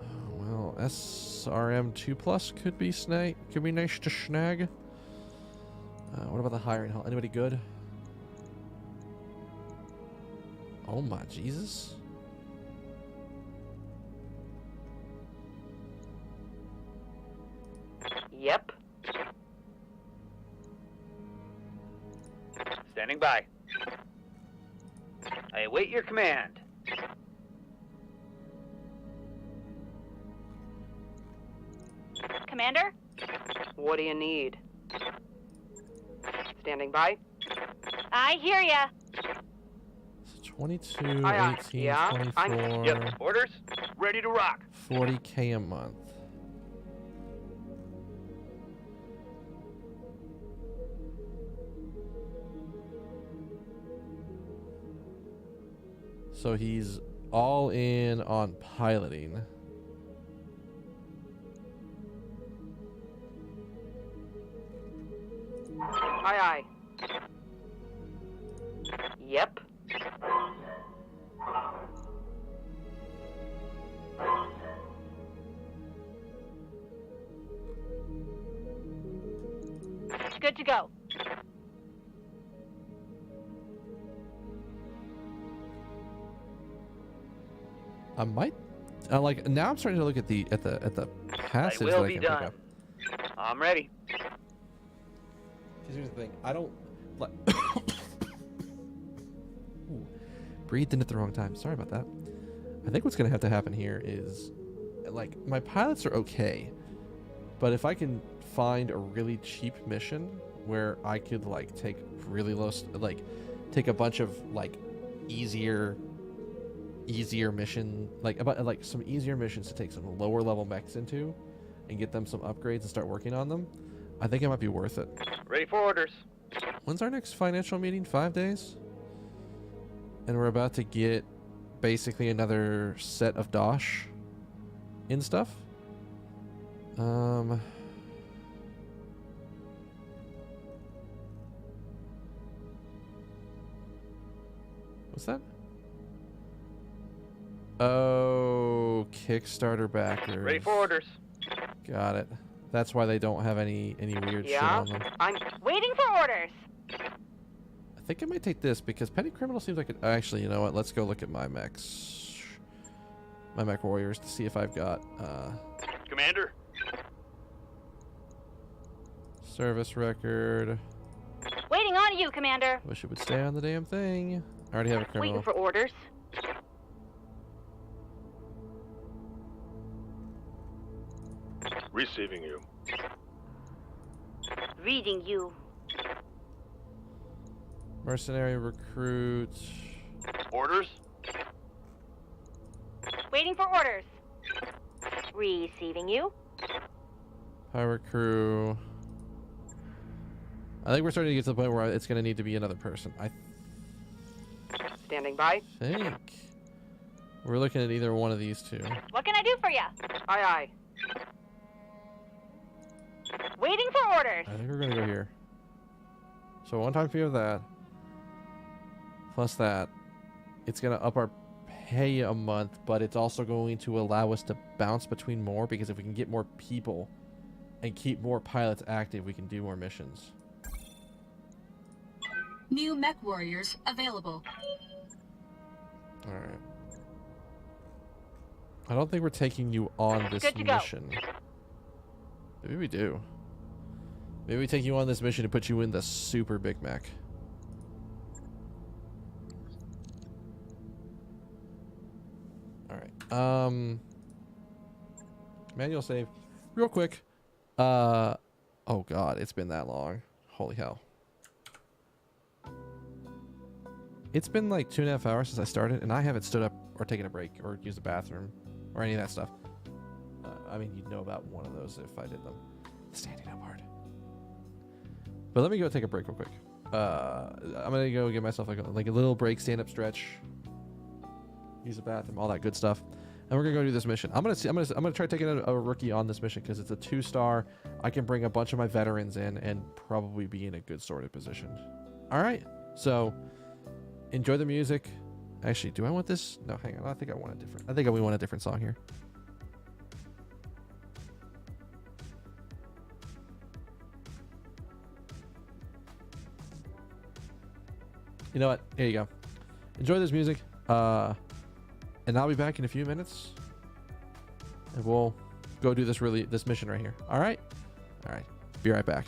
Oh, well, SRM 2+ could be nice to snag. What about the hiring hall? Anybody good? Oh my Jesus. Yep. Standing by. I await your command. Commander? What do you need? Standing by. I hear ya. So 22, Aye, aye. 18, Yeah, 24, Yep. Orders? Ready to rock. 40K a month. So he's all in on piloting. Aye, aye. Yep. Good to go. I might like now. I'm starting to look at the passives I that will I be can pick done. up. I'm ready. 'Cause here's the thing, I don't like. Ooh, breathed in at the wrong time. Sorry about that. I think what's gonna have to happen here is, like, my pilots are okay, but if I can find a really cheap mission where I could like take really low, take a bunch of like easier mission, like some easier missions to take some lower level mechs into, and get them some upgrades and start working on them, I think it might be worth it. Ready for orders. When's our next financial meeting? 5 days? And we're about to get basically another set of Dosh in stuff. What's that? Oh, Kickstarter backers. Ready for orders. Got it. That's why they don't have any weird shit Yeah. on them. I'm Waiting for orders. I think I might take this because Petty Criminal seems like actually, you know what? Let's go look at my mechs. My mech warriors to see if I've got Commander. service record. Waiting on you, Commander. Wish it would stay on the damn thing. I already have a criminal. Waiting for orders. Receiving you. Reading you. Mercenary recruit. Orders? Waiting for orders. Receiving you. Pirate crew. I think we're starting to get to the point where it's going to need to be another person. I Standing by. think we're looking at either one of these two. What can I do for you? Aye, aye. Waiting for orders. I think we're going to go here. So one-time fee of that, plus that, it's going to up our pay a month, but it's also going to allow us to bounce between more, because if we can get more people and keep more pilots active, we can do more missions. New mech warriors available. All right. I don't think we're taking you on this Good to go. mission. Maybe we do. Maybe we take you on this mission and put you in the super Big Mac. All right. Manual save, real quick. Oh God, it's been that long. Holy hell. It's been like 2.5 hours since I started, and I haven't stood up or taken a break or used the bathroom or any of that stuff. I mean, you'd know about one of those if I did them. Standing up hard. But let me go take a break real quick. I'm gonna go give myself like a little break, stand up stretch, use the bathroom, all that good stuff, and we're gonna go do this mission. I'm gonna try taking a rookie on this mission because it's a 2-star. I can bring a bunch of my veterans in and probably be in a good sorted position. All right, so enjoy the music. Actually, do I want this? No, hang on. I think I want a different. I think we want a different song here. You know what? Here you go. Enjoy this music. And I'll be back in a few minutes. And we'll go do this mission right here. All right? All right. Be right back.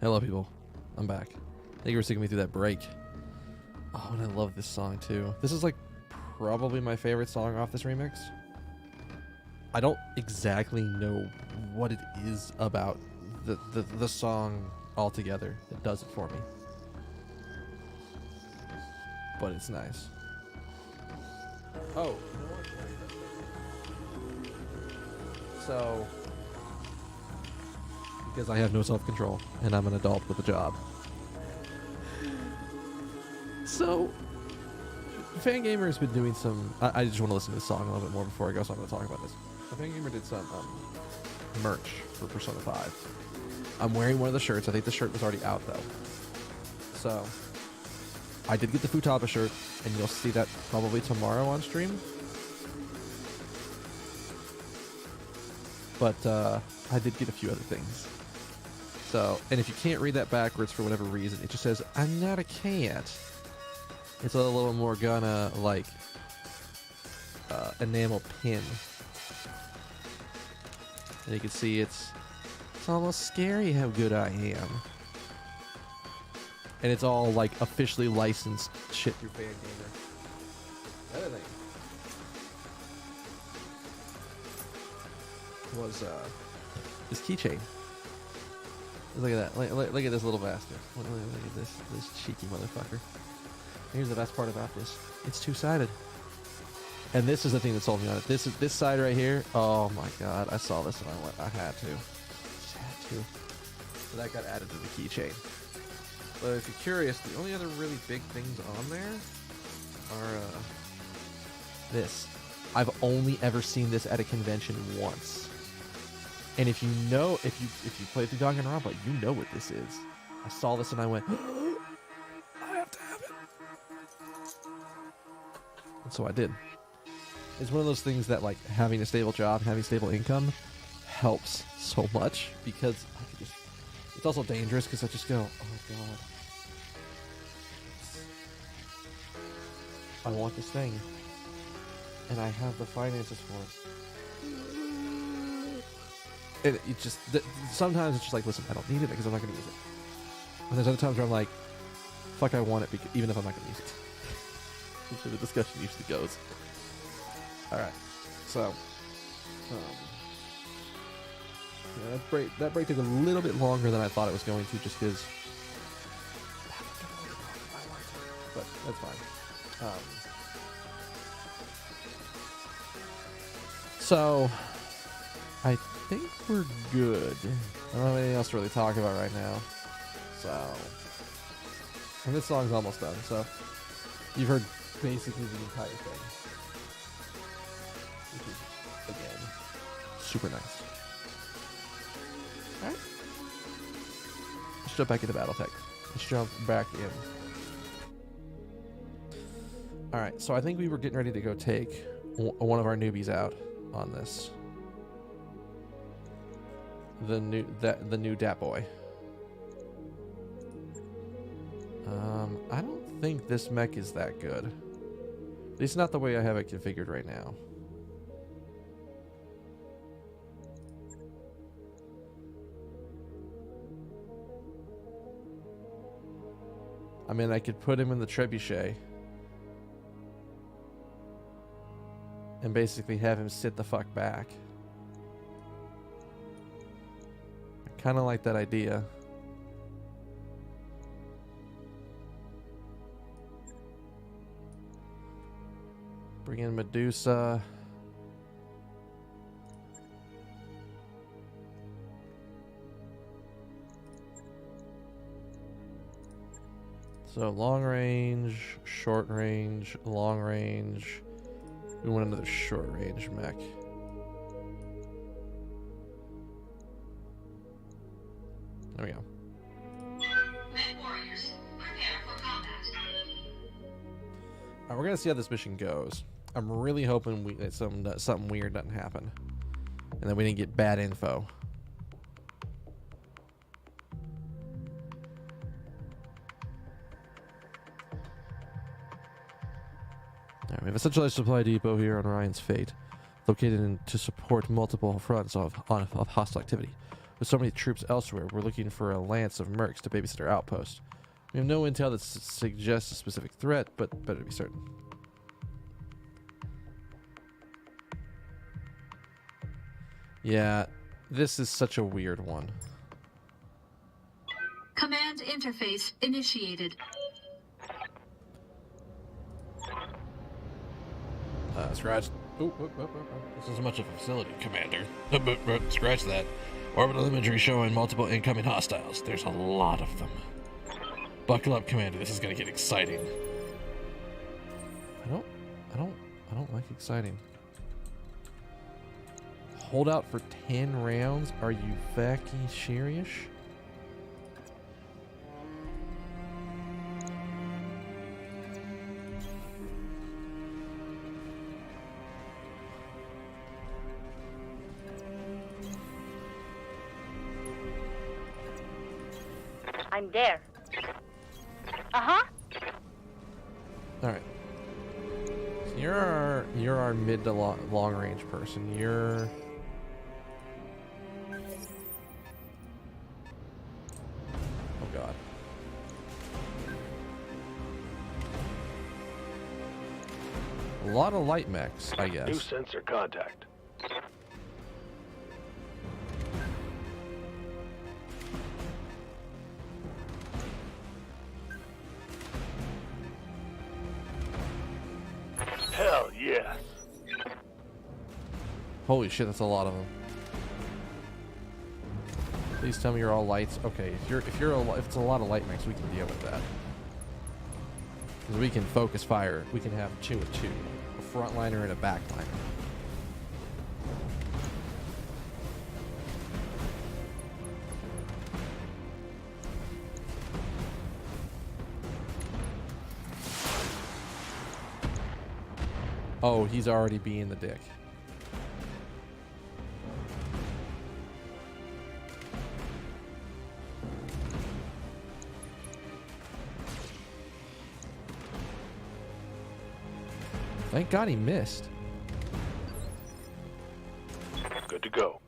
Hello, people. I'm back. Thank you for sticking me through that break. Oh, and I love this song, too. This is, like, probably my favorite song off this remix. I don't exactly know what it is about the song altogether that does it for me. But it's nice. Oh. So, because I have no self-control and I'm an adult with a job. So, Fangamer has been doing some... I just want to listen to this song a little bit more before I go, so I'm going to talk about this. So Fangamer did some merch for Persona 5. I'm wearing one of the shirts. I think the shirt was already out, though. So, I did get the Futaba shirt, and you'll see that probably tomorrow on stream. But I did get a few other things. So, and if you can't read that backwards for whatever reason, it just says, I'm not a cat. It's a little more gonna, like, enamel pin. And you can see it's almost scary how good I am. And it's all, like, officially licensed shit through Fangamer. Another thing was this keychain. Look at that. Look at this little bastard. Look at this cheeky motherfucker. Here's the best part about this. It's two-sided. And this is the thing that sold me on it. This side right here. Oh my god. I saw this and I went, I had to. Just had to. So that got added to the keychain. But if you're curious, the only other really big things on there are this. I've only ever seen this at a convention once. And if you know, if you play through Danganronpa, you know what this is. I saw this and I went, I have to have it. And so I did. It's one of those things that, like, having a stable job, having stable income helps so much, because I could just, it's also dangerous because I just go, oh god, I want this thing and I have the finances for it. And it just, sometimes it's just like, listen, I don't need it because I'm not going to use it. And there's other times where I'm like, fuck, I want it even if I'm not going to use it. That's where the discussion usually goes. Alright, so, yeah, that break took a little bit longer than I thought it was going to, just because, but that's fine. So, I think we're good. I don't have anything else to really talk about right now. So, and this song's almost done, so you've heard basically the entire thing. Which is, again, super nice. Alright. Let's jump back into BattleTech. Let's jump back in. Alright, so I think we were getting ready to go take one of our newbies out on this. The new Dat Boy. I don't think this mech is that good. At least not the way I have it configured right now. I mean, I could put him in the trebuchet and basically have him sit the fuck back. I kind of like that idea. Bring in Medusa. So long range, short range, long range. We want another short range mech. There we go. Mech warriors, prepare for combat. Alright, we're gonna see how this mission goes. I'm really hoping that something weird doesn't happen, and that we didn't get bad info. We have a centralized supply depot here on Orion's Fate, located to support multiple fronts of hostile activity. With so many troops elsewhere, we're looking for a lance of mercs to babysit our outpost. We have no intel that suggests a specific threat, but better to be certain. Yeah, this is such a weird one. Command interface initiated. Scratch. This isn't much of a facility, Commander. Scratch that. Orbital imagery showing multiple incoming hostiles. There's a lot of them. Buckle up, Commander. This is gonna get exciting. I don't like exciting. Hold out for 10 rounds? Are you fucking serious? I'm there. Uh-huh. All right. So you're our mid to long range person. You're oh god. A lot of light mechs, I guess. New sensor contact. Hell yes. Holy shit, that's a lot of them. Please tell me you're all lights. Okay, if it's a lot of light mechs, we can deal with that. 'Cause we can focus fire. We can have 2 and 2, a frontliner and a backliner. Oh, he's already being the dick. Thank God he missed. Good to go.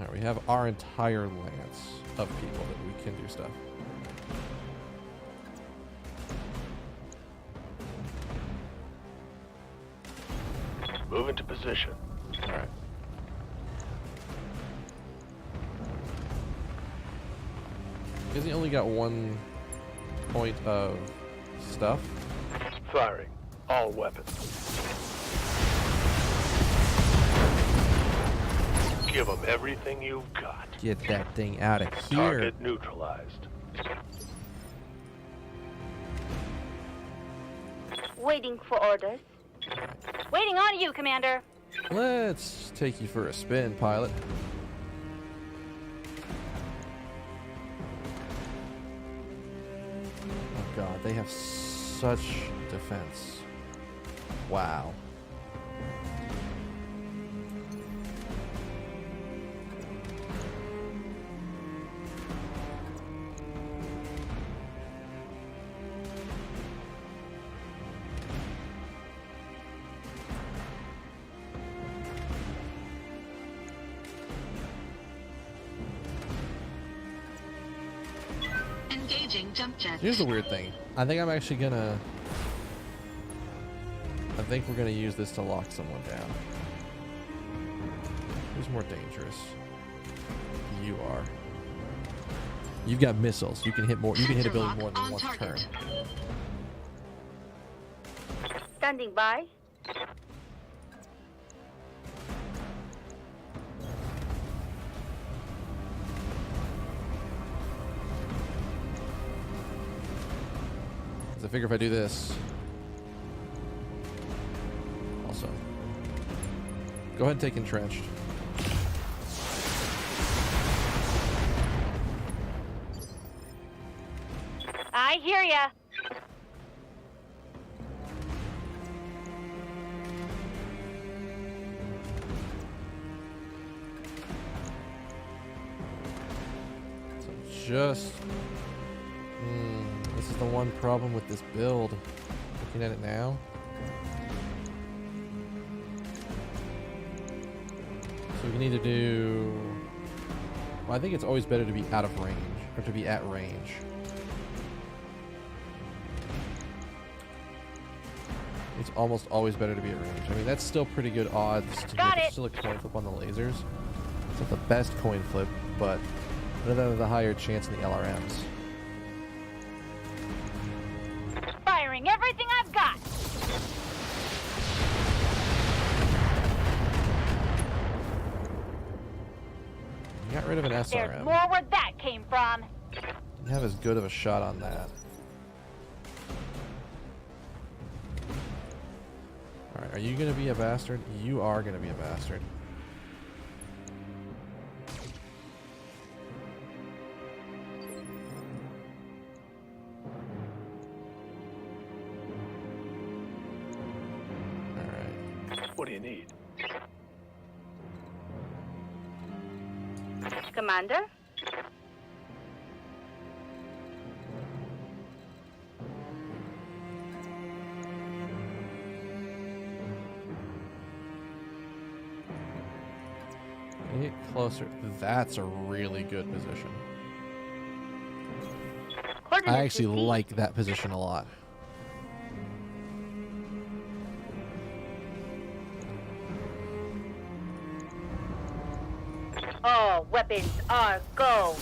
Alright, we have our entire lance of people that we can do stuff. Move into position. Alright. Because he only got 1 point of stuff. Firing. All weapons. Give them everything you've got. Get that thing out of here. Target neutralized. Waiting for orders. Waiting on you, Commander. Let's take you for a spin, pilot. Oh god, they have such defense. Wow. Engaging jump jet. Here's the weird thing. I think we're gonna use this to lock someone down. Who's more dangerous? You are. You've got missiles. You can hit more. You can hit a building more than one turn. Standing by. Because I figure if I do this, also, go ahead and take entrenched. I hear ya. So just, this is the one problem with this build. Looking at it now. So we can either do Well, I think it's always better to be out of range, or to be at range. It's almost always better to be at range. I mean, that's still pretty good odds to Got hit. it. It's still a coin flip on the lasers. It's not the best coin flip, but better than the higher chance in the LRMs. Firing everything I've got. You got rid of an There's SRM. more where that came from. Didn't have as good of a shot on that. Alright, are you gonna be a bastard? You are gonna be a bastard. Alright. What do you need? Commander? Get closer. That's a really good position. I actually like that position a lot. All weapons are go.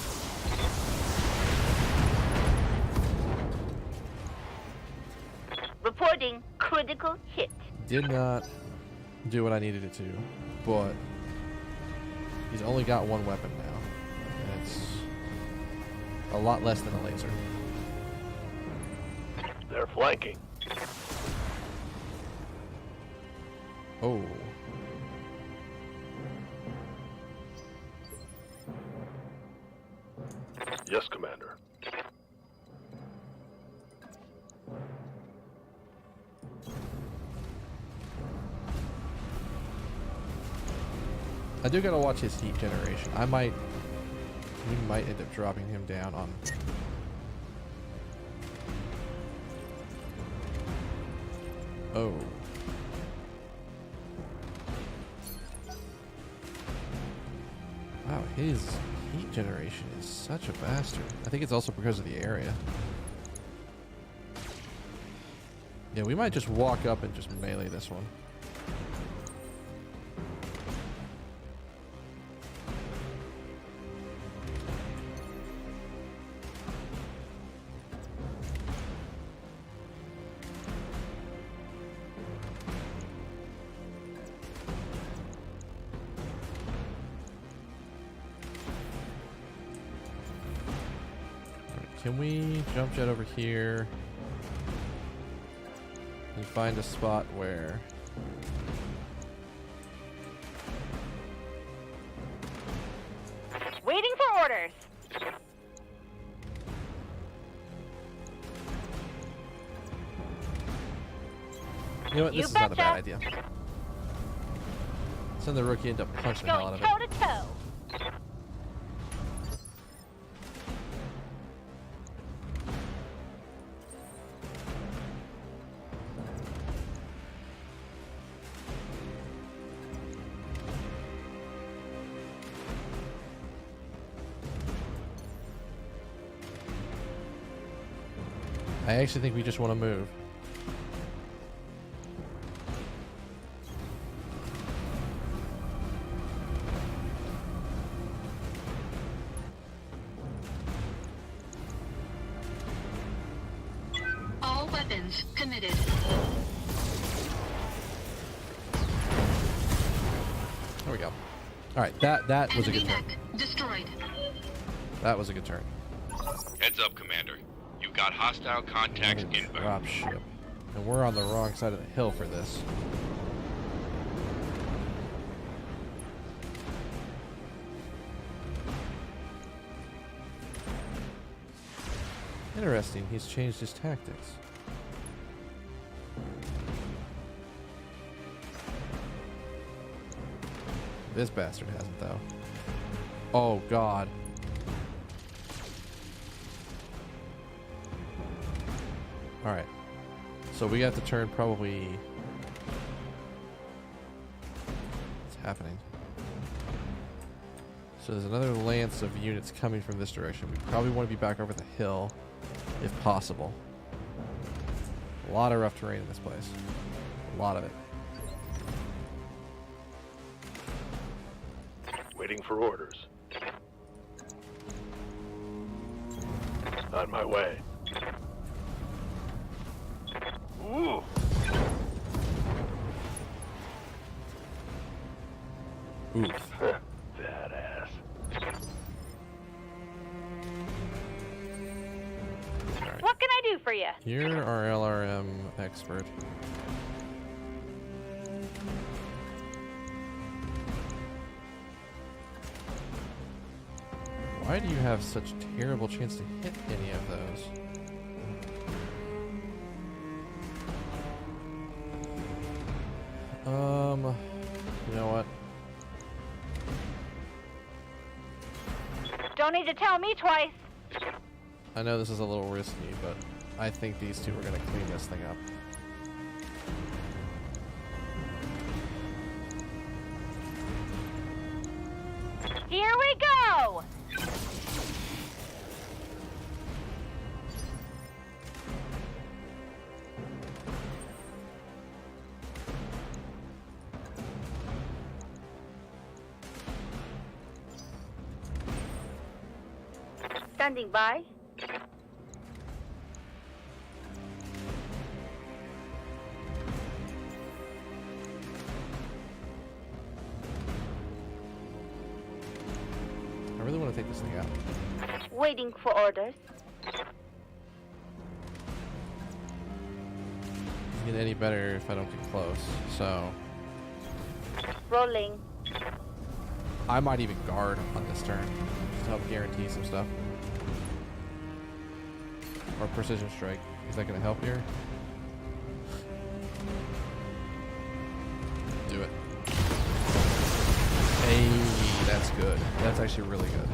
Reporting critical hit. Did not do what I needed it to, but he's only got one weapon now. And it's a lot less than a laser. They're flanking. Oh. Yes, Commander. I do gotta watch his heat generation. We might end up dropping him down on. Oh. Wow, his heat generation is such a bastard. I think it's also because of the area. Yeah, we might just walk up and just melee this one. Can we jump jet over here and find a spot where Waiting for orders. you know what, You this is not a bad betcha. idea. Send the rookie into punch the hell out Going of it. toe to toe. I actually think we just want to move. All weapons committed. There we go. All right, that was a Enemy good turn. mech destroyed. That was a good turn. Heads up, Commander. You've got hostile contacts Another inbound. drop ship, and we're on the wrong side of the hill for this. Interesting, he's changed his tactics. This bastard hasn't, though. Oh, God. Alright. So we got to turn probably... What's happening? So there's another lance of units coming from this direction. We probably want to be back over the hill, if possible. A lot of rough terrain in this place. A lot of it. Waiting for orders. On my way. Ooh. Oof. Badass. Alright. What can I do for you? You're our LRM expert. Why do you have such terrible chance to hit any of those? You know what? Don't need to tell me twice. I know this is a little risky, but I think these two are going to clean this thing up. Here we go! Standing by. I really want to take this thing out. Waiting for orders. Doesn't get any better if I don't get close, so Rolling. I might even guard on this turn to help guarantee some stuff. Or precision strike. Is that going to help here? Do it. Hey, that's good. That's actually really good.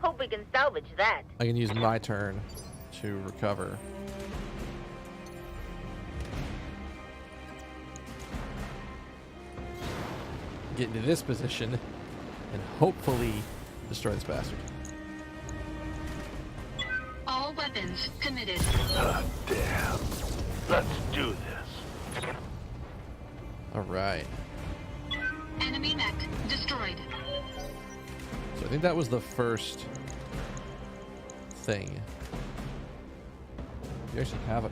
Hope we can salvage that. I can use my turn to recover. Get into this position and hopefully destroy this bastard. All weapons committed. Ah, damn. Let's do this. Alright. Enemy mech destroyed. So I think that was the first thing. Do you actually have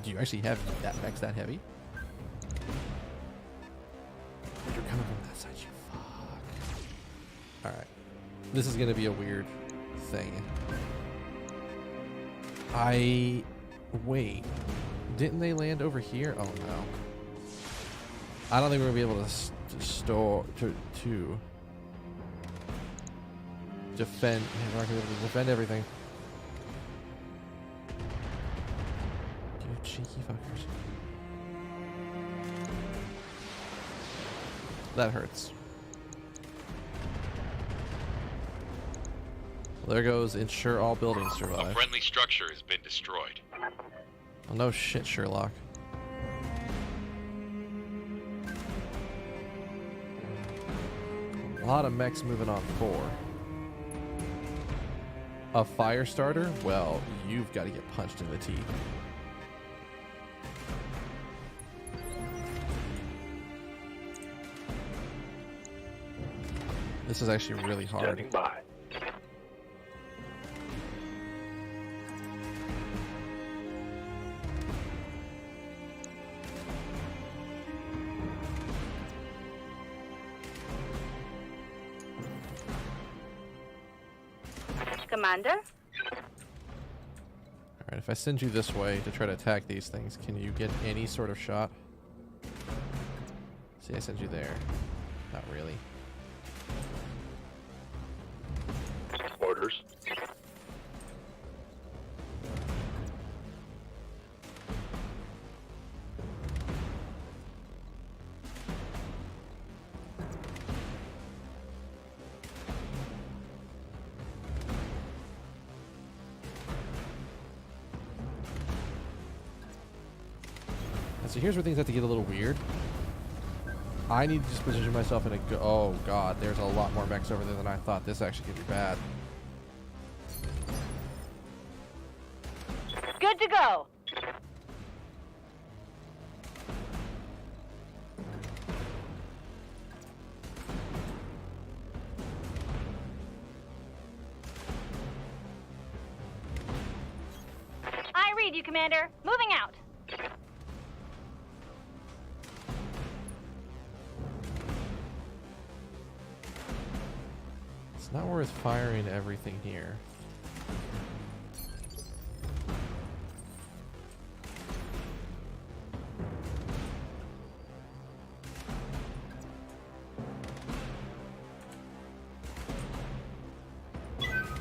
do you actually have that mech's that heavy? You're coming from that side, you fuck. Alright. This is gonna be a weird thing. Wait. Didn't they land over here? Oh no. I don't think we're gonna be able to defend. Man, we're not gonna be able to defend everything. You cheeky fuckers. That hurts. Well, there goes ensure all buildings A survive. friendly structure has been destroyed. Oh no shit, Sherlock. A lot of mechs moving on 4. A fire starter? Well, you've got to get punched in the teeth. This is actually really hard. Standing by. Commander? Alright, if I send you this way to try to attack these things, can you get any sort of shot? See, I sent you there. Not really. Orders. So here's where things have to get a little weird. I need to just position myself in a oh god, there's a lot more mechs over there than I thought. This actually could be bad. Good to go. I read you, Commander. Moving out. It's not worth firing everything here.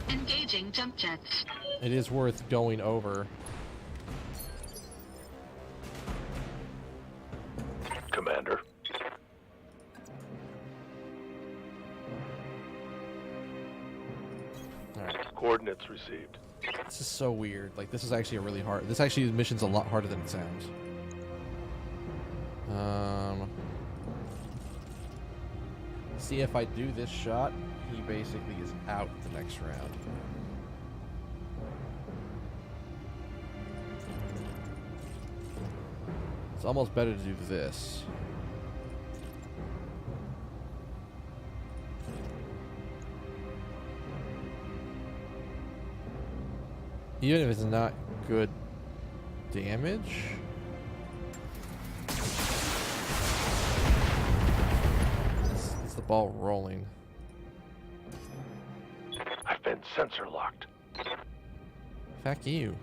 Engaging jump jets. It is worth going over. Commander. Alright. Coordinates received. This is so weird. Like, this is actually a really hard... This actually, mission's a lot harder than it sounds. See, if I do this shot, he basically is out the next round. It's almost better to do this. Even if it's not good damage. Is the ball rolling? I've been sensor locked. Fuck you.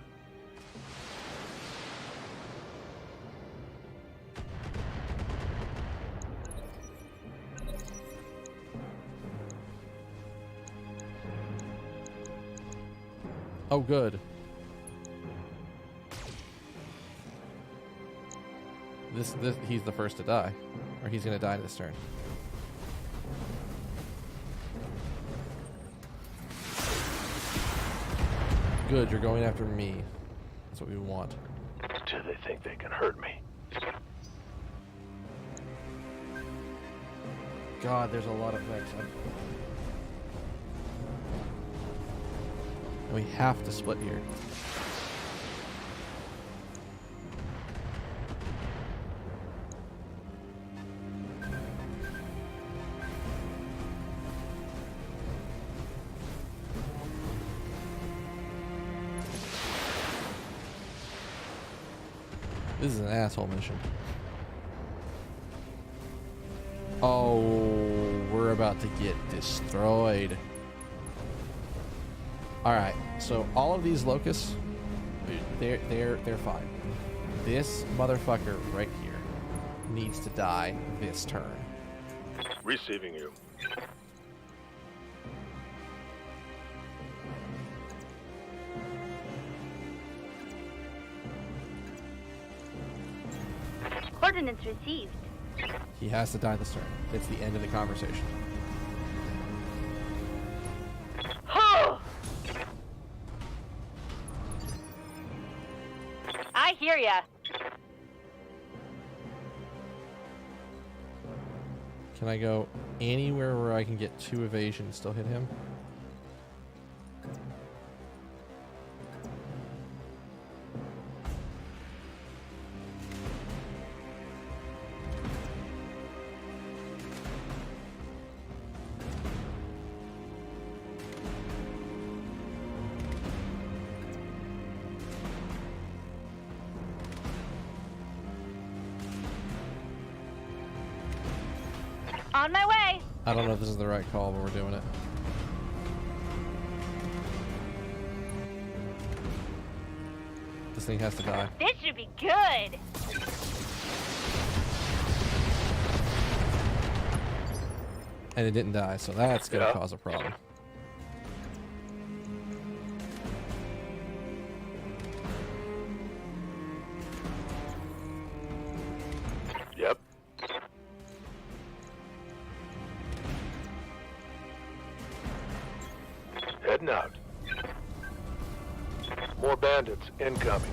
Oh, good. This, he's the first to die. Or he's gonna die this turn. Good, you're going after me. That's what we want. Do they think they can hurt me? God, there's a lot of mechs. We have to split here. This is an asshole mission. Oh, we're about to get destroyed. Alright, so all of these locusts, they're fine. This motherfucker right here needs to die this turn. Receiving you. Coordinates received. He has to die this turn. It's the end of the conversation. I hear ya. Can I go anywhere where I can get 2 evasion and still hit him? On my way. I don't know if this is the right call, but we're doing it. This thing has to die. This should be good. And it didn't die, so that's gonna cause a problem. Yep. Heading out. More bandits incoming.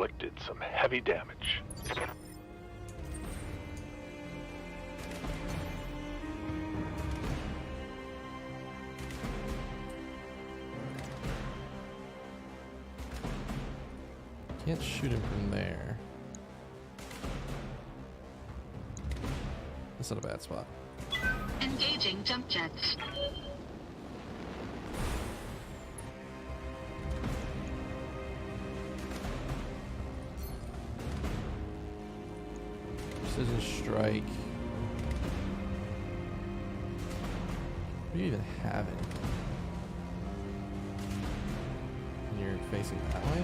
inflicted some heavy damage. Can't shoot him from there. That's not a bad spot. Engaging jump jets. Precision strike. What do you even have it? And you're facing that way?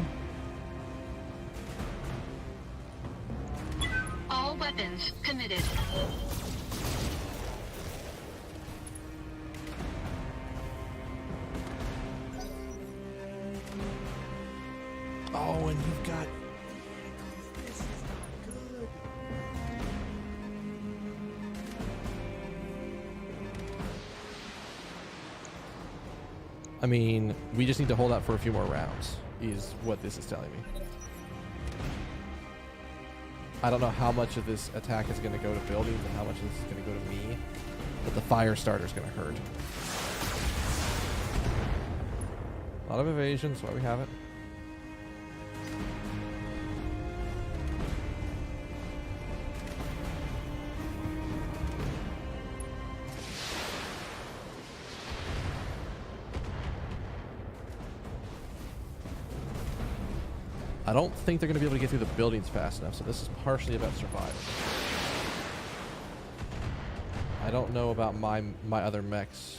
All weapons committed. Oh, and you've got... I mean, we just need to hold out for a few more rounds, is what this is telling me. I don't know how much of this attack is going to go to buildings and how much of this is going to go to me, but the fire starter is going to hurt. A lot of evasion, that's why we have it. I don't think they're going to be able to get through the buildings fast enough, so this is partially about survival. I don't know about my other mechs.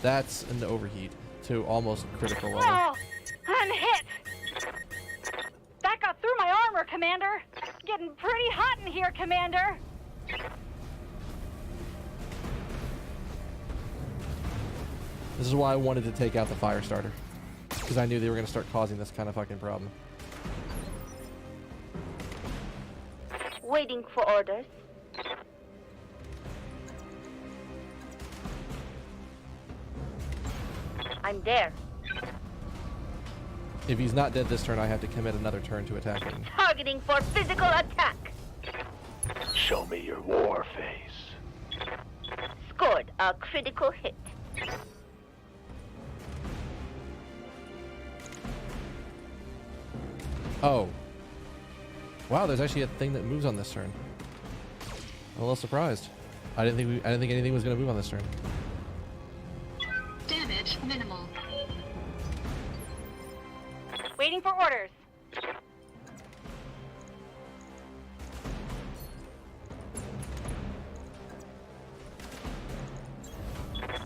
That's an overheat to almost critical level. Oh, I'm hit. That got through my armor, Commander. Getting pretty hot in here, Commander. This is why I wanted to take out the fire starter, because I knew they were going to start causing this kind of fucking problem. Waiting for orders. I'm there. If he's not dead this turn, I have to commit another turn to attacking. Targeting for physical attack. Show me your war face. Scored a critical hit. Oh. Wow, there's actually a thing that moves on this turn. I'm a little surprised. I didn't think anything was going to move on this turn. Damage minimal. Waiting for orders.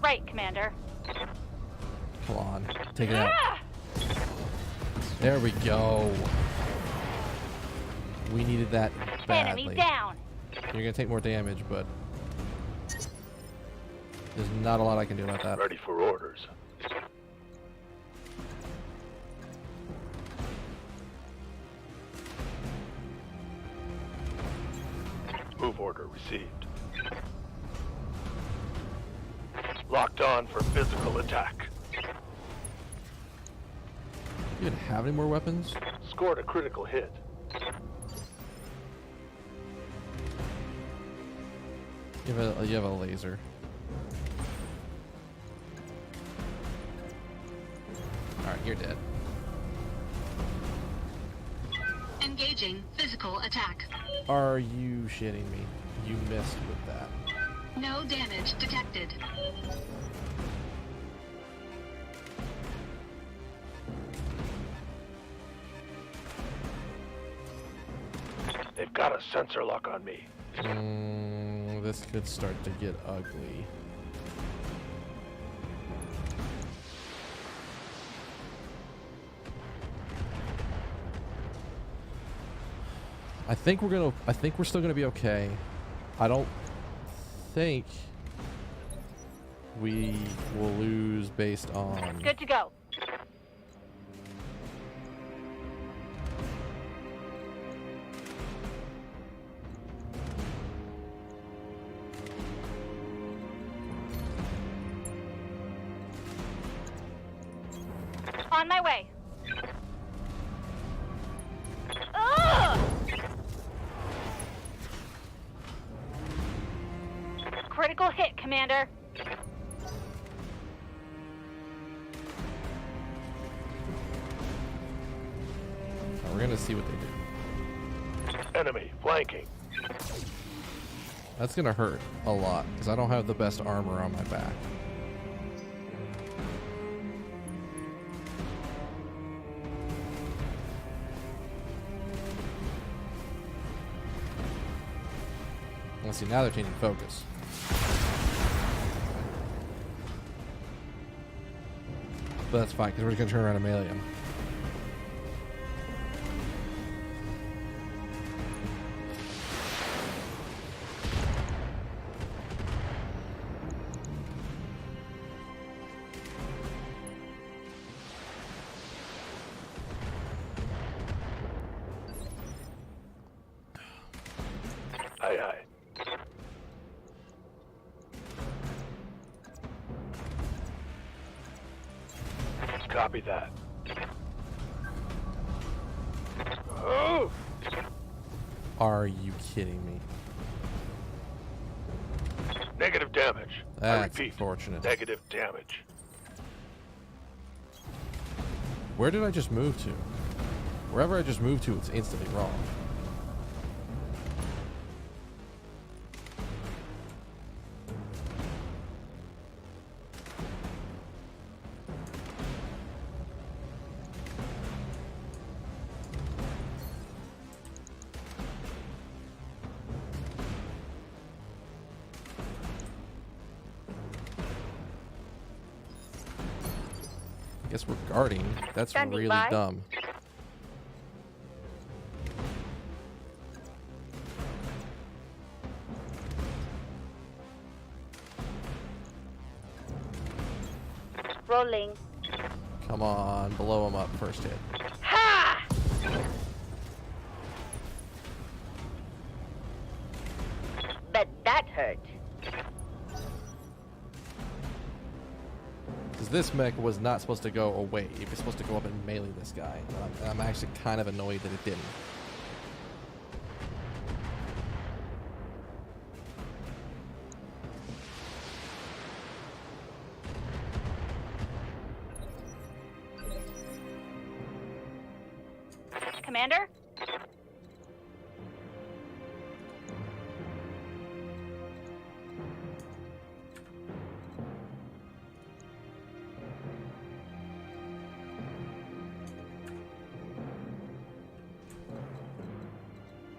Right, Commander. Come on, take it out. Ah! There we go. We needed that badly. Enemy down. You're gonna take more damage, but there's not a lot I can do about that. Ready for orders. Move order received. Locked on for physical attack. You even have any more weapons? Scored a critical hit. You have a laser. Alright, you're dead. Engaging physical attack. Are you shitting me? You missed with that. No damage detected. They've got a sensor lock on me. This could start to get ugly. I think we're still gonna be okay. I don't think we will lose based on... Good to go. On my way. Ugh! Critical hit, Commander. Oh, we're gonna see what they do. Enemy flanking. That's gonna hurt a lot because I don't have the best armor on my back. Let's see, now they're changing focus. But that's fine because we're just gonna turn around and melee him. Aye, aye. Copy that. Oh! Are you kidding me? Negative damage. I That's repeat, unfortunate. negative damage. Where did I just move to? Wherever I just moved to, it's instantly wrong. I guess we're guarding. That's Standing really by. dumb. Rolling. Come on, blow him up first hit. Ha! Bet that hurt. Because this mech was not supposed to go away. It was supposed to go up and melee this guy. I'm actually kind of annoyed that it didn't. Commander?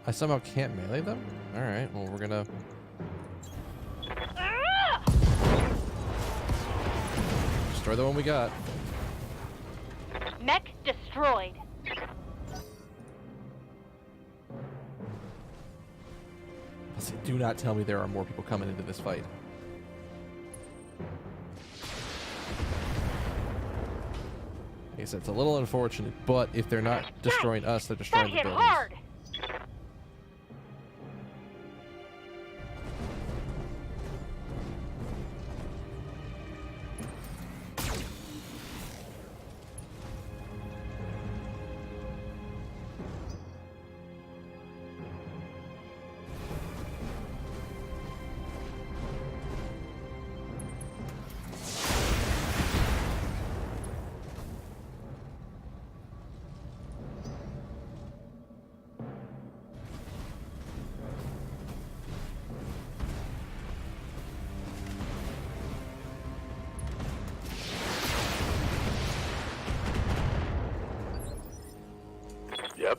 I somehow can't melee them? Alright, well, we're gonna... Ah! destroy the one we got. Mech destroyed. Let's see, do not tell me there are more people coming into this fight. Like I said, it's a little unfortunate, but if they're not destroying us, they're That destroying the hit buildings. hard. Yep.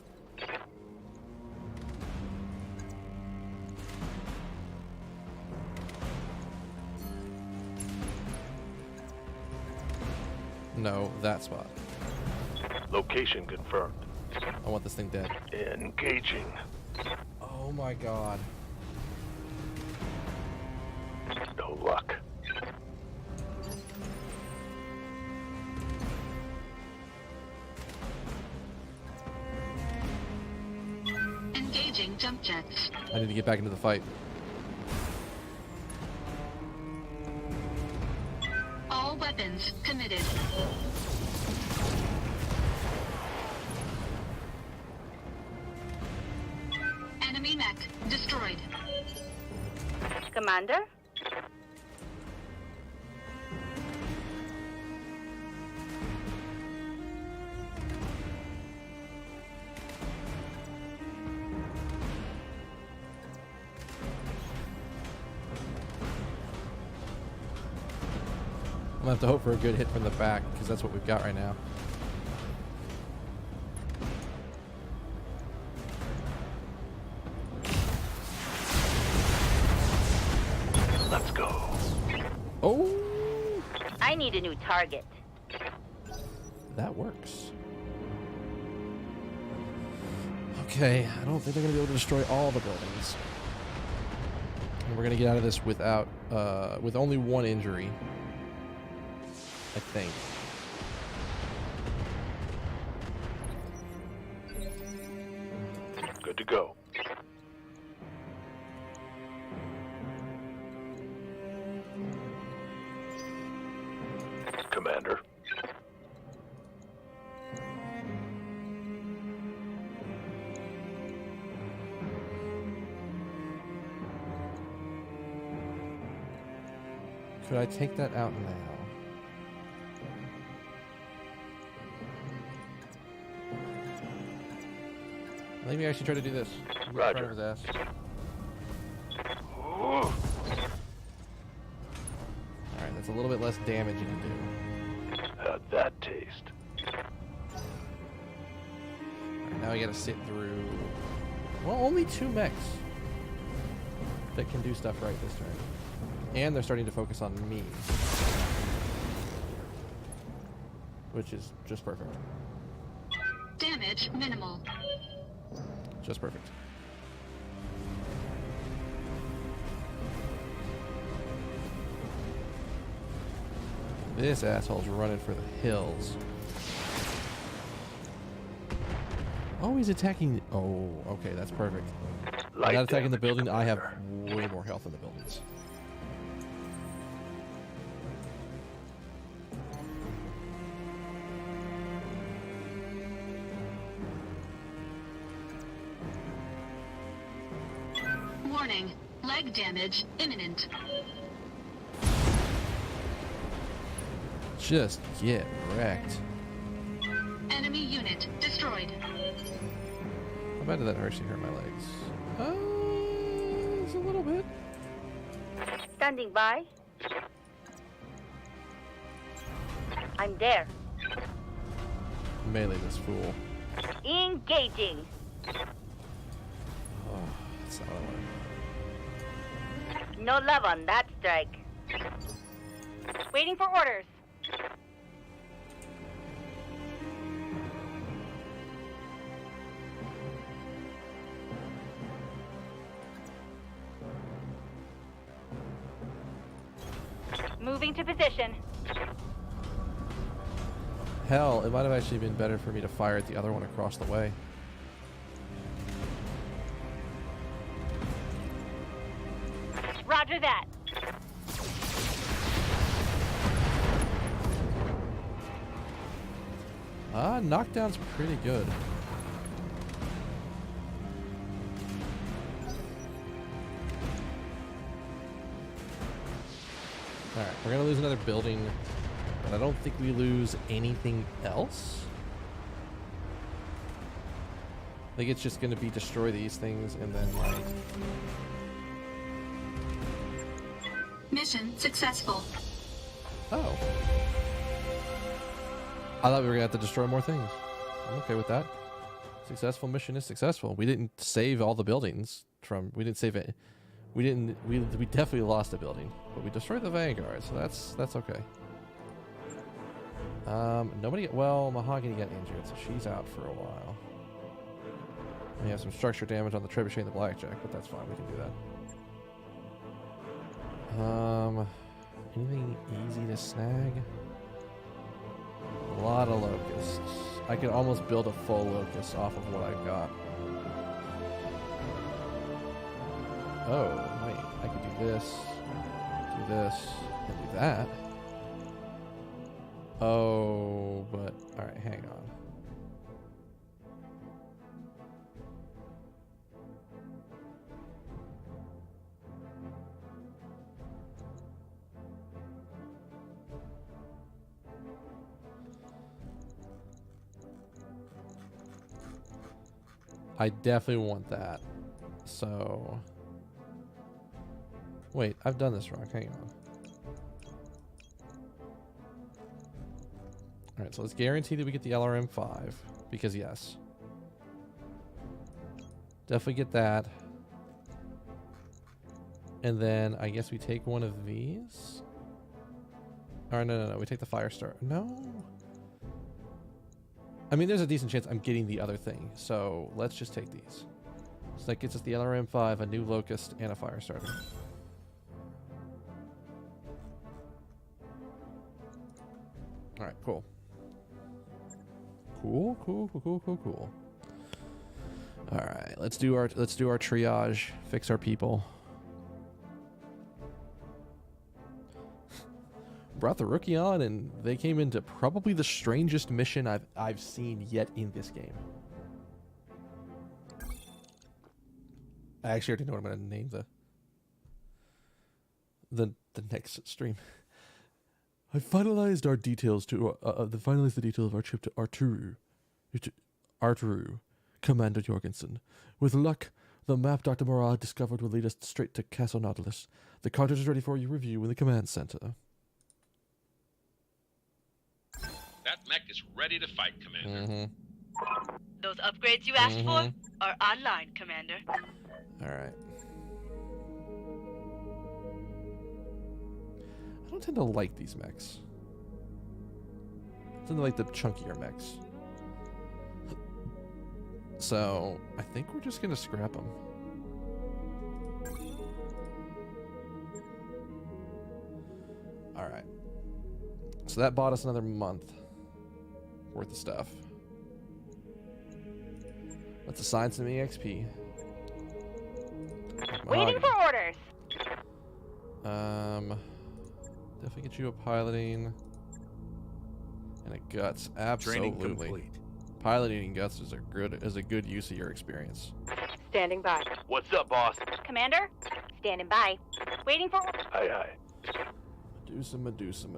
No, that spot. Location confirmed. I want this thing dead. Engaging. Oh my god. No luck. Engaging jump jets. I need to get back into the fight. All weapons committed. destroyed. Commander? I'm gonna have to hope for a good hit from the back because that's what we've got right now. Let's go. Oh, I need a new target. that works. Okay, I don't think they're gonna be able to destroy all the buildings. And we're gonna get out of this without, with only one injury. I think. Good to go. Commander. Could I take that out now? Let me actually try to do this. Get in front of his ass. Ooh. Alright, that's a little bit less damage you can do. How'd that taste? Alright, now we gotta sit through... Well, only 2 mechs that can do stuff right this turn. And they're starting to focus on me. Which is just perfect. Damage minimal. Just perfect. This asshole's running for the hills. Oh, he's attacking... Oh, okay, that's perfect. Light Not attacking the damage, building. I have Commander. way more health in the buildings. Warning. Leg damage imminent. Just get wrecked. Enemy unit destroyed. How bad did that actually hurt my legs? It's a little bit. Standing by. I'm there. Melee this fool. Engaging. Oh, that's not what I wanted. No love on that strike. Waiting for orders. Moving to position. Hell, it might have actually been better for me to fire at the other one across the way. Roger that. Knockdown's pretty good. Alright, we're gonna lose another building, but I don't think we lose anything else. I think it's just gonna be destroy these things and then like... Mission successful. Oh. I thought we were gonna have to destroy more things. I'm okay with that. Successful mission is successful. We didn't save all the buildings from... We didn't save it. We didn't... We definitely lost a building. But we destroyed the Vanguard, so that's okay. Nobody... Well, Mahogany got injured, so she's out for a while. We have some structure damage on the Trebuchet and the Blackjack, but that's fine. We can do that. Anything easy to snag? A lot of locusts. I could almost build a full locust off of what I've got. Oh, wait. I could do this, and do that. Oh, but... Alright, hang on. I definitely want that. So... Wait, I've done this wrong. Hang on. Alright, so let's guarantee that we get the LRM-5. Because yes. Definitely get that. And then I guess we take one of these. Or no. We take the Firestar. No. I mean, there's a decent chance I'm getting the other thing. So let's just take these. So that gets us the LRM-5, a new Locust, and a Firestarter. Alright, cool. Cool. Alright, let's do our triage, fix our people. Brought the rookie on, and they came into probably the strangest mission I've seen yet in this game. I actually already know what I'm going to name the next stream. I finalized our details to finalized the details of our trip to Arturu, Commander Jorgensen. With luck, the map Dr. Morad discovered will lead us straight to Castle Nautilus. The content is ready for your review in the command center. That mech is ready to fight, Commander. Those upgrades you asked for are online, Commander. Alright. I don't tend to like these mechs. I tend to like the chunkier mechs. So, I think we're just going to scrap them. Alright. So that bought us another month worth of stuff. Let's assign some EXP. Waiting for orders. Definitely get you a piloting and a guts. Absolutely. Training complete. Piloting and guts is a good use of your experience. Standing by. What's up, boss? Commander, standing by. Waiting for orders. Aye. Medusa.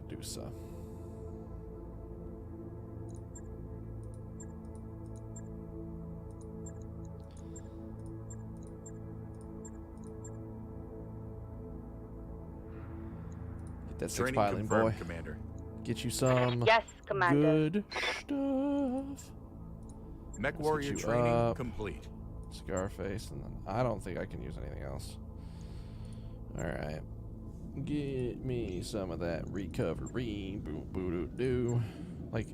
Get that 6 piloting, boy. Commander. Get you some Yes, Commander. good stuff. Mech Let's warrior get you training up. complete. Scarface, and then I don't think I can use anything else. Alright. Get me some of that recovery. Boo boo doo doo. Like,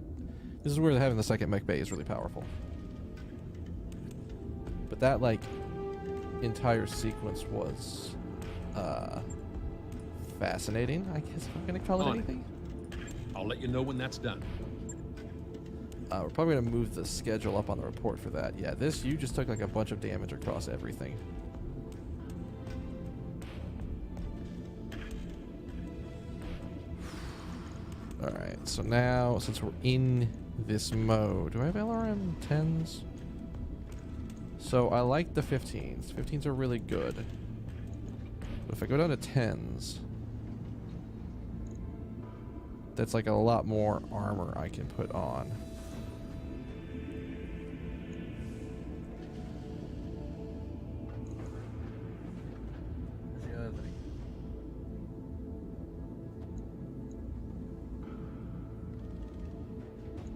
this is where having the second mech bay is really powerful. But that, like, entire sequence was fascinating, I guess if I'm gonna call it On it. anything. I'll let you know when that's done. We're probably gonna move the schedule up on the report for that. Yeah, you just took like a bunch of damage across everything. Alright, so now, since we're in this mode, do I have LRM 10s? So I like the 15s. 15s are really good. But if I go down to 10s, that's like a lot more armor I can put on.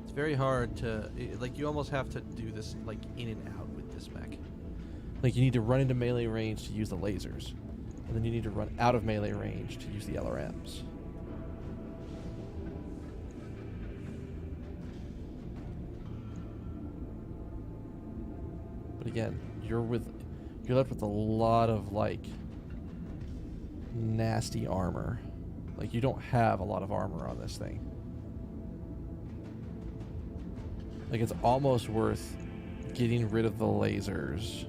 It's very hard to, like, you almost have to do this, like, in and out with this mech. Like, you need to run into melee range to use the lasers. And then you need to run out of melee range to use the LRMs. But again, you're left with a lot of, like, nasty armor. Like, you don't have a lot of armor on this thing. Like, it's almost worth getting rid of the lasers.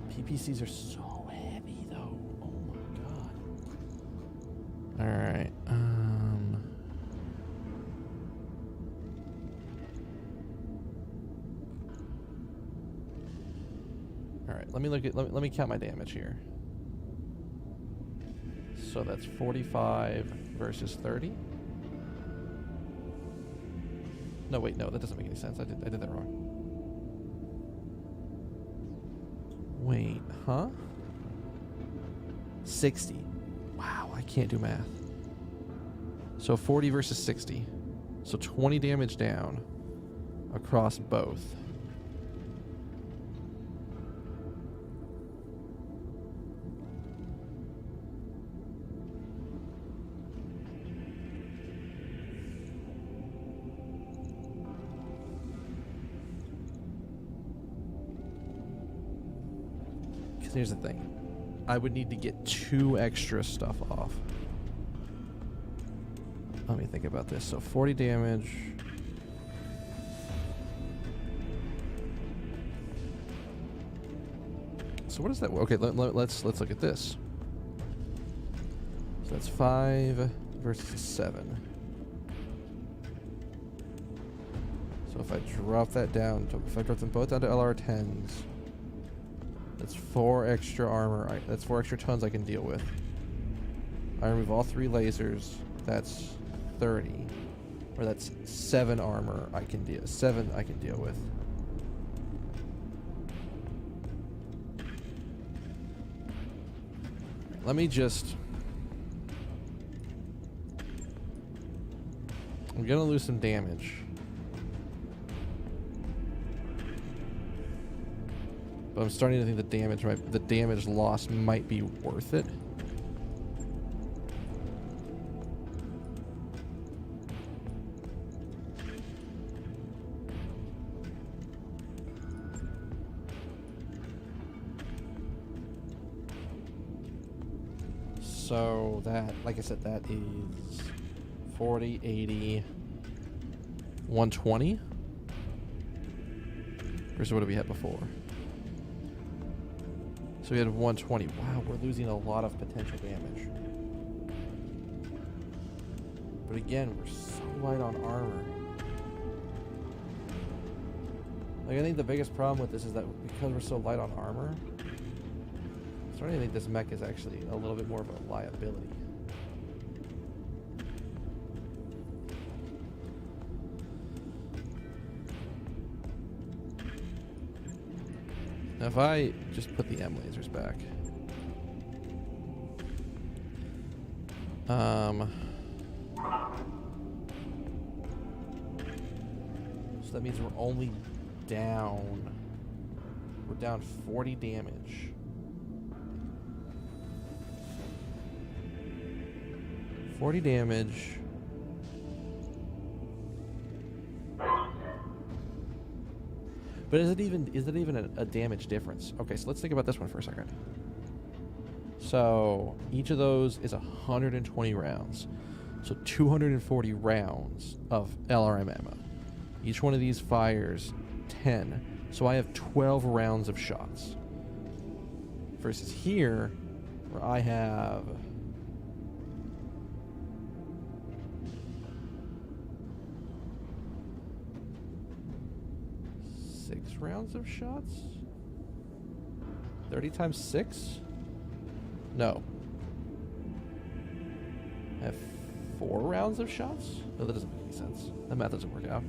PPCs are so heavy, though. Oh my god. Alright, Alright, let me count my damage here. So that's 45, versus 30. No, wait, no, that doesn't make any sense. I did that wrong. Wait, huh? 60. Wow, I can't do math. So 40 versus 60. So 20 damage down across both. Because here's the thing. I would need to get 2 extra stuff off. Let me think about this. So 40 damage. So what is that? Okay, let's look at this. So that's 5 versus 7. So if I drop that down, if I drop them both down to LR10s, that's 4 extra armor. That's 4 extra tons I can deal with. I remove all 3 lasers. That's 30, or that's 7 armor I can deal. 7 I can deal with. Let me just. I'm gonna lose some damage. But I'm starting to think the damage loss might be worth it. So that, like I said, that is 40, 80, 120. Versus what did we have before? So we had 120. Wow, we're losing a lot of potential damage. But again, we're so light on armor. Like, I think the biggest problem with this is that because we're so light on armor, I'm starting to think this mech is actually a little bit more of a liability. Now if I just put the M lasers back. So that means we're only down. We're down 40 damage. $40 damage. But is it even a damage difference? Okay, so let's think about this one for a second. So each of those is 120 rounds. So 240 rounds of LRM ammo. Each one of these fires 10. So I have 12 rounds of shots. Versus here, where I have 6 rounds of shots? 30 times 6? No. I have 4 rounds of shots? No, that doesn't make any sense. That math doesn't work out.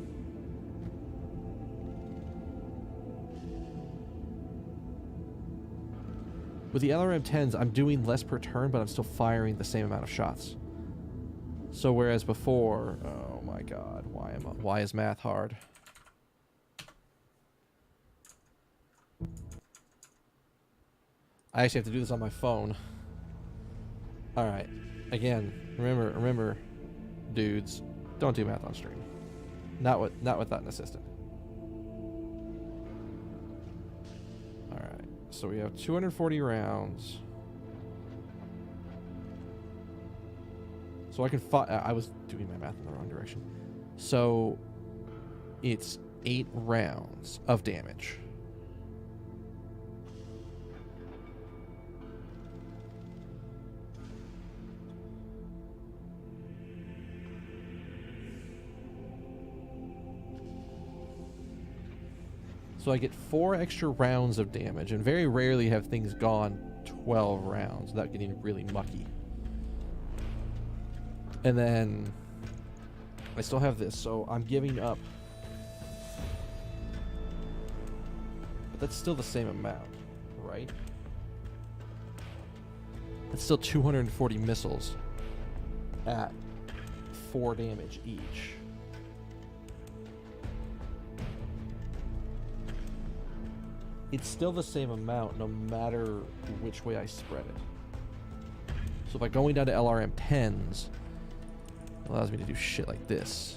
With the LRM-10s, I'm doing less per turn, but I'm still firing the same amount of shots. So whereas before, oh my god, why is math hard? I actually have to do this on my phone. Alright. Again, remember, dudes, don't do math on stream. Not without an assistant. Alright. So we have 240 rounds. So I can I was doing my math in the wrong direction. So it's 8 rounds of damage. So I get 4 extra rounds of damage, and very rarely have things gone 12 rounds without getting really mucky. And then I still have this, so I'm giving up. But that's still the same amount, right? It's still 240 missiles at 4 damage each. It's still the same amount no matter which way I spread it. So by going down to LRM 10s, it allows me to do shit like this.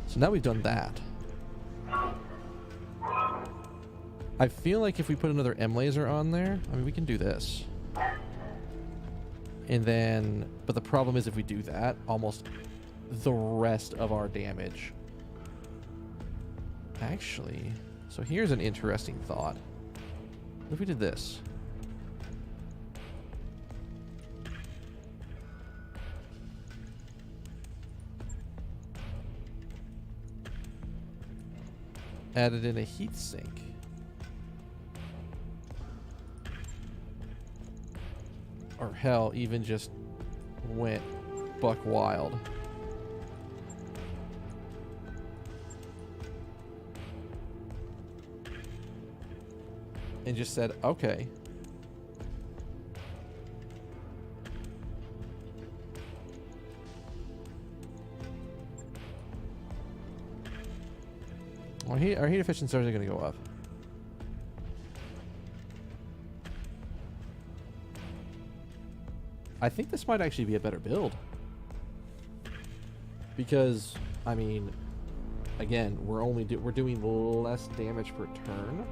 So now we've done that. I feel like if we put another M laser on there, I mean, we can do this. And then, but the problem is if we do that, almost the rest of our damage. Actually, so here's an interesting thought. What if we did this? Added in a heat sink. Or hell, even just went buck wild. And just said, okay. Well, our heat efficiency are going to go up. I think this might actually be a better build. Because, I mean, again, we're doing less damage per turn.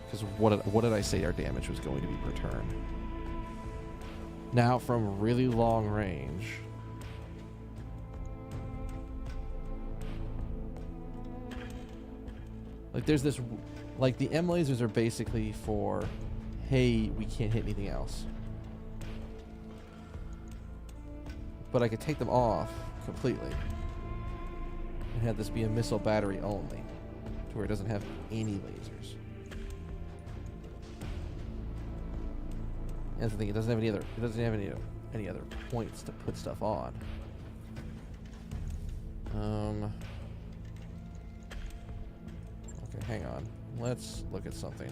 Because what did I say our damage was going to be per turn? Now, from really long range, like there's this, like the M lasers are basically for, hey, we can't hit anything else. But I could take them off completely and have this be a missile battery only, to where it doesn't have any lasers. And that's the thing; it doesn't have any other points to put stuff on. Okay, hang on. Let's look at something.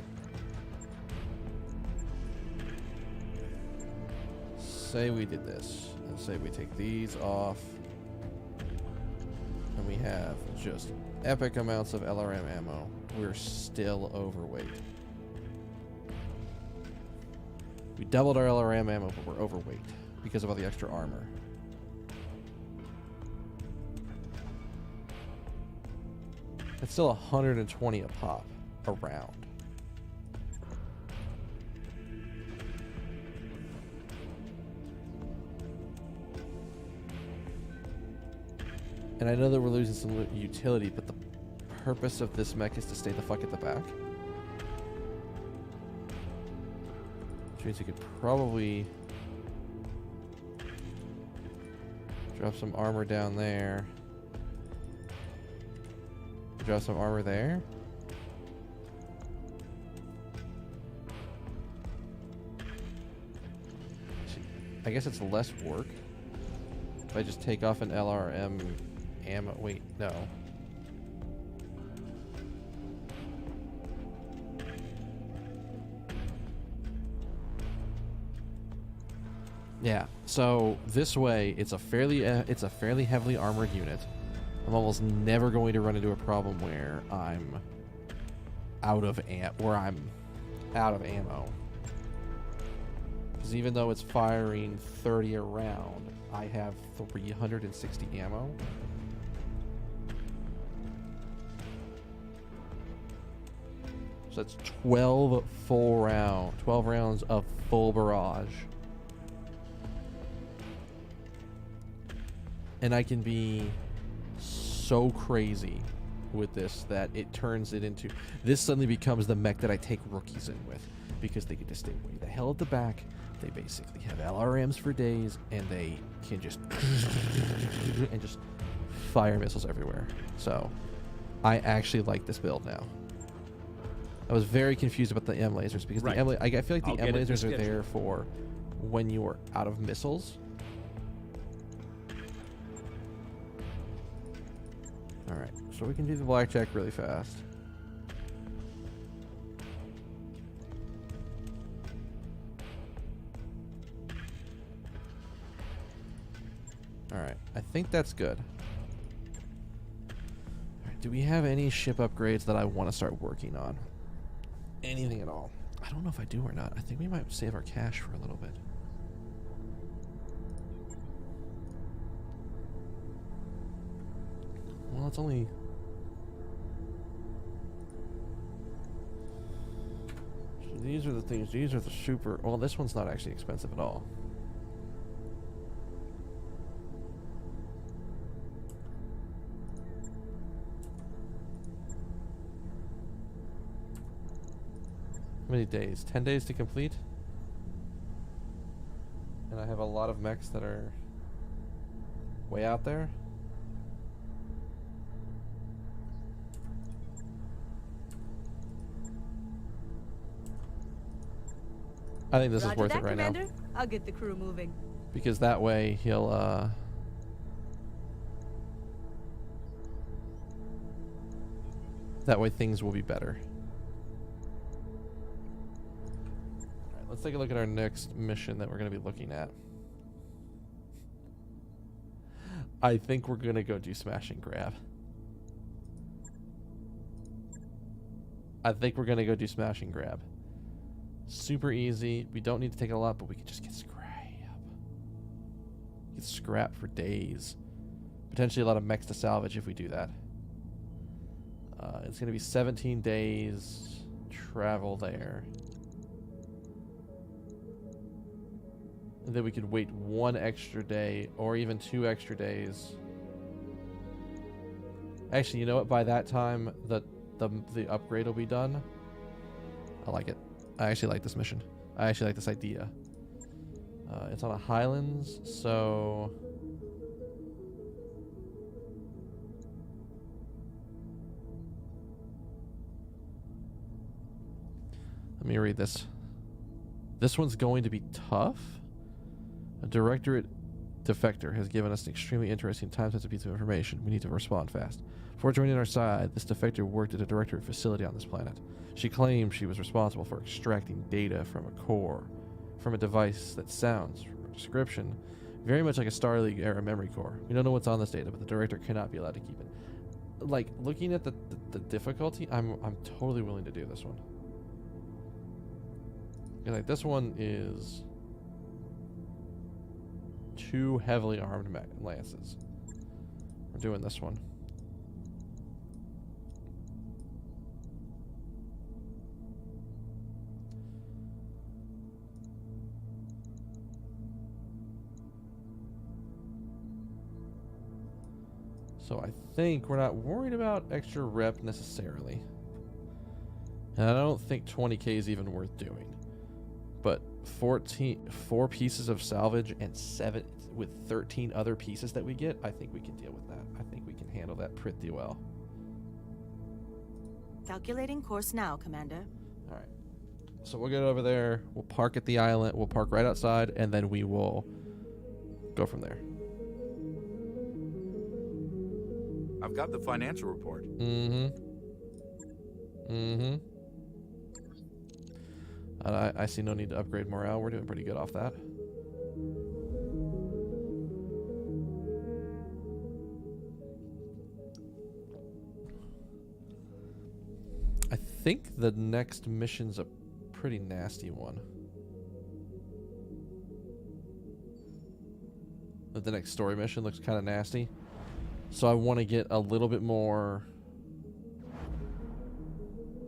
Say we did this. And say we take these off. And we have just epic amounts of LRM ammo. We're still overweight. We doubled our LRM ammo, but we're overweight because of all the extra armor. It's still 120 a pop a round. And I know that we're losing some utility, but the purpose of this mech is to stay the fuck at the back. Which means you could probably drop some armor down there. Drop some armor there. I guess it's less work if I just take off an LRM ammo. Wait, no. Yeah, so this way it's a fairly heavily armored unit. I'm almost never going to run into a problem where I'm out of ammo. Because even though it's firing 30 a round, I have 360 ammo. So that's 12 rounds of full barrage. And I can be so crazy with this that it turns it into... This suddenly becomes the mech that I take rookies in with. Because they get to stay way the hell at the back. They basically have LRMs for days, and they can just and just fire missiles everywhere. So I actually like this build now. I was very confused about the M lasers because Right. the I feel like the I'll M get it lasers are scheduled. there for when you are out of missiles. All right, so we can do the blackjack really fast. All right, I think that's good. All right, do we have any ship upgrades that I want to start working on? Anything at all? I don't know if I do or not. I think we might save our cash for a little bit. Well, it's only... So these are the things. These are the super... Well, this one's not actually expensive at all. How many days? 10 days to complete? And I have a lot of mechs that are way out there. I think this is Roger worth that, it right Commander. now. I'll get the crew moving. Because that way he'll that way things will be better. Alright, let's take a look at our next mission that we're gonna be looking at. I think we're gonna go do smash and grab. I think we're gonna go do smash and grab. Super easy. We don't need to take a lot, but we can just get scrap. Get scrap for days. Potentially a lot of mechs to salvage if we do that. It's going to be 17 days travel there. And then we could wait 1 extra day or even 2 extra days. Actually, you know what? By that time, the upgrade will be done. I like it. I actually like this mission. I actually like this idea. It's on a Highlands, so... Let me read this. This one's going to be tough. A Directorate defector has given us an extremely interesting time-sensitive piece of information. We need to respond fast. Before joining our side, this defector worked at a Directorate facility on this planet. She claimed she was responsible for extracting data from a core, from a device that sounds, from a description, very much like a Starleague era memory core. We don't know what's on this data, but the Director cannot be allowed to keep it. Like, looking at the difficulty, I'm totally willing to do this one. And like, this one is too heavily armed lances. We're doing this one. So I think we're not worried about extra rep necessarily. And I don't think 20k is even worth doing. But 4 pieces of salvage and 7 with 13 other pieces that we get, I think we can deal with that. I think we can handle that pretty well. Calculating course now, Commander. All right. So we'll get over there. We'll park at the island. We'll park right outside, and then we will go from there. I've got the financial report. I see no need to upgrade morale. We're doing pretty good off that. I think the next mission's a pretty nasty one. The next story mission looks kind of nasty. So I want to get a little bit more...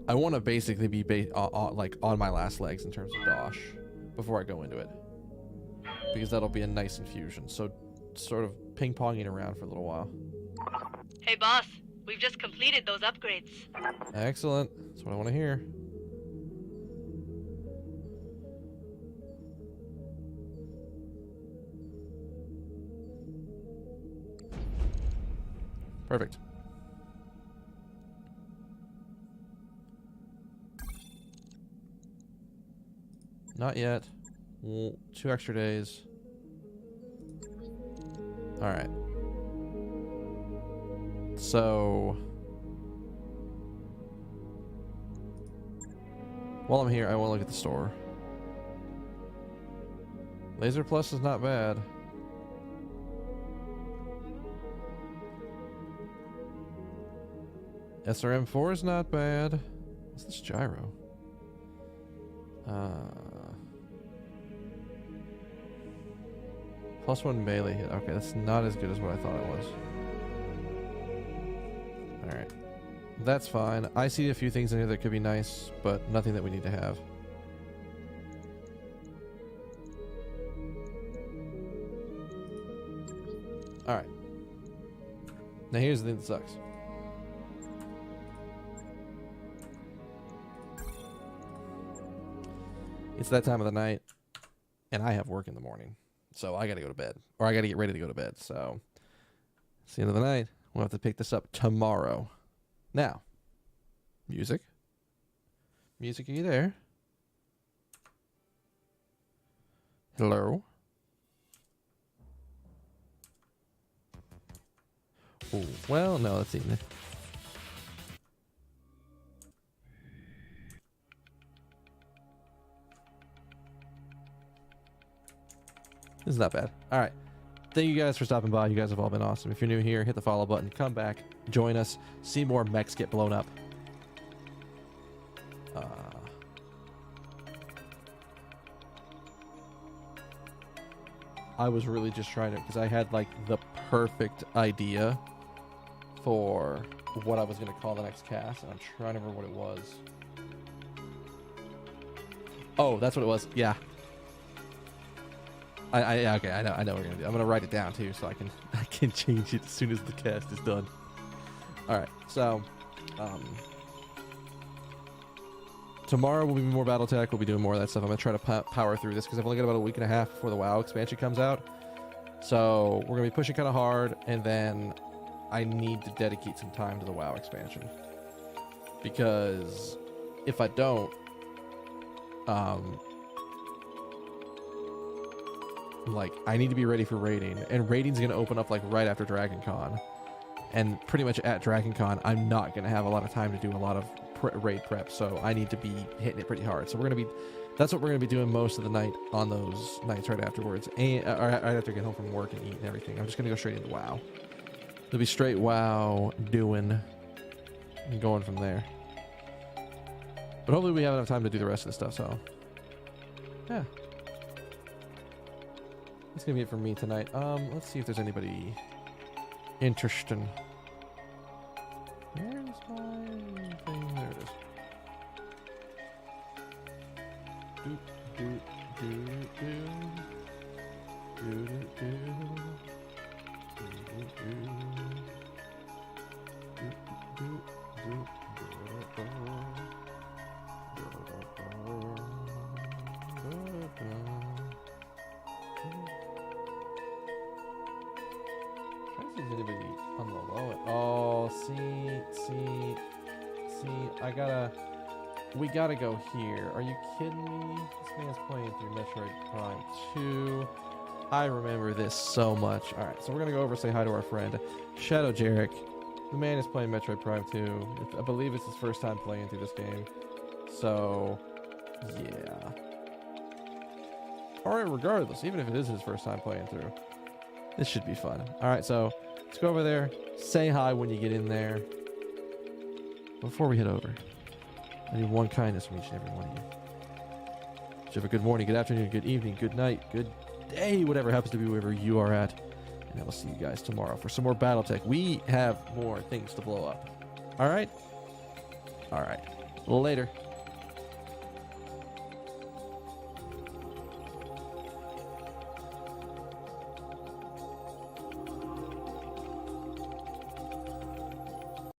I want to basically be like on my last legs in terms of Dosh before I go into it. Because that'll be a nice infusion. So sort of ping-ponging around for a little while. Hey, boss. We've just completed those upgrades. Excellent. That's what I want to hear. Perfect. Not yet. 2 extra days. Alright. So... while I'm here, I want to look at the store. Laser Plus is not bad. SRM4 is not bad. What's this gyro? +1 melee hit. Okay, that's not as good as what I thought it was. Alright. That's fine. I see a few things in here that could be nice, but nothing that we need to have. Alright. Now here's the thing that sucks. It's that time of the night, and I have work in the morning. So I gotta go to bed. Or I gotta get ready to go to bed. So it's the end of the night. We'll have to pick this up tomorrow. Now, music. Music, are you there? Hello? Oh, well, no, that's evening. This is not bad. All right. Thank you guys for stopping by. You guys have all been awesome. If you're new here, hit the follow button. Come back. Join us. See more mechs get blown up. I was really just trying to... because I had, like, the perfect idea for what I was going to call the next cast. And I'm trying to remember what it was. Oh, that's what it was. Yeah. Okay, I know what we're gonna do. I'm gonna write it down too, so I can change it as soon as the cast is done. All right, so tomorrow will be more BattleTech. We'll be doing more of that stuff. I'm gonna try to power through this because I've only got about a week and a half before the WoW expansion comes out. So we're gonna be pushing kind of hard, and then I need to dedicate some time to the WoW expansion because if I don't, like, I need to be ready for raiding, and raiding's going to open up like right after Dragon Con, and pretty much at Dragon Con I'm not going to have a lot of time to do a lot of raid prep, so I need to be hitting it pretty hard. So that's what we're going to be doing most of the night on those nights right afterwards, and right after I get home from work and eat and everything. I'm just going to go straight into WoW. It'll be straight WoW doing and going from there, but hopefully we have enough time to do the rest of the stuff. So yeah, that's gonna be it for me tonight. Let's see if there's anybody interesting. Where's my thing? There it is. Doot, doot, doot, doot. Doot, doot, doot. Doot, doot, doot. Doot, doot, anybody on the low? Oh, see, we gotta go here. Are you kidding me? This man's playing through Metroid Prime 2. I remember this so much. All right, so we're gonna go over and say hi to our friend Shadow Jarek. The man is playing Metroid Prime 2. I believe it's his first time playing through this game. So, yeah. All right, regardless, even if it is his first time playing through, this should be fun. All right, so let's go over there. Say hi when you get in there. Before we head over, I need one kindness from each and every one of you. So have a good morning, good afternoon, good evening, good night, good day, whatever happens to be wherever you are at. And I will see you guys tomorrow for some more BattleTech. We have more things to blow up. All right? All right. Later.